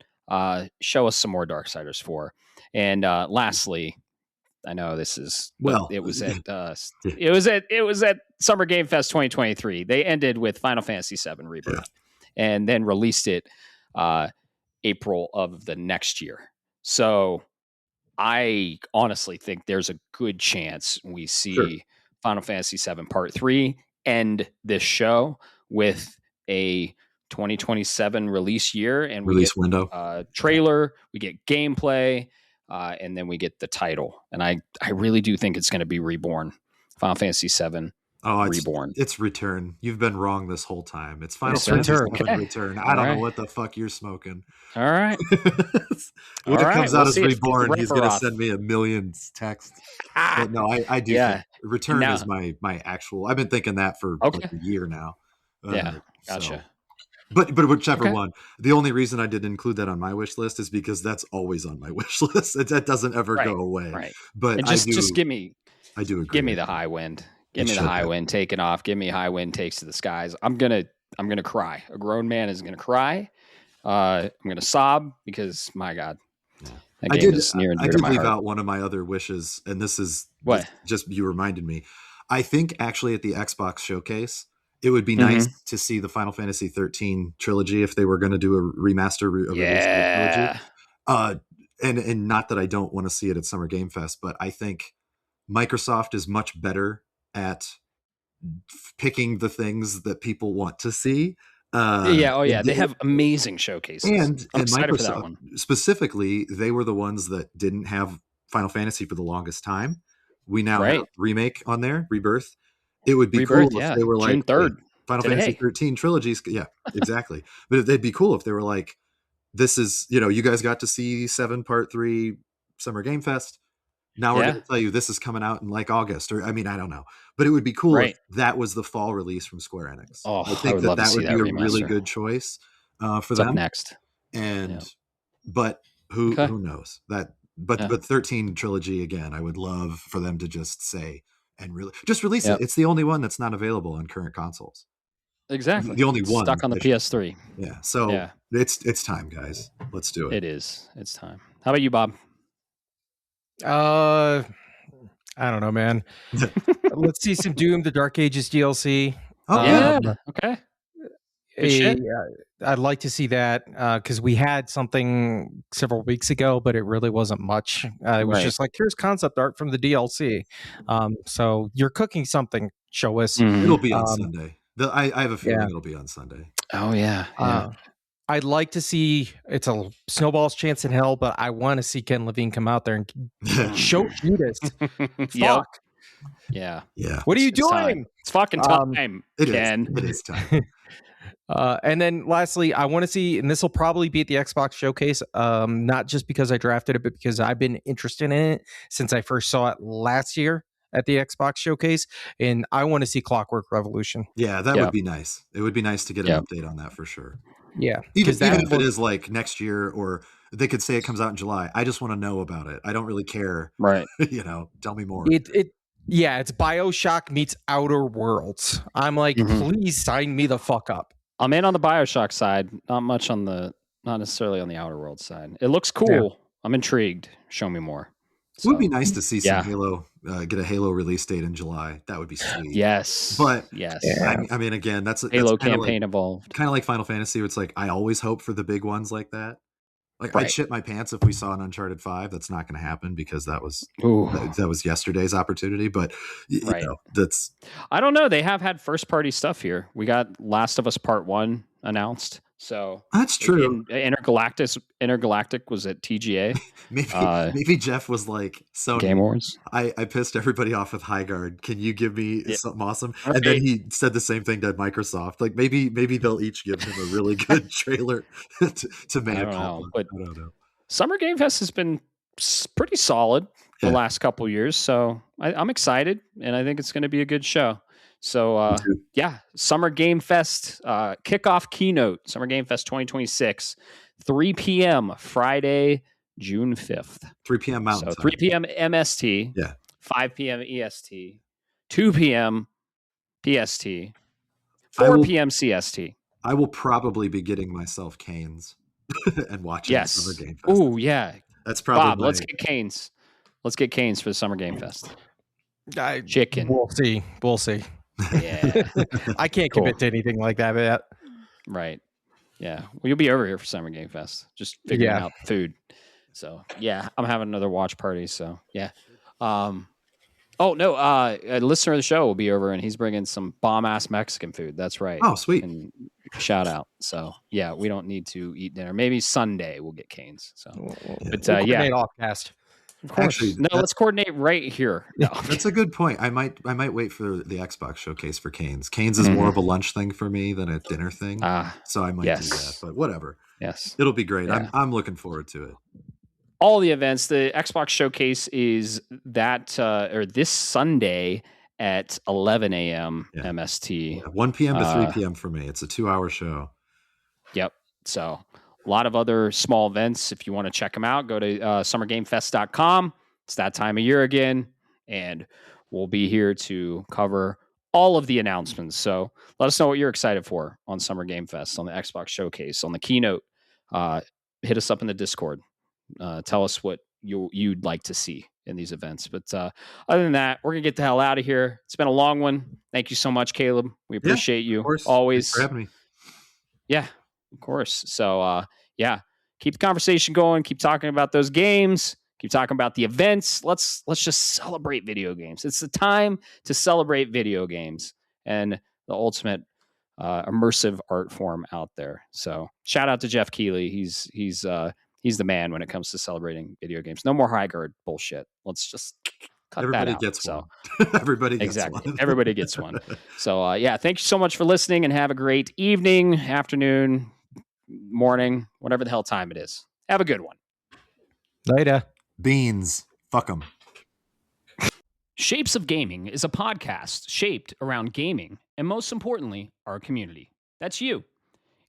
Show us some more Darksiders 4. And lastly, I know this is, but Well, it was yeah. at Yeah. it was at Summer Game Fest 2023. They ended with Final Fantasy VII Rebirth, and then released it April of the next year. So I honestly think there's a good chance we see Sure. Final Fantasy VII Part 3 end this show with a 2027 release year, and we Release get window. trailer, we get gameplay, and then we get the title. And I really do think it's going to be Reborn, Final Fantasy VII Oh, Reborn. it's Return. You've been wrong this whole time. It's Final It's Fantasy Return. VII Okay. Return. All I don't know right. what the fuck you're smoking. All right. When All it comes right, out we'll as see if Reborn, he's going to Sephiroth- send me a million texts. But no, I do Yeah. think Return Now- is my actual. I've been thinking that for Okay. like a year now. Yeah, gotcha. But whichever Okay. one. The only reason I didn't include that on my wish list is because that's always on my wish list. That doesn't ever Right, go away. Right. But And just give me I do agree. give me the high wind. Give It me the should high have. wind taking off. Give me high wind takes to the skies. I'm gonna cry. A grown man is gonna cry. I'm gonna sob because my God, Yeah. that game is near and I dear to did my leave heart. out one of my other wishes, and this is What? just you reminded me. I think actually at the Xbox showcase, it would be Mm-hmm. nice to see the Final Fantasy 13 trilogy if they were going to do a remaster of the Yeah. trilogy. And not that I don't want to see it at Summer Game Fest, but I think Microsoft is much better at picking the things that people want to see. Yeah. Oh, yeah. and- They have amazing showcases. and I'm excited Microsoft for that one. specifically, they were the ones that didn't have Final Fantasy for the longest time. We now Right. have Remake on there, Rebirth. It would be Rebirth, cool yeah. if they were June like 3rd. Final today. Fantasy 13 trilogies. Yeah, exactly. But they'd be cool if they were like, this is, you guys got to see 7 Part 3 Summer Game Fest. Now we're Yeah. going to tell you this is coming out in like August, or I mean, I don't know, but it would be cool Right. if that was the fall release from Square Enix. Oh, I I think would love to that see would that be a really remaster. good choice for What's up them. next? And Yeah. but who Okay. who knows that? But Yeah. 13 trilogy again, I would love for them to just say and really just release Yep. it. It's the only one that's not available on current consoles. Exactly. The only It's one stuck on the that- PS3. Yeah, so Yeah. it's time, guys. Let's do it. It is. It's time. How about you, Bob? I don't know, man. Let's see some Doom, the Dark Ages DLC. Oh Yeah. yeah, Okay. Good shit. I'd like to see that because we had something several weeks ago, but it really wasn't much. It was Right. just like, here's concept art from the DLC. So you're cooking something. Show us. Mhm. it'll be on Um, Sunday. I have a feeling yeah. it'll be on Sunday. Oh yeah. Yeah. I'd like to see, it's a snowball's chance in hell, but I want to see Ken Levine come out there and show Judas. Yep. Fuck. Yeah. Yeah, What are you It's time. doing? It's fucking time, it is. Ken. It is time. And then lastly, I want to see, and this will probably be at the Xbox showcase, not just because I drafted it, but because I've been interested in it since I first saw it last year at the Xbox showcase. And I want to see Clockwork Revolution. Yeah, that Yeah. would be nice. It would be nice to get an update on that for sure. Yeah. Even 'cause that if it looked- is like next year, or they could say it comes out in July. I just want to know about it. I don't really care. Right. Tell me more. Yeah, it's BioShock meets Outer Worlds. I'm like, Mhm. please sign me the fuck up. I'm in on the BioShock side, not necessarily on the Outer Worlds side. It looks cool. I'm intrigued. Show me more. It would be So, nice to see yeah. some Halo, get a Halo release date in July. That would be sweet. Yes. But- yes. Yeah. I mean, again, that's Halo kinda campaign involved. kind of like Final Fantasy. Where it's like I always hope for the big ones like that. Like Right. I'd shit my pants if we saw an Uncharted 5. That's not going to happen because that was Ooh. that was yesterday's opportunity. But Right. that's I don't know. They have had first party stuff here. We got Last of Us Part 1 announced. So true. Intergalactic was at TGA. Maybe Geoff was like, Sony, Game Awards. I pissed everybody off with High Guard. Can you give me Yeah. something awesome? Right. And then he said the same thing to Microsoft. Like maybe they'll each give him a really good trailer to make I it don't know, pop. but- I don't know. Summer Game Fest has been pretty solid the Yeah. last couple years. So I'm excited and I think it's going to be a good show. So too. yeah, Summer Game Fest kickoff keynote, Summer Game Fest 2026, 3 p.m. Friday, June 5th. 3 p.m. Mountain So Time. 3 p.m. MST, Yeah. 5 p.m. EST, 2 p.m. PST, I 4 will- p.m. CST. I will probably be getting myself canes and watching Yes. Summer Game Fest. Ooh, yeah. That's probably Bob, my- let's get Canes. Let's get Canes for the Summer Game Fest. I, Chicken. We'll see. We'll see. Yeah. I can't Cool. commit to anything like that. But Right. Yeah. Well, you'll be over here for Summer Game Fest, just figuring out food. So yeah, I'm having another watch party. So yeah. Oh no, a listener of the show will be over, and he's bringing some bomb ass Mexican food. That's right. Oh, sweet. And shout out. So yeah, we don't need to eat dinner. Maybe Sunday we'll get Canes. So, but yeah, offcast. of course. Actually, No, let's coordinate right here. No. That's a good point. I might wait for the Xbox showcase for Canes. Canes is more of a lunch thing for me than a dinner thing. So I might do that. But whatever. Yes. It'll be great. Yeah. I'm looking forward to it. All the events. The Xbox showcase is that or this Sunday at 11 a.m. MST. Yeah, 1 p.m. to 3 p.m. for me. It's a 2-hour show. Yep. So a lot of other small events. If you want to check them out, go to summergamefest.com. It's that time of year again, and we'll be here to cover all of the announcements. So let us know what you're excited for on Summer Game Fest, on the Xbox Showcase, on the keynote. Hit us up in the Discord. Tell us what you'd like to see in these events. But other than that, we're going to get the hell out of here. It's been a long one. Thank you so much, Caleb. We appreciate you. Of course. Always. Thanks for having me. Yeah, of course. So, yeah, keep the conversation going. Keep talking about those games. Keep talking about the events. Let's just celebrate video games. It's the time to celebrate video games and the ultimate immersive art form out there. So, shout out to Geoff Keighley. He's the man when it comes to celebrating video games. No more high guard bullshit. Let's just cut Everybody that out. Gets so, one. Everybody gets exactly. one. Everybody gets one. So, yeah, thank you so much for listening, and have a great evening, afternoon, morning, whatever the hell time it is. Have a good one. Later. Beans. Fuck them. Shapes of Gaming is a podcast shaped around gaming and, most importantly, our community. That's you.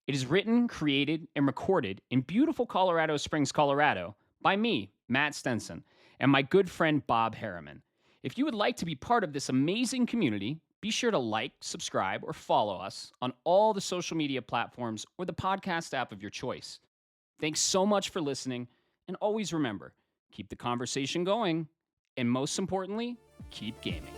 It is written, created, and recorded in beautiful Colorado Springs, Colorado, by me, Matt Stenson, and my good friend Bob Harriman. If you would like to be part of this amazing community, be sure to like, subscribe, or follow us on all the social media platforms or the podcast app of your choice. Thanks so much for listening, and always remember, keep the conversation going, and most importantly, keep gaming.